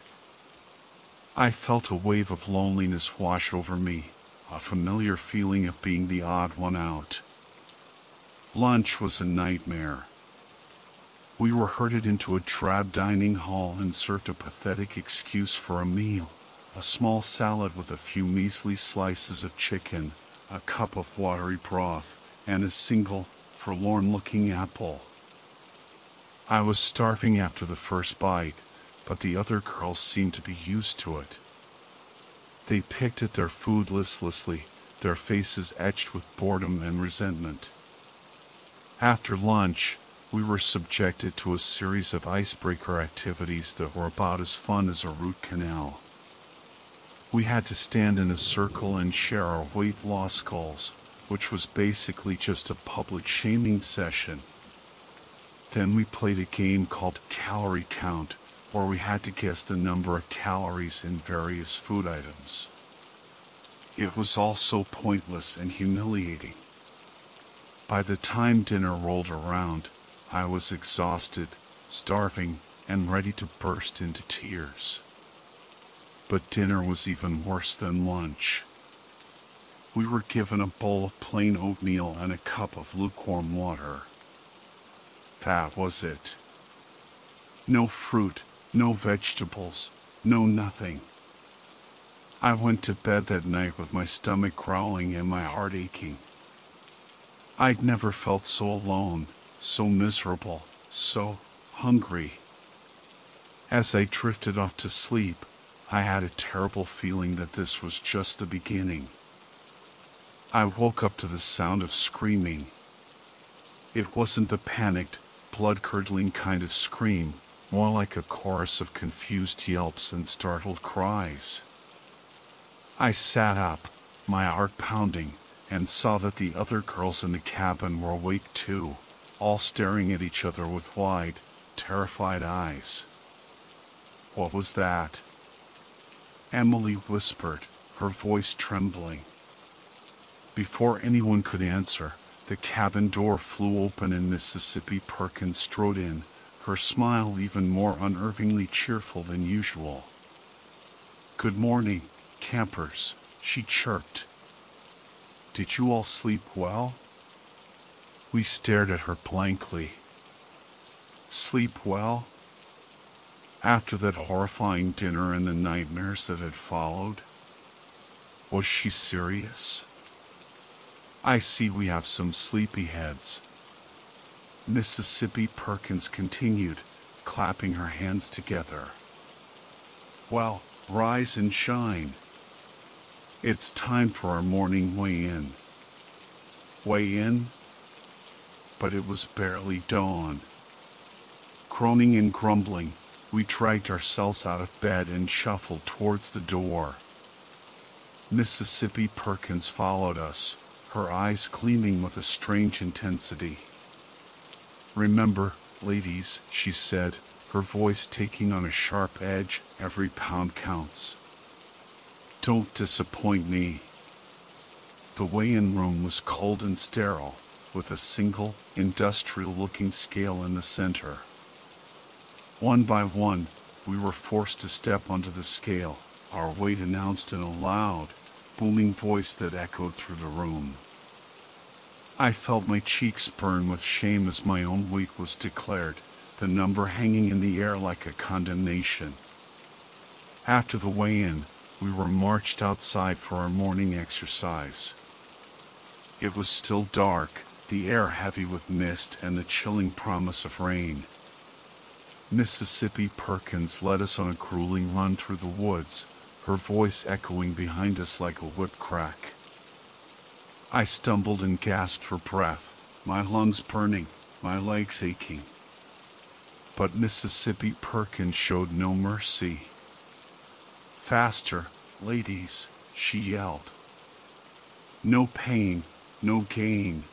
I felt a wave of loneliness wash over me, a familiar feeling of being the odd one out. Lunch was a nightmare. We were herded into a drab dining hall and served a pathetic excuse for a meal, a small salad with a few measly slices of chicken, a cup of watery broth, and a single, forlorn-looking apple. I was starving after the first bite, but the other girls seemed to be used to it. They picked at their food listlessly, their faces etched with boredom and resentment. After lunch, We were subjected to a series of icebreaker activities that were about as fun as a root canal. We had to stand in a circle and share our weight loss goals, which was basically just a public shaming session. Then we played a game called Calorie Count, where we had to guess the number of calories in various food items. It was all so pointless and humiliating. By the time dinner rolled around, I was exhausted, starving, and ready to burst into tears. But dinner was even worse than lunch. We were given a bowl of plain oatmeal and a cup of lukewarm water. That was it. No fruit, no vegetables, no nothing. I went to bed that night with my stomach growling and my heart aching. I'd never felt so alone, so miserable, so hungry. As I drifted off to sleep, I had a terrible feeling that this was just the beginning. I woke up to the sound of screaming. It wasn't the panicked, blood-curdling kind of scream, more like a chorus of confused yelps and startled cries. I sat up, my heart pounding, and saw that the other girls in the cabin were awake too, all staring at each other with wide, terrified eyes. What was that? Emily whispered, her voice trembling. Before anyone could answer, the cabin door flew open and Mississippi Perkins strode in, her smile even more unnervingly cheerful than usual. "Good morning, campers," she chirped. "Did you all sleep well?" We stared at her blankly. Sleep well? After that horrifying dinner and the nightmares that had followed? Was she serious? "I see we have some sleepyheads," Mississippi Perkins continued, clapping her hands together. "Well, rise and shine. It's time for our morning weigh-in." Weigh-in? But it was barely dawn. Groaning and grumbling, we dragged ourselves out of bed and shuffled towards the door. Mississippi Perkins followed us, her eyes gleaming with a strange intensity. "Remember, ladies," she said, her voice taking on a sharp edge, "every pound counts. Don't disappoint me." The weigh-in room was cold and sterile, with a single, industrial-looking scale in the center. One by one, we were forced to step onto the scale, our weight announced in a loud, booming voice that echoed through the room. I felt my cheeks burn with shame as my own weight was declared, the number hanging in the air like a condemnation. After the weigh-in, we were marched outside for our morning exercise. It was still dark, the air heavy with mist and the chilling promise of rain. Mississippi Perkins led us on a grueling run through the woods, her voice echoing behind us like a whip crack. I stumbled and gasped for breath, my lungs burning, my legs aching. But Mississippi Perkins showed no mercy. "Faster, ladies," she yelled. "No pain, no gain."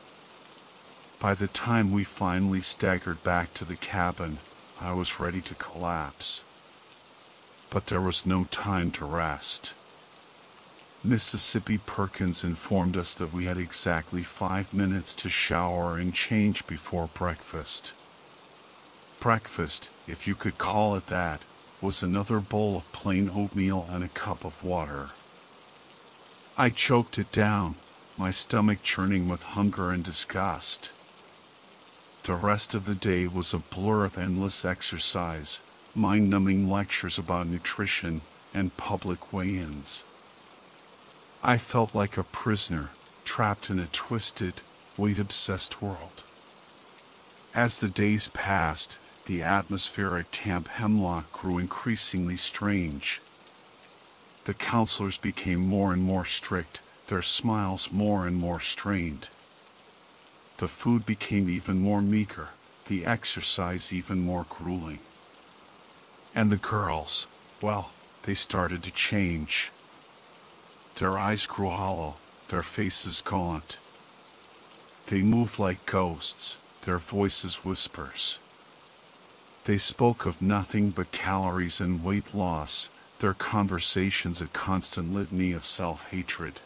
By the time we finally staggered back to the cabin, I was ready to collapse. But there was no time to rest. Mississippi Perkins informed us that we had exactly 5 minutes to shower and change before breakfast. Breakfast, if you could call it that, was another bowl of plain oatmeal and a cup of water. I choked it down, my stomach churning with hunger and disgust. The rest of the day was a blur of endless exercise, mind-numbing lectures about nutrition, and public weigh-ins. I felt like a prisoner, trapped in a twisted, weight-obsessed world. As the days passed, the atmosphere at Camp Hemlock grew increasingly strange. The counselors became more and more strict, their smiles more and more strained. The food became even more meager, the exercise even more grueling. And the girls, well, they started to change. Their eyes grew hollow, their faces gaunt. They moved like ghosts, their voices whispers. They spoke of nothing but calories and weight loss, their conversations a constant litany of self-hatred.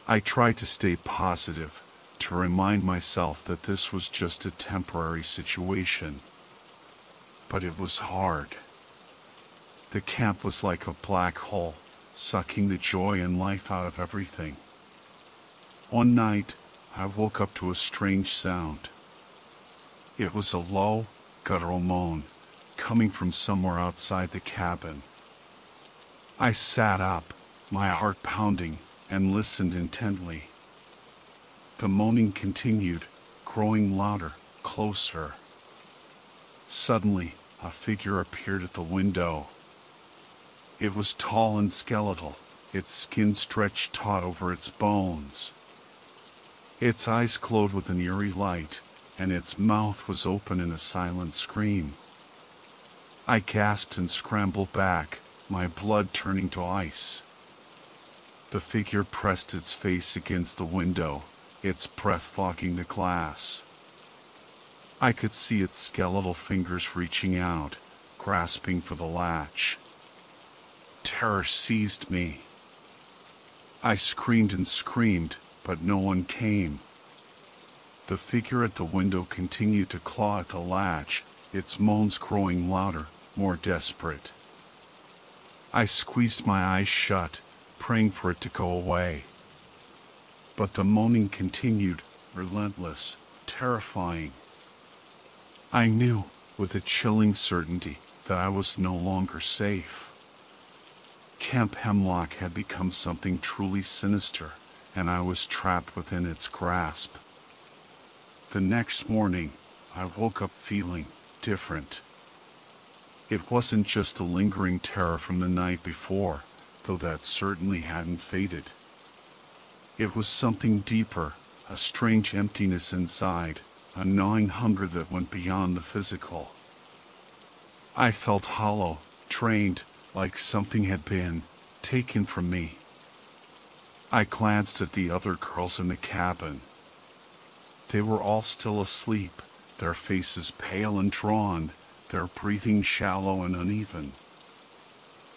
I tried to stay positive, to remind myself that this was just a temporary situation. But it was hard. The camp was like a black hole, sucking the joy and life out of everything. One night, I woke up to a strange sound. It was a low, guttural moan, coming from somewhere outside the cabin. I sat up, my heart pounding, and listened intently. The moaning continued, growing louder, closer. Suddenly, a figure appeared at the window. It was tall and skeletal, its skin stretched taut over its bones. Its eyes glowed with an eerie light, and its mouth was open in a silent scream. I gasped and scrambled back, my blood turning to ice. The figure pressed its face against the window, its breath fogging the glass. I could see its skeletal fingers reaching out, grasping for the latch. Terror seized me. I screamed and screamed, but no one came. The figure at the window continued to claw at the latch, its moans growing louder, more desperate. I squeezed my eyes shut, praying for it to go away. But the moaning continued, relentless, terrifying. I knew, with a chilling certainty, that I was no longer safe. Camp Hemlock had become something truly sinister, and I was trapped within its grasp. The next morning, I woke up feeling different. It wasn't just a lingering terror from the night before, though that certainly hadn't faded. It was something deeper, a strange emptiness inside, a gnawing hunger that went beyond the physical. I felt hollow, drained, like something had been taken from me. I glanced at the other girls in the cabin. They were all still asleep, their faces pale and drawn, their breathing shallow and uneven.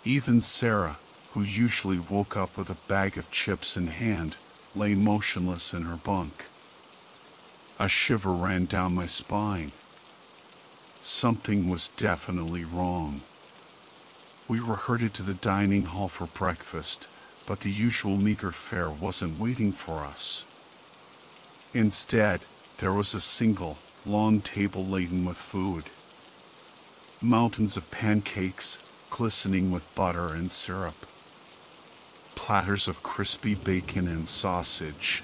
Even Sarah, who usually woke up with a bag of chips in hand, lay motionless in her bunk. A shiver ran down my spine. Something was definitely wrong. We were herded to the dining hall for breakfast, but the usual meager fare wasn't waiting for us. Instead, there was a single, long table laden with food. Mountains of pancakes, glistening with butter and syrup. Platters of crispy bacon and sausage.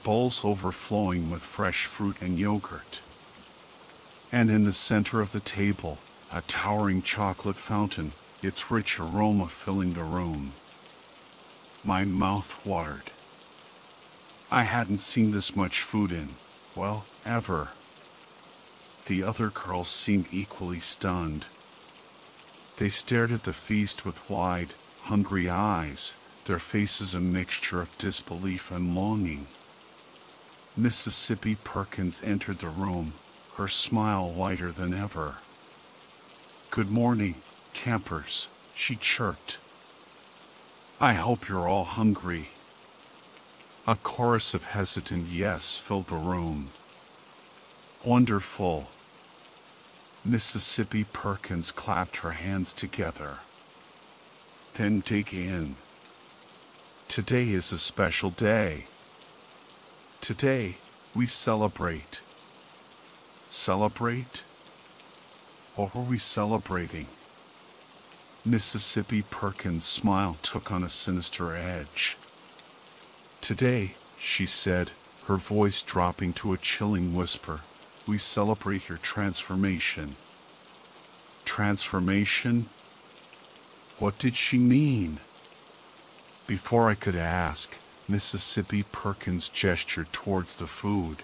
Bowls overflowing with fresh fruit and yogurt. And in the center of the table, a towering chocolate fountain, its rich aroma filling the room. My mouth watered. I hadn't seen this much food in, well, ever. The other girls seemed equally stunned. They stared at the feast with wide, hungry eyes, their faces a mixture of disbelief and longing. Mississippi Perkins entered the room, her smile wider than ever. "Good morning, campers," she chirped. "I hope you're all hungry." A chorus of hesitant yes filled the room. "Wonderful." Mississippi Perkins clapped her hands together. "Then dig in. Today is a special day. Today, we celebrate." Celebrate? What were we celebrating? Mississippi Perkins' smile took on a sinister edge. "Today," she said, her voice dropping to a chilling whisper, "we celebrate your transformation." Transformation? What did she mean? Before I could ask, Mississippi Perkins gestured towards the food.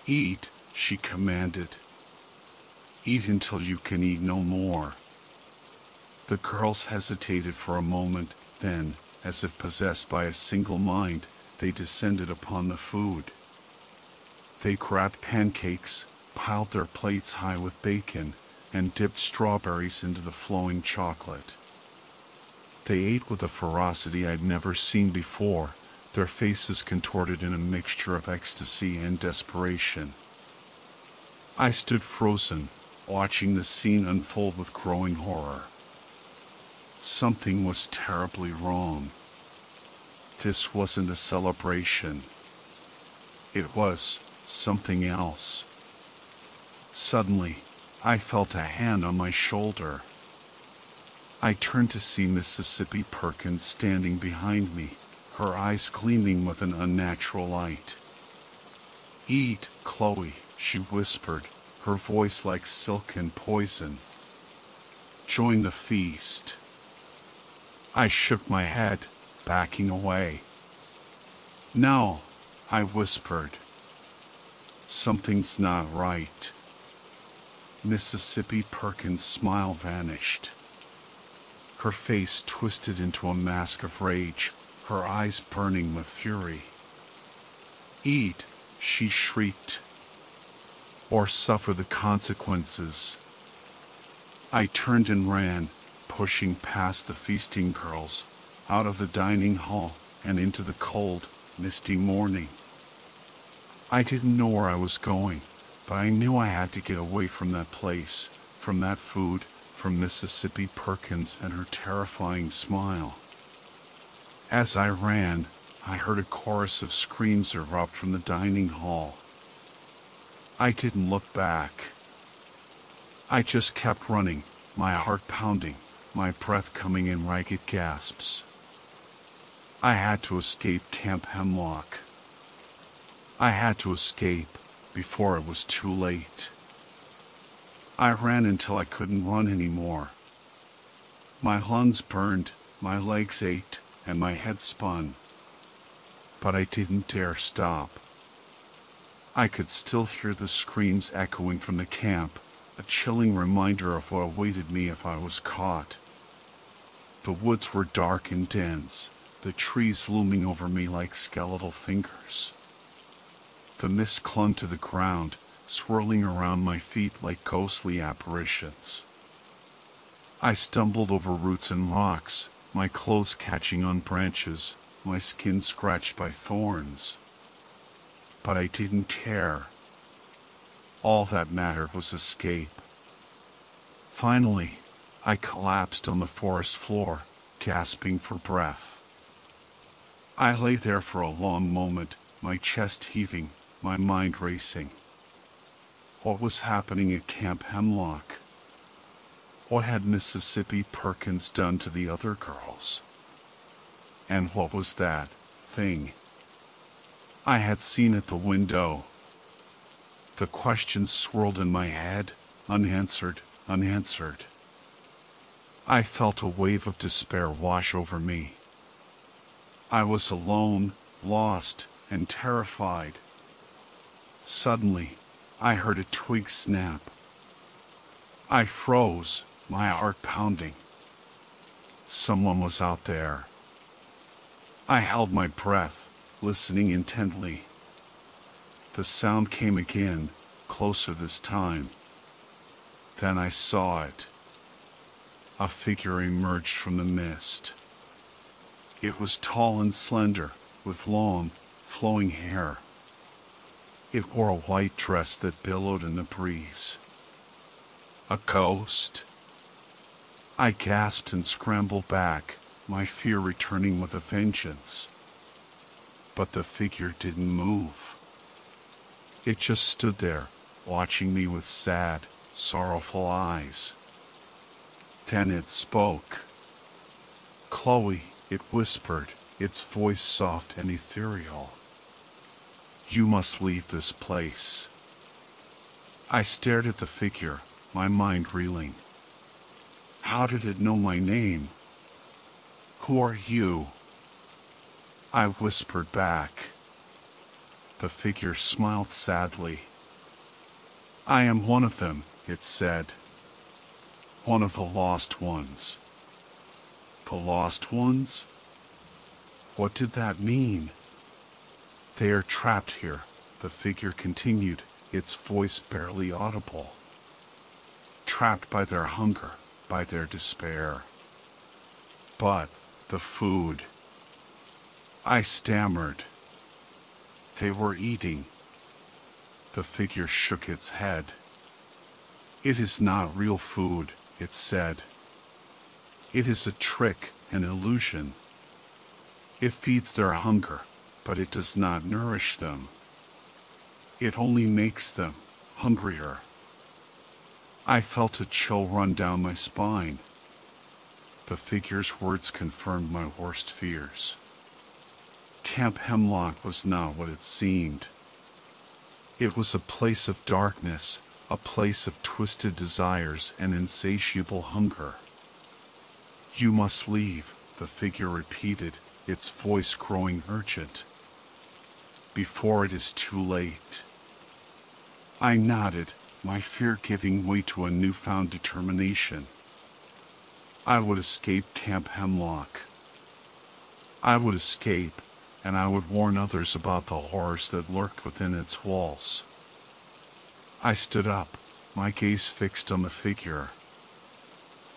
"Eat," she commanded. Eat until you can eat no more. The girls hesitated for a moment, then, as if possessed by a single mind, they descended upon the food. They grabbed pancakes, piled their plates high with bacon, and dipped strawberries into the flowing chocolate. They ate with a ferocity I'd never seen before, their faces contorted in a mixture of ecstasy and desperation. I stood frozen, watching the scene unfold with growing horror. Something was terribly wrong. This wasn't a celebration. It was something else. Suddenly, I felt a hand on my shoulder. I turned to see Mississippi Perkins standing behind me, her eyes gleaming with an unnatural light. "Eat, Chloe," she whispered, her voice like silk and poison. "Join the feast." I shook my head, backing away. "No," I whispered. "Something's not right." Mississippi Perkins' smile vanished. Her face twisted into a mask of rage, her eyes burning with fury. "Eat," she shrieked, "or suffer the consequences." I turned and ran, pushing past the feasting girls, out of the dining hall, and into the cold, misty morning. I didn't know where I was going, but I knew I had to get away from that place, from that food, from Mississippi Perkins and her terrifying smile. As I ran, I heard a chorus of screams erupt from the dining hall. I didn't look back. I just kept running, my heart pounding, my breath coming in ragged gasps. I had to escape Camp Hemlock. I had to escape before it was too late. I ran until I couldn't run anymore. My lungs burned, my legs ached, and my head spun. But I didn't dare stop. I could still hear the screams echoing from the camp, a chilling reminder of what awaited me if I was caught. The woods were dark and dense, the trees looming over me like skeletal fingers. The mist clung to the ground, swirling around my feet like ghostly apparitions. I stumbled over roots and rocks, my clothes catching on branches, my skin scratched by thorns. But I didn't care. All that mattered was escape. Finally, I collapsed on the forest floor, gasping for breath. I lay there for a long moment, my chest heaving, my mind racing. What was happening at Camp Hemlock? What had Mississippi Perkins done to the other girls? And what was that thing I had seen at the window? The questions swirled in my head, unanswered. I felt a wave of despair wash over me. I was alone, lost, and terrified. Suddenly, I heard a twig snap. I froze, my heart pounding. Someone was out there. I held my breath, listening intently. The sound came again, closer this time. Then I saw it. A figure emerged from the mist. It was tall and slender, with long, flowing hair. It wore a white dress that billowed in the breeze. A ghost? I gasped and scrambled back, my fear returning with a vengeance. But the figure didn't move. It just stood there, watching me with sad, sorrowful eyes. Then it spoke. "Chloe," it whispered, its voice soft and ethereal. "You must leave this place." I stared at the figure, my mind reeling. How did it know my name? "Who are you?" I whispered back. The figure smiled sadly. I am one of them, it said. One of the lost ones. The lost ones? What did that mean? They are trapped here, the figure continued, its voice barely audible. Trapped by their hunger, by their despair. But the food. I stammered. They were eating. The figure shook its head. It is not real food, it said. It is a trick, an illusion. It feeds their hunger, but it does not nourish them. It only makes them hungrier. I felt a chill run down my spine. The figure's words confirmed my worst fears. Camp Hemlock was not what it seemed. It was a place of darkness, a place of twisted desires and insatiable hunger. You must leave, the figure repeated, its voice growing urgent. Before it is too late. I nodded, my fear giving way to a newfound determination. I would escape Camp Hemlock. I would escape, and I would warn others about the horrors that lurked within its walls. I stood up, my gaze fixed on the figure.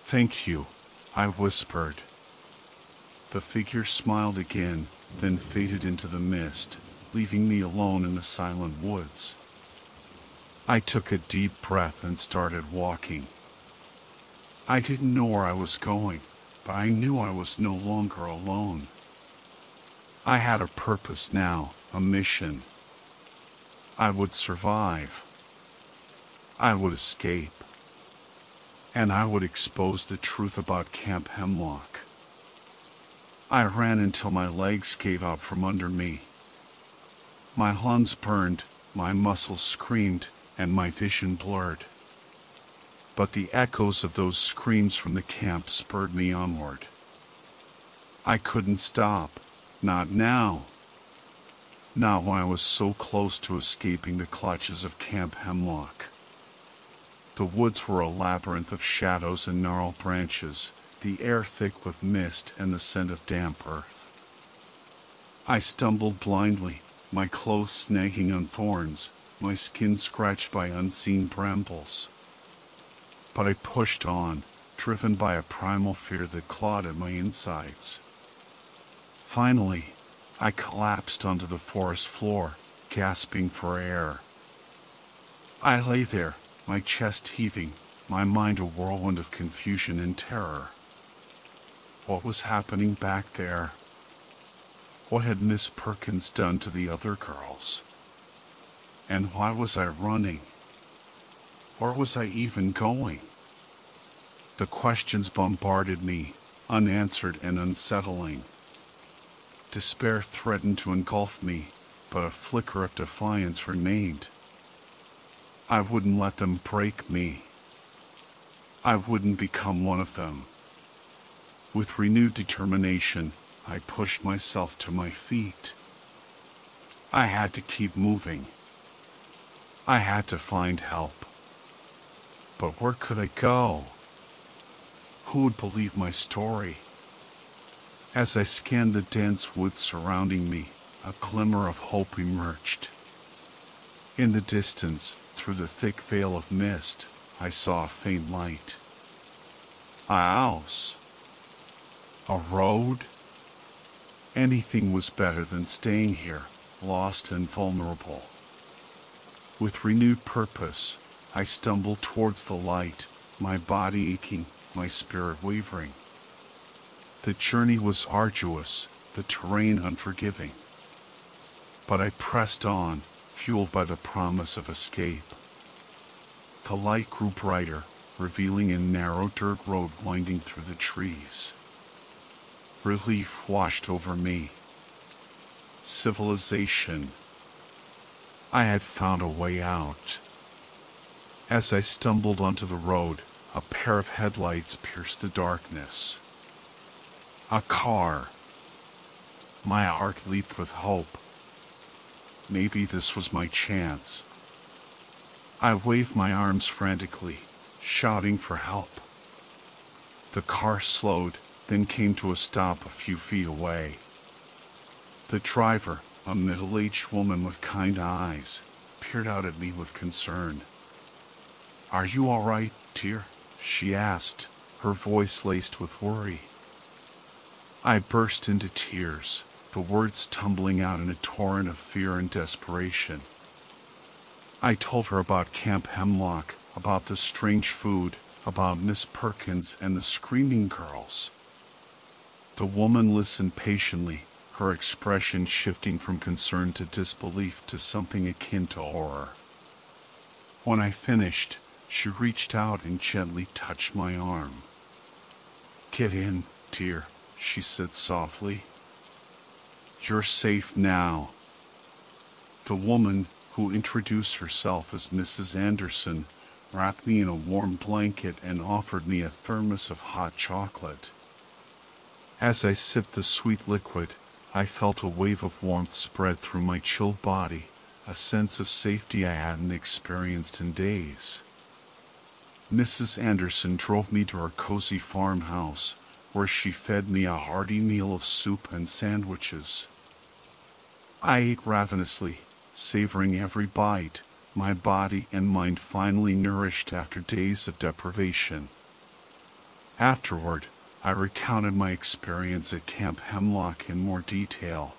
"Thank you," I whispered. The figure smiled again, then faded into the mist, leaving me alone in the silent woods. I took a deep breath and started walking. I didn't know where I was going, but I knew I was no longer alone. I had a purpose now, a mission. I would survive. I would escape. And I would expose the truth about Camp Hemlock. I ran until my legs gave out from under me. My lungs burned, my muscles screamed, and my vision blurred. But the echoes of those screams from the camp spurred me onward. I couldn't stop. Not now. Not when I was so close to escaping the clutches of Camp Hemlock. The woods were a labyrinth of shadows and gnarled branches, the air thick with mist and the scent of damp earth. I stumbled blindly, my clothes snagging on thorns, my skin scratched by unseen brambles. But I pushed on, driven by a primal fear that clawed at my insides. Finally, I collapsed onto the forest floor, gasping for air. I lay there, my chest heaving, my mind a whirlwind of confusion and terror. What was happening back there? What had Miss Perkins done to the other girls? And why was I running? Where was I even going? The questions bombarded me, unanswered and unsettling. Despair threatened to engulf me, but a flicker of defiance remained. I wouldn't let them break me. I wouldn't become one of them. With renewed determination, I pushed myself to my feet. I had to keep moving. I had to find help. But where could I go? Who would believe my story? As I scanned the dense woods surrounding me, a glimmer of hope emerged. In the distance, through the thick veil of mist, I saw a faint light. A house. A road. Anything was better than staying here, lost and vulnerable. With renewed purpose, I stumbled towards the light, my body aching, my spirit wavering. The journey was arduous, the terrain unforgiving. But I pressed on, fueled by the promise of escape. The light grew brighter, revealing a narrow dirt road winding through the trees. Relief washed over me. Civilization. I had found a way out. As I stumbled onto the road, a pair of headlights pierced the darkness. A car. My heart leaped with hope. Maybe this was my chance. I waved my arms frantically, shouting for help. The car slowed, then came to a stop a few feet away. The driver, a middle-aged woman with kind eyes, peered out at me with concern. "Are you all right, dear?" she asked, her voice laced with worry. I burst into tears, the words tumbling out in a torrent of fear and desperation. I told her about Camp Hemlock, about the strange food, about Miss Perkins and the screaming girls. The woman listened patiently, her expression shifting from concern to disbelief to something akin to horror. When I finished, she reached out and gently touched my arm. "Get in, dear," she said softly. "You're safe now." The woman, who introduced herself as Mrs. Anderson, wrapped me in a warm blanket and offered me a thermos of hot chocolate. As I sipped the sweet liquid, I felt a wave of warmth spread through my chilled body, a sense of safety I hadn't experienced in days. Mrs. Anderson drove me to her cozy farmhouse, where she fed me a hearty meal of soup and sandwiches. I ate ravenously, savoring every bite, my body and mind finally nourished after days of deprivation. Afterward, I recounted my experience at Camp Hemlock in more detail.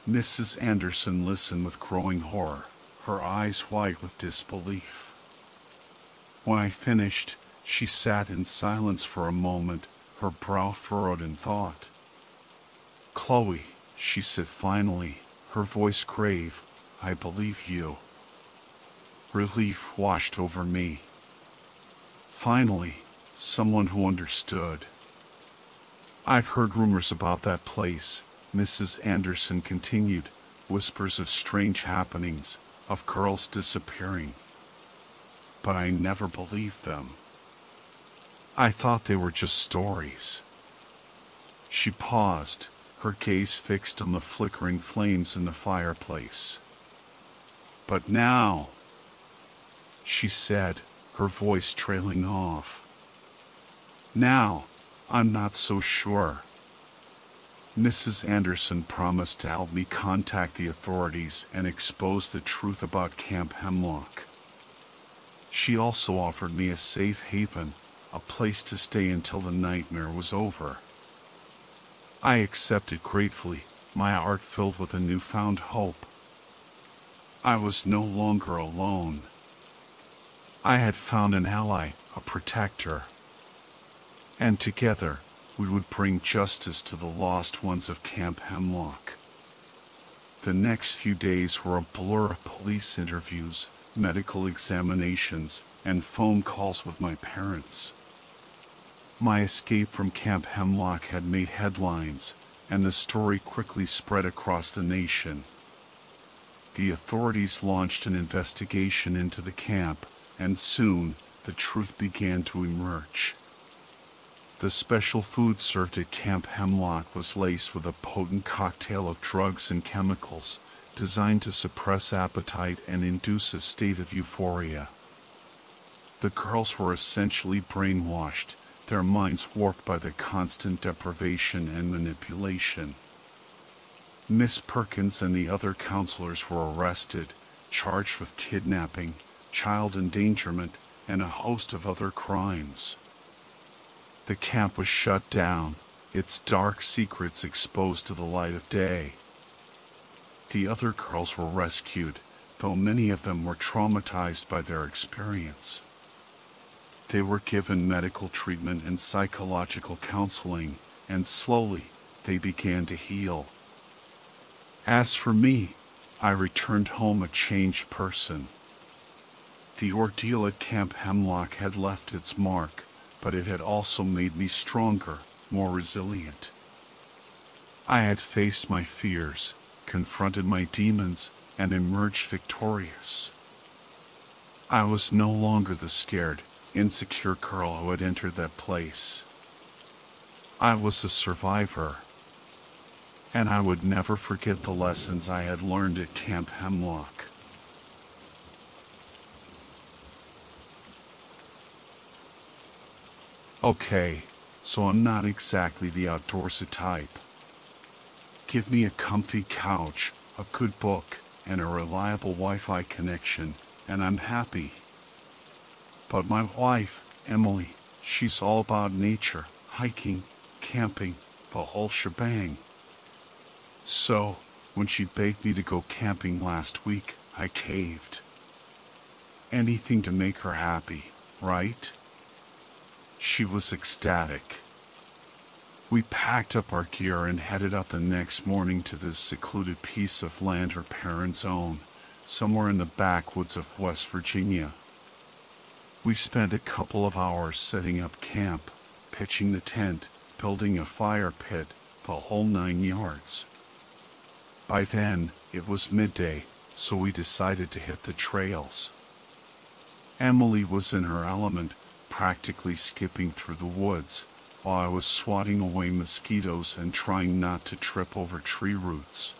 Mrs. Anderson listened with growing horror, her eyes wide with disbelief. When I finished, she sat in silence for a moment, her brow furrowed in thought. "Chloe," she said finally, her voice grave, "I believe you." Relief washed over me. Finally, someone who understood. "I've heard rumors about that place," Mrs. Anderson continued, whispers of strange happenings, of girls disappearing. But I never believed them. I thought they were just stories. She paused, her gaze fixed on the flickering flames in the fireplace. "But now," she said, her voice trailing off. "Now, I'm not so sure." Mrs. Anderson promised to help me contact the authorities and expose the truth about Camp Hemlock. She also offered me a safe haven, a place to stay until the nightmare was over. I accepted gratefully, my heart filled with a newfound hope. I was no longer alone. I had found an ally, a protector. And together, we would bring justice to the lost ones of Camp Hemlock. The next few days were a blur of police interviews, medical examinations, and phone calls with my parents. My escape from Camp Hemlock had made headlines, and the story quickly spread across the nation. The authorities launched an investigation into the camp, and soon, the truth began to emerge. The special food served at Camp Hemlock was laced with a potent cocktail of drugs and chemicals, designed to suppress appetite and induce a state of euphoria. The girls were essentially brainwashed, their minds warped by the constant deprivation and manipulation. Miss Perkins and the other counselors were arrested, charged with kidnapping, child endangerment, and a host of other crimes. The camp was shut down, its dark secrets exposed to the light of day. The other girls were rescued, though many of them were traumatized by their experience. They were given medical treatment and psychological counseling, and slowly, they began to heal. As for me, I returned home a changed person. The ordeal at Camp Hemlock had left its mark, but it had also made me stronger, more resilient. I had faced my fears, confronted my demons, and emerged victorious. I was no longer the scared, insecure girl who had entered that place. I was a survivor, and I would never forget the lessons I had learned at Camp Hemlock. Okay, so I'm not exactly the outdoorsy type. Give me a comfy couch, a good book, and a reliable Wi-Fi connection, and I'm happy. But my wife, Emily, she's all about nature, hiking, camping, the whole shebang. So, when she begged me to go camping last week, I caved. Anything to make her happy, right? She was ecstatic. We packed up our gear and headed out the next morning to this secluded piece of land her parents own, somewhere in the backwoods of West Virginia. We spent a couple of hours setting up camp, pitching the tent, building a fire pit, the whole 9 yards. By then, it was midday, so we decided to hit the trails. Emily was in her element, practically skipping through the woods, while I was swatting away mosquitoes and trying not to trip over tree roots.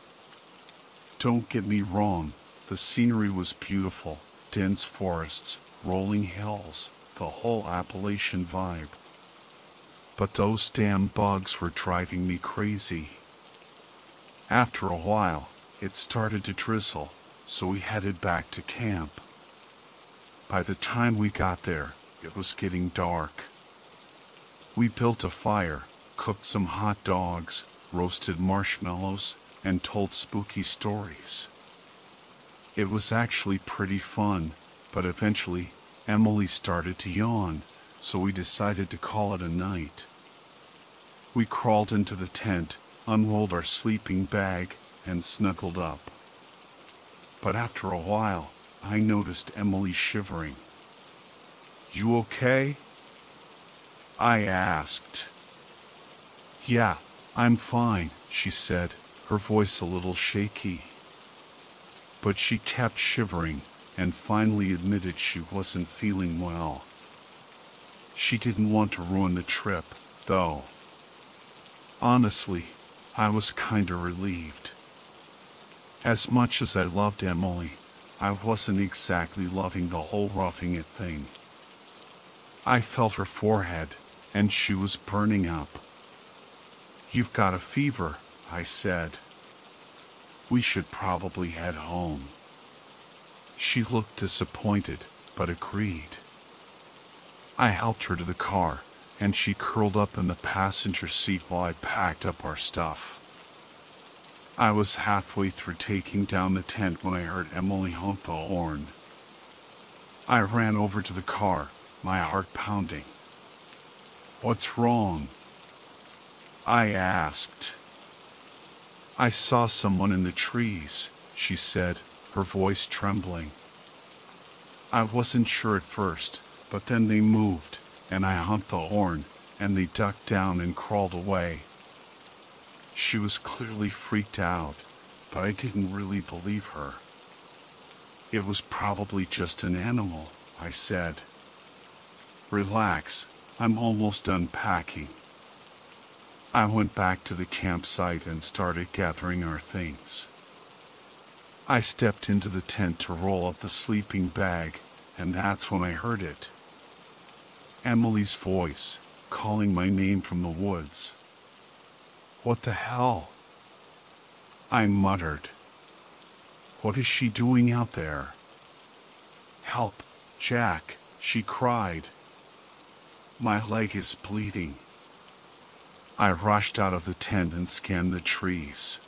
Don't get me wrong, the scenery was beautiful, dense forests, rolling hills, the whole Appalachian vibe. But those damn bugs were driving me crazy. After a while, it started to drizzle, so we headed back to camp. By the time we got there, it was getting dark. We built a fire, cooked some hot dogs, roasted marshmallows, and told spooky stories. It was actually pretty fun, but eventually, Emily started to yawn, so we decided to call it a night. We crawled into the tent, unrolled our sleeping bag, and snuggled up. But after a while, I noticed Emily shivering. "You okay?" I asked. "Yeah, I'm fine," she said, her voice a little shaky. But she kept shivering, and finally admitted she wasn't feeling well. She didn't want to ruin the trip, though. Honestly, I was kinda relieved. As much as I loved Emily, I wasn't exactly loving the whole roughing it thing. I felt her forehead, and she was burning up. "You've got a fever," I said. "We should probably head home." She looked disappointed, but agreed. I helped her to the car, and she curled up in the passenger seat while I packed up our stuff. I was halfway through taking down the tent when I heard Emily honk the horn. I ran over to the car, my heart pounding. "What's wrong?" I asked. "I saw someone in the trees," she said, her voice trembling. I wasn't sure at first, but then they moved, and I honked the horn, and they ducked down and crawled away. She was clearly freaked out, but I didn't really believe her. "It was probably just an animal," I said. "Relax, I'm almost done packing." I went back to the campsite and started gathering our things. I stepped into the tent to roll up the sleeping bag, and that's when I heard it. Emily's voice, calling my name from the woods. "What the hell?" I muttered. "What is she doing out there?" "Help, Jack," she cried. "My leg is bleeding." I rushed out of the tent and scanned the trees.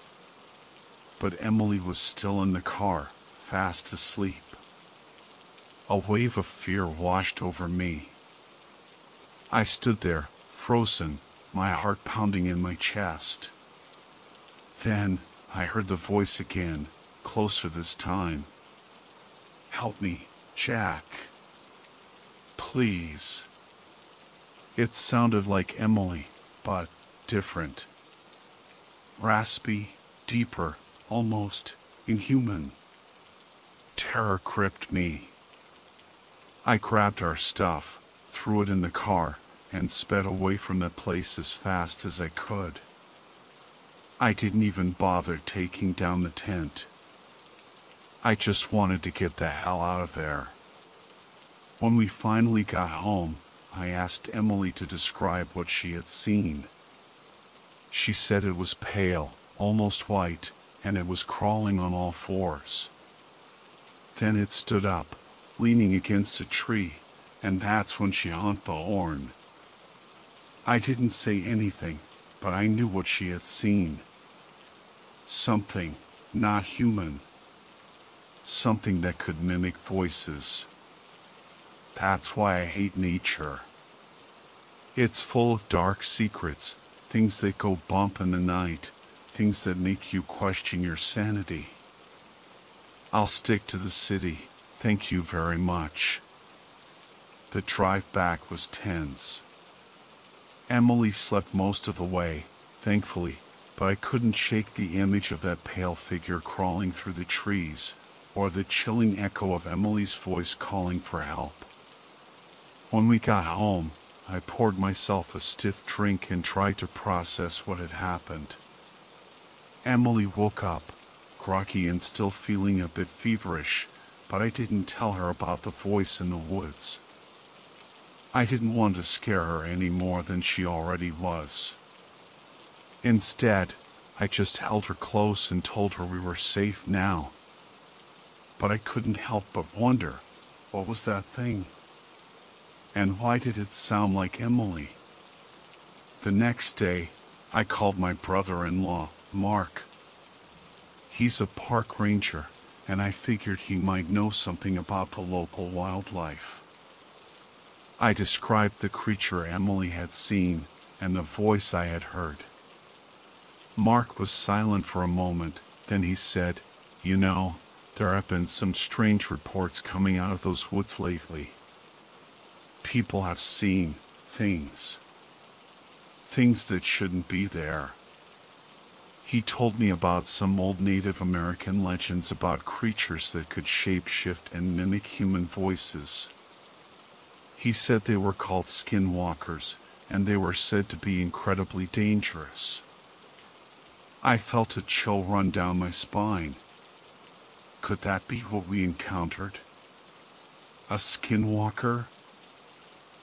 But Emily was still in the car, fast asleep. A wave of fear washed over me. I stood there, frozen, my heart pounding in my chest. Then I heard the voice again, closer this time. "Help me, Jack. Please." It sounded like Emily, but different. Raspy, deeper, almost inhuman. Terror gripped me. I grabbed our stuff, threw it in the car, and sped away from the place as fast as I could. I didn't even bother taking down the tent. I just wanted to get the hell out of there. When we finally got home, I asked Emily to describe what she had seen. She said it was pale, almost white, and it was crawling on all fours. Then it stood up, leaning against a tree, and that's when she honked the horn. I didn't say anything, but I knew what she had seen. Something not human. Something that could mimic voices. That's why I hate nature. It's full of dark secrets, things that go bump in the night, things that make you question your sanity. I'll stick to the city, thank you very much. The drive back was tense. Emily slept most of the way, thankfully, but I couldn't shake the image of that pale figure crawling through the trees, or the chilling echo of Emily's voice calling for help. When we got home, I poured myself a stiff drink and tried to process what had happened. Emily woke up, groggy and still feeling a bit feverish, but I didn't tell her about the voice in the woods. I didn't want to scare her any more than she already was. Instead, I just held her close and told her we were safe now. But I couldn't help but wonder, what was that thing? And why did it sound like Emily? The next day, I called my brother-in-law, Mark. He's a park ranger, and I figured he might know something about the local wildlife. I described the creature Emily had seen, and the voice I had heard. Mark was silent for a moment, then he said, "You know, there have been some strange reports coming out of those woods lately. People have seen things that shouldn't be there." He told me about some old Native American legends about creatures that could shape-shift and mimic human voices. He said they were called skinwalkers, and they were said to be incredibly dangerous. I felt a chill run down my spine. Could that be what we encountered? A skinwalker?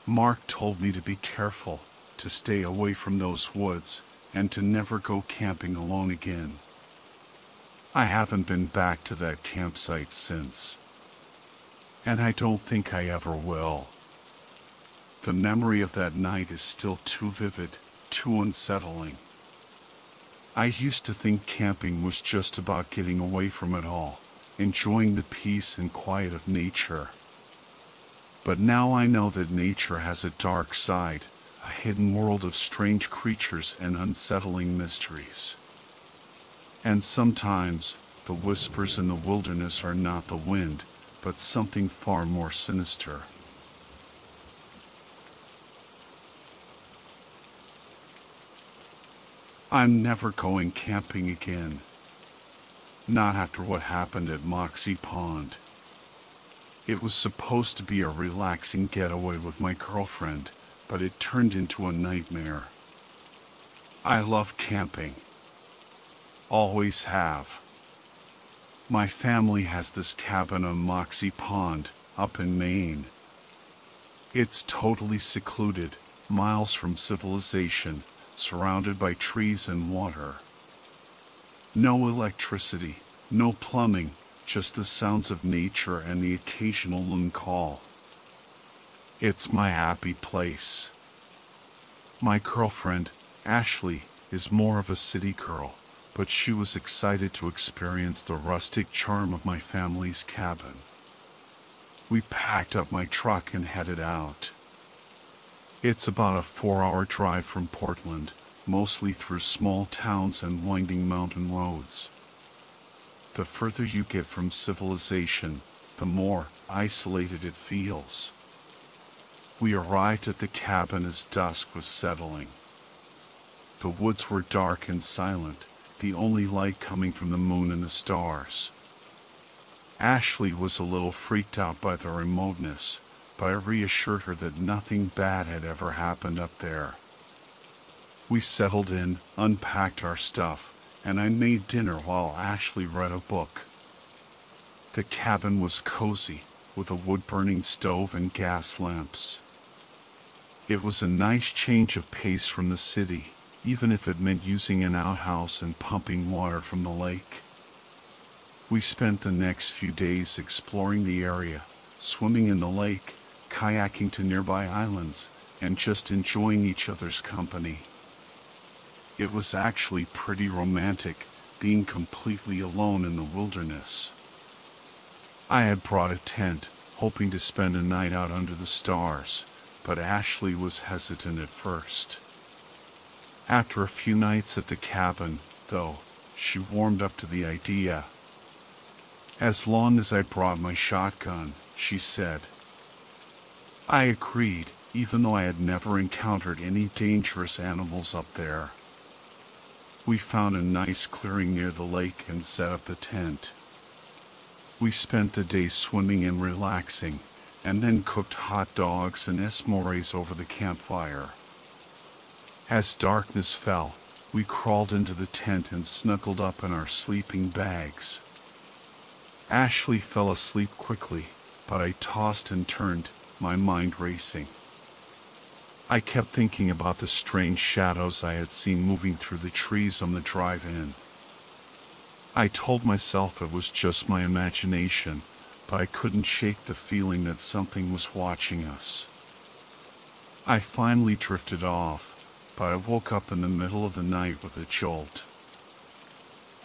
Mark told me to be careful, to stay away from those woods, and to never go camping alone again. I haven't been back to that campsite since. And I don't think I ever will. The memory of that night is still too vivid, too unsettling. I used to think camping was just about getting away from it all, enjoying the peace and quiet of nature. But now I know that nature has a dark side, a hidden world of strange creatures and unsettling mysteries. And sometimes, the whispers in the wilderness are not the wind, but something far more sinister. I'm never going camping again. Not after what happened at Moxie Pond. It was supposed to be a relaxing getaway with my girlfriend, but it turned into a nightmare. I love camping. Always have. My family has this cabin on Moxie Pond, up in Maine. It's totally secluded, miles from civilization, surrounded by trees and water. No electricity, no plumbing, just the sounds of nature and the occasional loon call. It's my happy place. My girlfriend, Ashley, is more of a city girl, but she was excited to experience the rustic charm of my family's cabin. We packed up my truck and headed out. It's about a 4-hour drive from Portland, mostly through small towns and winding mountain roads. The further you get from civilization, the more isolated it feels. We arrived at the cabin as dusk was settling. The woods were dark and silent, the only light coming from the moon and the stars. Ashley was a little freaked out by the remoteness, but I reassured her that nothing bad had ever happened up there. We settled in, unpacked our stuff, and I made dinner while Ashley read a book. The cabin was cozy, with a wood-burning stove and gas lamps. It was a nice change of pace from the city, even if it meant using an outhouse and pumping water from the lake. We spent the next few days exploring the area, swimming in the lake, kayaking to nearby islands, and just enjoying each other's company. It was actually pretty romantic, being completely alone in the wilderness. I had brought a tent, hoping to spend a night out under the stars, but Ashley was hesitant at first. After a few nights at the cabin, though, she warmed up to the idea. As long as I brought my shotgun, she said. I agreed, even though I had never encountered any dangerous animals up there. We found a nice clearing near the lake and set up the tent. We spent the day swimming and relaxing, and then cooked hot dogs and s'mores over the campfire. As darkness fell, we crawled into the tent and snuggled up in our sleeping bags. Ashley fell asleep quickly, but I tossed and turned, my mind racing. I kept thinking about the strange shadows I had seen moving through the trees on the drive-in. I told myself it was just my imagination, but I couldn't shake the feeling that something was watching us. I finally drifted off, but I woke up in the middle of the night with a jolt.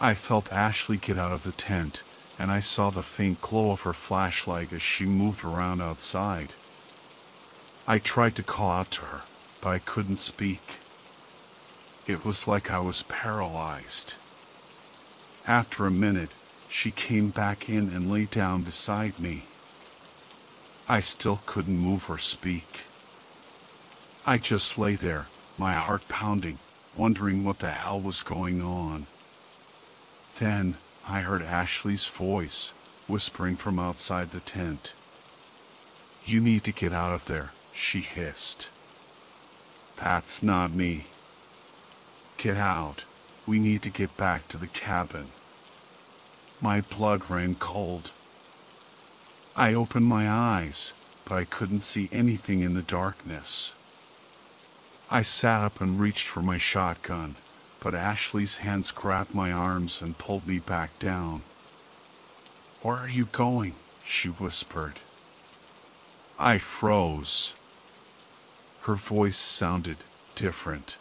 I felt Ashley get out of the tent, and I saw the faint glow of her flashlight as she moved around outside. I tried to call out to her, but I couldn't speak. It was like I was paralyzed. After a minute, she came back in and lay down beside me. I still couldn't move or speak. I just lay there, my heart pounding, wondering what the hell was going on. Then, I heard Ashley's voice, whispering from outside the tent. You need to get out of there, she hissed. That's not me. Get out. We need to get back to the cabin. My blood ran cold. I opened my eyes, but I couldn't see anything in the darkness. I sat up and reached for my shotgun, but Ashley's hands grabbed my arms and pulled me back down. Where are you going? She whispered. I froze. Her voice sounded different.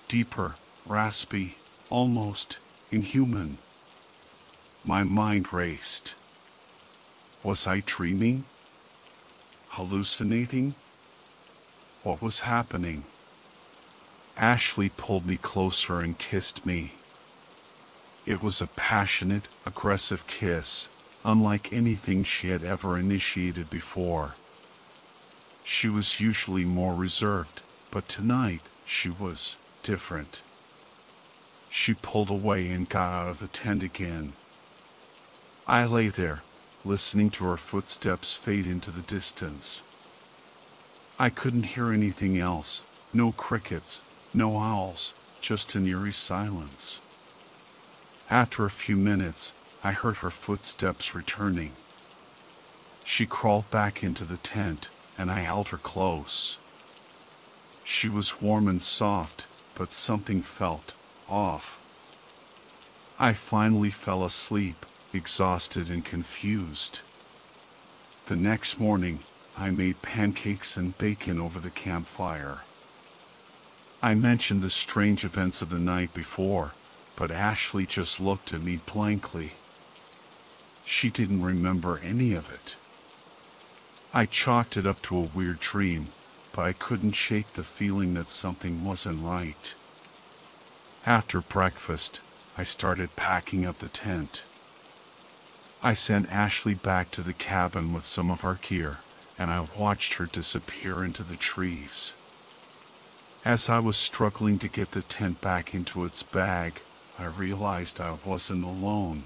Deeper, raspy, almost inhuman. My mind raced. Was I dreaming? Hallucinating? What was happening? Ashley pulled me closer and kissed me. It was a passionate, aggressive kiss, unlike anything she had ever initiated before. She was usually more reserved, but tonight she was different. She pulled away and got out of the tent again. I lay there, listening to her footsteps fade into the distance. I couldn't hear anything else, no crickets, no owls, just an eerie silence. After a few minutes, I heard her footsteps returning. She crawled back into the tent, and I held her close. She was warm and soft, but something felt off. I finally fell asleep, exhausted and confused. The next morning, I made pancakes and bacon over the campfire. I mentioned the strange events of the night before, but Ashley just looked at me blankly. She didn't remember any of it. I chalked it up to a weird dream, but I couldn't shake the feeling that something wasn't right. After breakfast, I started packing up the tent. I sent Ashley back to the cabin with some of our gear, and I watched her disappear into the trees. As I was struggling to get the tent back into its bag, I realized I wasn't alone.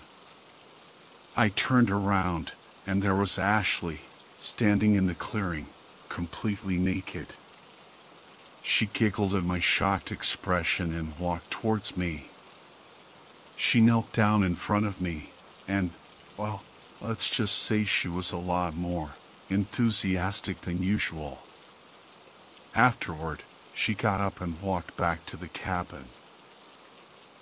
I turned around, and there was Ashley, standing in the clearing, completely naked. She giggled at my shocked expression and walked towards me. She knelt down in front of me, and, well, let's just say she was a lot more enthusiastic than usual. Afterward, she got up and walked back to the cabin.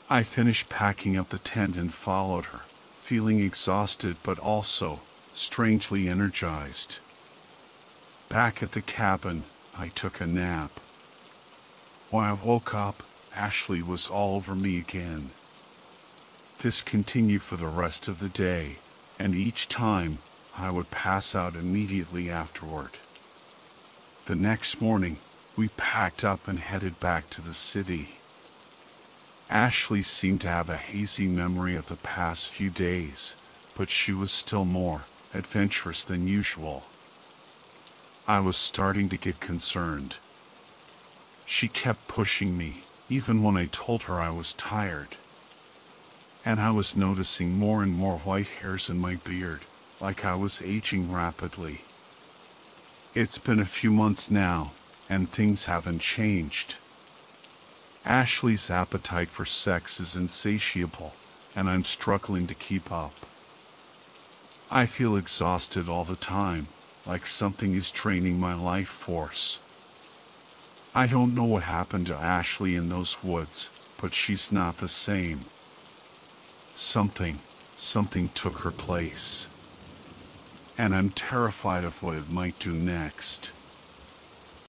I finished packing up the tent and followed her, feeling exhausted but also strangely energized. Back at the cabin, I took a nap. When I woke up, Ashley was all over me again. This continued for the rest of the day, and each time, I would pass out immediately afterward. The next morning, we packed up and headed back to the city. Ashley seemed to have a hazy memory of the past few days, but she was still more adventurous than usual. I was starting to get concerned. She kept pushing me, even when I told her I was tired. And I was noticing more and more white hairs in my beard, like I was aging rapidly. It's been a few months now, and things haven't changed. Ashley's appetite for sex is insatiable, and I'm struggling to keep up. I feel exhausted all the time, like something is draining my life force. I don't know what happened to Ashley in those woods, but she's not the same. Something took her place. And I'm terrified of what it might do next.